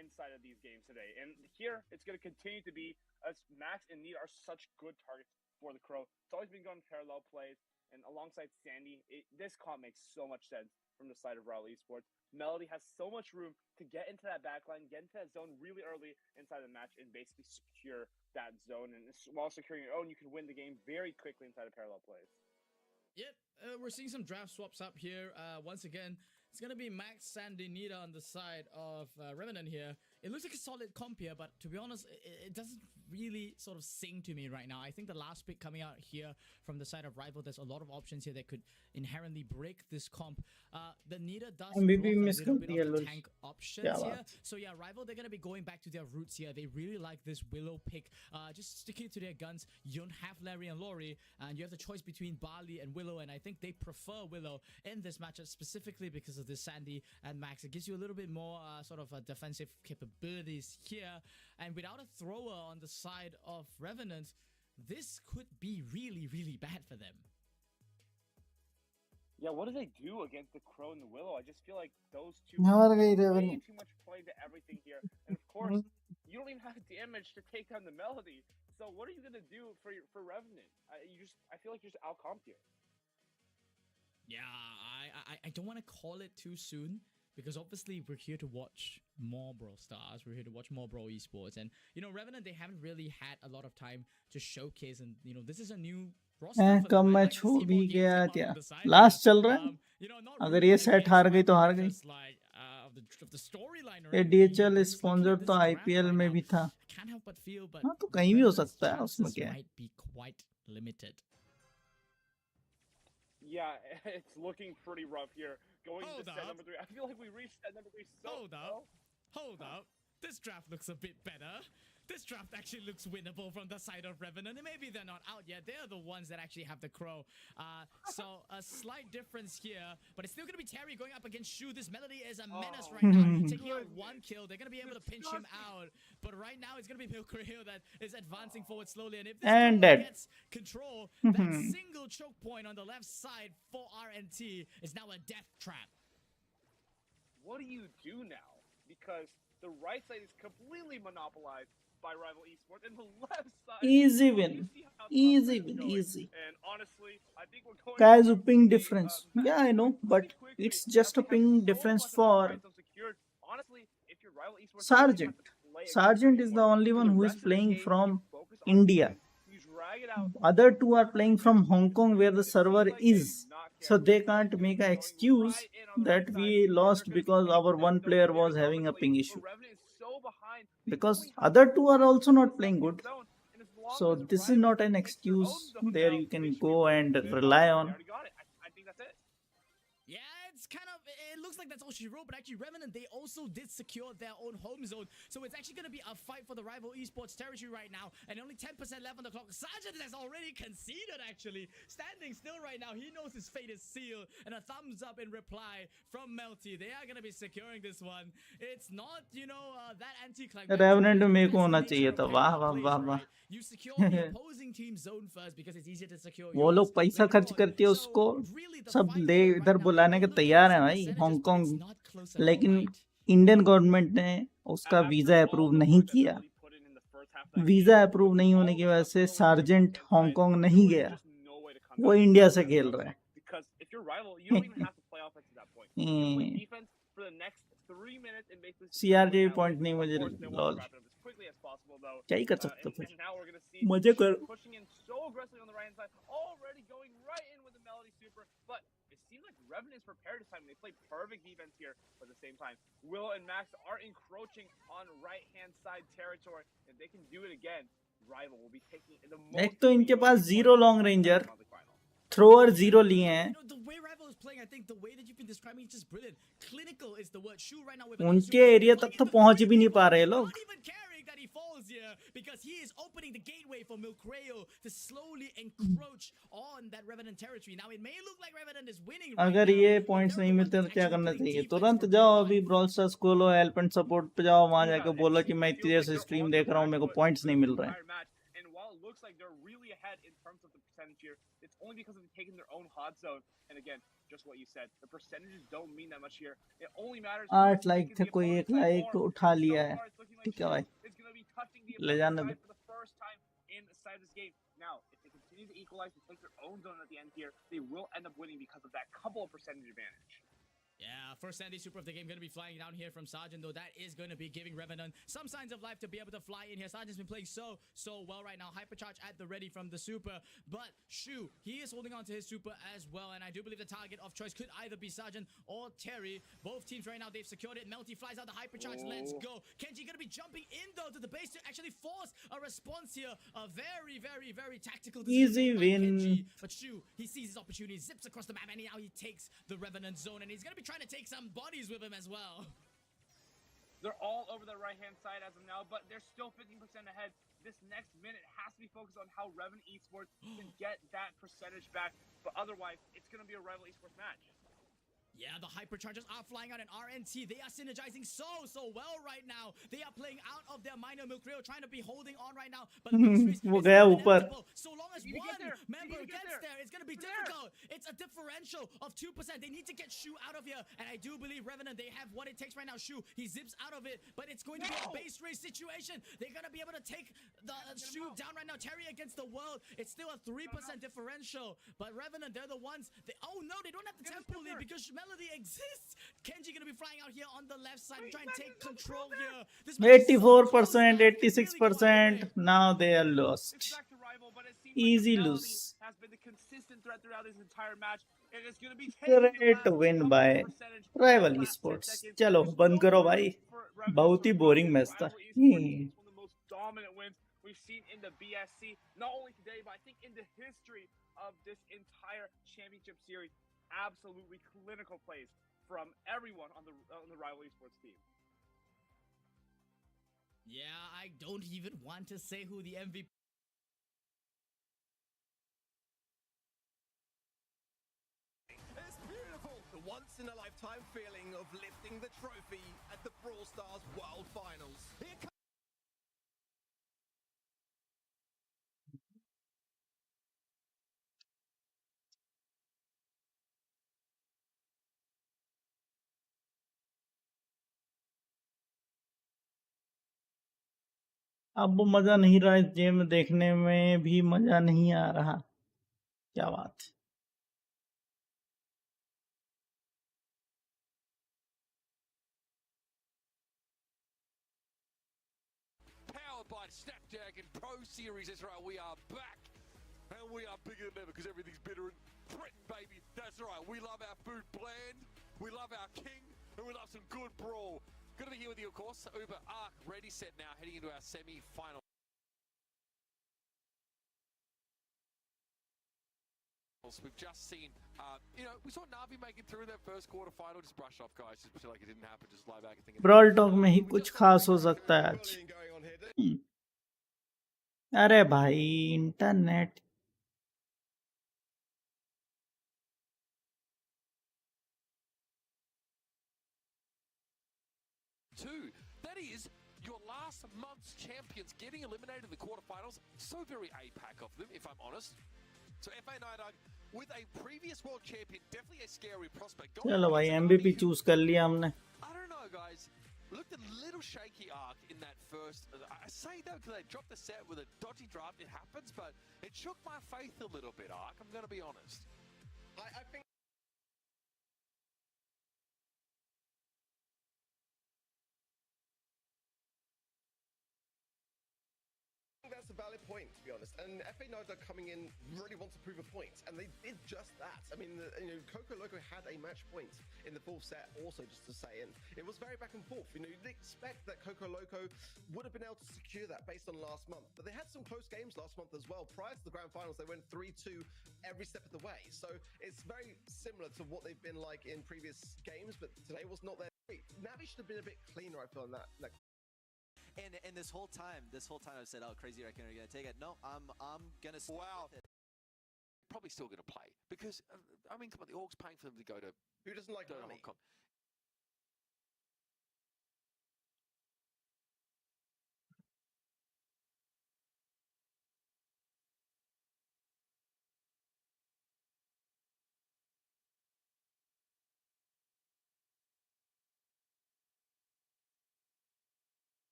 inside of these games today. And here, it's going to continue to be, as Max and Nida are such good targets for the Crow. It's always been going parallel plays. And alongside Sandy, this comp makes so much sense from the side of Brawl Esports. Melody has so much room to get into that backline, get into that zone really early inside the match, and basically secure that zone. And while securing your own, you can win the game very quickly inside of parallel plays. Yep, we're seeing some draft swaps up here. Once again, it's going to be Max, Sandy, Nida on the side of Revenant here. It looks like a solid comp here, but to be honest, it doesn't really sort of sing to me right now. I think the last pick coming out here from the side of Rival, there's a lot of options here that could inherently break this comp. The Nida does maybe block miss a little bit of the the tank options here. So yeah, Rival, they're going to be going back to their roots here. They really like this Willow pick. Just sticking to their guns. You don't have Larry and Laurie, and you have the choice between Barley and Willow, and I think they prefer Willow in this matchup specifically because of this Sandy and Max. It gives you a little bit more sort of defensive capabilities here, and without a thrower on the side of Revenant, this could be really bad for them. Yeah, what do they do against the Crow and the Willow? I just feel like those two way too much play to everything here. And of course, you don't even have damage to take down the Melody. So what are you gonna do for Revenant? I feel like you're just out-comped here. Yeah, I don't want to call it too soon, because obviously we're here to watch more Brawl Stars. We're here to watch more Brawl Esports. And, you know, Revenant, they haven't really had a lot of time to showcase. And, you know, this is a new roster. Come match हो भी गया क्या last चल रहा है अगर ये set हार गई तो हार गई ये DHL स्पॉन्सर तो IPL में भी था हाँ तो कहीं भी हो सकता है उसमें क्या है Yeah, it's looking pretty rough here. Going to set number 3. I feel like we reached set number 3 so Hold up. This draft looks a bit better. This draft actually looks winnable from the side of Revenant. And maybe they're not out yet. They're the ones that actually have the Crow. So a slight difference here. But it's still going to be Terry going up against Shu. This Melody is a menace right now. Taking out one kill. They're going to be able to pinch him out. But right now, it's going to be Milkreal that is advancing forward slowly. And if this gets control, that single choke point on the left side for RNT is now a death trap. What do you do now? Because the right side is completely monopolized by Rival Esports, and the left side easy win. And honestly, I think we're going guys, a ping difference. Yeah, I know, but it's just a ping difference for Sergeant. Sergeant is the only one who is playing from India. Other two are playing from Hong Kong, where the server is. So they can't make an excuse that we lost because our one player was having a ping issue. Because other two are also not playing good. So this is not an excuse there you can go and rely on. Yeah, it's kind of, it looks like that's all she wrote, but actually Revenant, they also did secure their own home zone. So it's actually going to be a fight for the Rival Esports territory right now, and only 10% left on the clock. Sergeant has already conceded, actually. Standing still right now, he knows his fate is sealed, and a thumbs up in reply from Melty. They are going to be securing this one. It's not, you know, that anti-climactic. Revenant में को होना चाहिए था. वाह वाह वाह वाह. You secure the opposing team zone first because it's easier to secure वो लोग yours पैसा later खर्च on. करती है So, उसको really, the सब fight ले here इधर right now, बुलाने it के looks तैयार है close in भाई. percentages, but Hong Kong, it's not close at all, लेकिन right? इंडियन गवर्नमेंट ने उसका After visa all approve the नहीं work that किया. Melody put in the first half of that visa game, approve with नहीं all होने the की वजह stuff से going on the sergeant left-hand side, Hong Kong there नहीं was गया. just no way to come वो back from India that से last खेल round. रहा है. Because if you're rival, you don't even have to play offense at that point. You play defense for the next 3 minutes and basically secure the CRJ win that point way. नहीं Of मुझे course, they want lol to wrap it up as quickly as possible, though. क्या ही कर सकते And फिर. now we're going to see मजे कर. Shu pushing in so aggressively on the right-hand side, already going right in with the Melody Super, but it seems like Revenant is prepared this time. They play perfect defense here, but at the same time, Will and Max are encroaching on right-hand side territory. If they can do it again, Rival will be taking the most. एक तो इनके पास 0 long ranger, thrower 0 लिए हैं. You know, the way Rival is playing, I think the way that you've been describing is just brilliant. Clinical is the word. Shu right now with उनके area तक तो पहुंच भी नहीं पा रहे लोग. not even caring that he falls here because he is opening the gateway for Milcreo to slowly encroach on that Revenant territory. Now it may look like Revenant is winning right अगर now, ये but points they're नहीं the मिलते ones तो क्या actually करना playing चाहिए? defense तुरंत from जाओ day अभी one. ब्रॉल स्टार्स खोलो, हेल्प एंड सपोर्ट पे जाओ, वहां जाके बोलो कि मैं इतनी देर से स्ट्रीम देख रहा हूँ, मेरे को पॉइंट्स नहीं मिल रहे हैं. And while it looks like they're really ahead in terms of the percentage here, it's only because of taking their own hot zone. And again, just what you said, the percentages don't mean that much here. It only matters. 8 like थे, कोई 1 like उठा लिया है. ठीक है भाई, ले जाने दो. For the first time inside this game. Now, if they continue to equalize and take their own zone at the end here, they will end up winning because of that couple of percentage advantage. Yeah, first Sandy Super of the game going to be flying down here from Sergeant, though that is going to be giving Revenant some signs of life to be able to fly in here. Sergeant's been playing so well right now. Hypercharge at the ready from the Super, but Shu, he is holding on to his Super as well, and I do believe the target of choice could either be Sergeant or Terry. Both teams right now, they've secured it. Melty flies out the Hypercharge. Let's go. Kenji going to be jumping in, though, to the base to actually force a response here. A very tactical decision Easy by win. Kenji. But Shu, he sees his opportunity, zips across the map, and now he takes the Revenant zone, and he's going to be trying to take some bodies with him as well. They're all over the right-hand side as of now, but they're still 15% ahead. This next minute has to be focused on how Revenant Esports can get that percentage back, but otherwise, it's going to be a Rival Esports match. Yeah, the Hyperchargers are flying out in RNT. They are synergizing so well right now. They are playing out of their minor Milcreo, trying to be holding on right now. But वो गया ऊपर. so long as one member gets there, it's going to be difficult. It's a differential of 2%. They need to get Shu out of here. And I do believe Revenant, they have what it takes right now. Shu, he zips out of it, but it's going to be a base race situation. They're going to be able to take the Shu down right now. Terry against the world. It's still a 3% differential. But Revenant, they're the ones. Oh no, they don't have the tempo lead because Melody exists. Kenji gonna be flying out here on the left side, trying to take control here. This 84%, 86%. Now they are lost. Easy lose. Has been the consistent threat throughout this entire match. It is going to be Great win by Rival Esports. चलो बंद करो भाई, बहुत ही boring match था. One of the most dominant wins we've seen in the BSC, not only today, but I think in the history of this entire championship series. Absolutely clinical plays from everyone on the Rival Esports team. Yeah, I don't even want to say who the MVP. It's beautiful. The once-in-a-lifetime feeling of lifting the trophy at the Brawl Stars World Finals. Here comes अब वो मजा नहीं रहा, इस game देखने में भी मजा नहीं आ रहा. क्या बात. Powered by Snapdragon Pro Series, that's right, we are back. And we are bigger than ever because everything's bitter and Britain, baby. That's right, we love our food bland, we love our king, and we love some good brawl. Good to be here with you, of course. Uber Arc ready, set now, heading into our semi-final. We've just seen, we saw Navi make it through that first quarterfinal. Just brush off, guys. Just feel like it didn't happen. Just lie back and think. BrawlTalk में ही कुछ खास हो सकता है आज. अरे भाई internet. That is your last month's champions getting eliminated in the quarterfinals. So very APAC of them, if I'm honest. So FA Nidog, with a previous world champion, definitely a scary prospect. चलो भाई MVP choose कर लिया हमने. I don't know, guys. Looked a little shaky arc in that first. I say that because they dropped the set with a dodgy draft. It happens, but it shook my faith a little bit, Arc. I'm going to be honest. I think that's a valid point, to be honest. And FA Nida coming in really want to prove a point, and they did just that. I mean, Coco Loco had a match point in the full set, also just to say, and it was very back and forth. You'd expect that Coco Loco would have been able to secure that based on last month, but they had some close games last month as well. Prior to the grand finals, they went 3-2 every step of the way, so it's very similar to what they've been like in previous games. But today was not their day. Navi should have been a bit cleaner, I feel, in that. And this whole time I said, oh, Crazy Reckon are gonna take it. No, I'm gonna stick with it. Probably still gonna play because I mean, come on, the Orcs paying for them to go to Who doesn't like Hong money? Kong.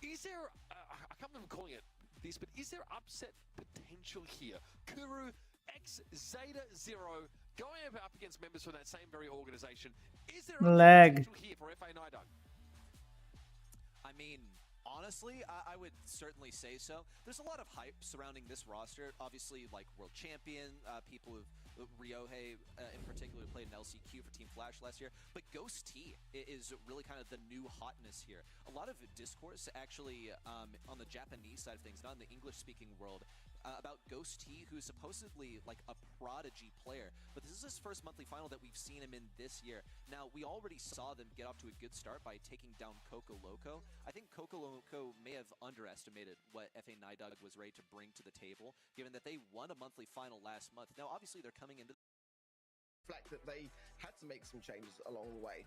Is there, I can't remember calling it this, but is there upset potential here? Kuru X Zeta Zero going up against members from that same very organization. Is there upset potential here for FA Nidog? I mean, honestly, I would certainly say so. There's a lot of hype surrounding this roster. Obviously, like world champion, people who've Ryohei in particular played an LCQ for Team Flash last year, but Ghost T is really kind of the new hotness here. A lot of discourse actually on the Japanese side of things, not in the English-speaking world, about Ghost T, who's supposedly like a prodigy player, but this is his first monthly final that we've seen him in this year. Now, we already saw them get off to a good start by taking down Coco Loco. I think Coco Loco may have underestimated what FA Nidog was ready to bring to the table, given that they won a monthly final last month. Now, obviously, they're coming into fact that they had to make some changes along the way.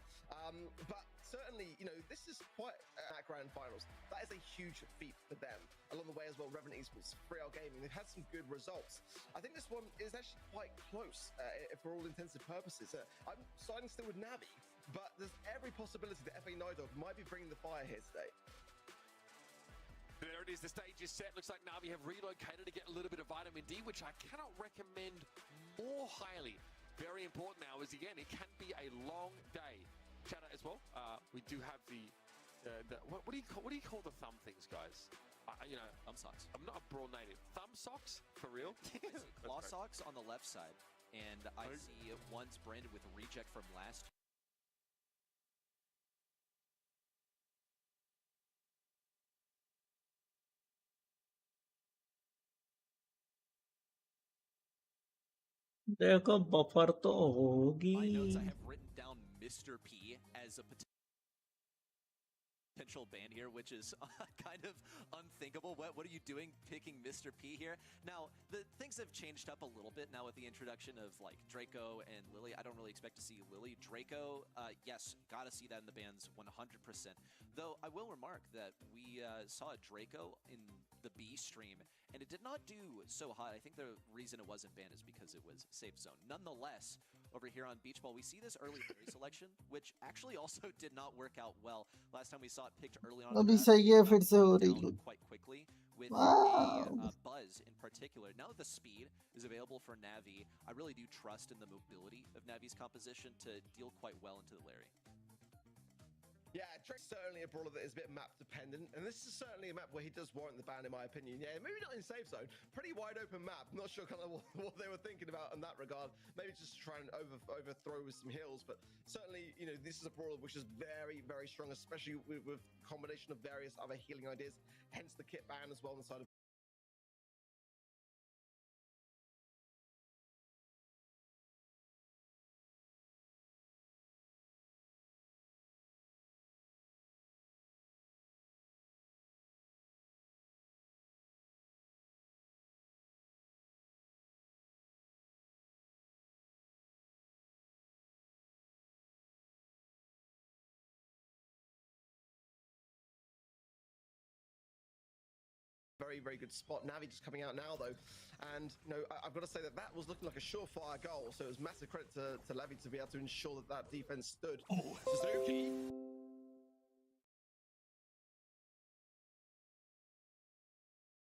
But certainly, this is quite at grand finals. That is a huge feat for them. Along the way as well, Revenant Esports, 3R Gaming, they've had some good results. I think this one is actually quite close for all intents and purposes. I'm siding still with Navi, but there's every possibility that FA Nidog might be bringing the fire here today. There it is, the stage is set. Looks like Navi have relocated to get a little bit of vitamin D, which I cannot recommend more highly. Very important now is, again, it can be a long day. Shout out as well. We do have the what do you call the thumb things, guys? thumb socks. I'm not a Brawl native. Thumb socks? For real? Claw socks on the left side, and I see one's branded with reject from last. देखो buffer तो होगी. My notes, I have written down Mr. P as a potential ban here, which is kind of unthinkable. What are you doing picking Mr. P here? Now, the things have changed up a little bit now with the introduction of like Draco and Lily. I don't really expect to see Lily. Draco, yes, gotta see that in the bans 100%. Though I will remark that we saw Draco in the B stream, and it did not do so hot. I think the reason it wasn't banned is because it was safe zone. Nonetheless, over here on Beach Ball, we see this early berry selection, which actually also did not work out well. Last time we saw it picked early on. अभी सही है फिर से हो रही है. Quite quickly with a Buzz in particular. Now that the speed is available for Navi, I really do trust in the mobility of Navi's composition to deal quite well into the Larry. Yeah, Drake's certainly a brawler that is a bit map dependent, and this is certainly a map where he does warrant the ban, in my opinion. Yeah, maybe not in safe zone. Pretty wide open map. Not sure kind of what they were thinking about in that regard. Maybe just try and overthrow with some heals, but certainly, this is a brawler which is very, very strong, especially with combination of various other healing ideas. Hence the kit ban as well inside of very, very good spot. Navi just coming out now, though. And, you know, I've got to say that was looking like a surefire goal. So it was massive credit to Levy to be able to ensure that defense stood. Oh. Suzuki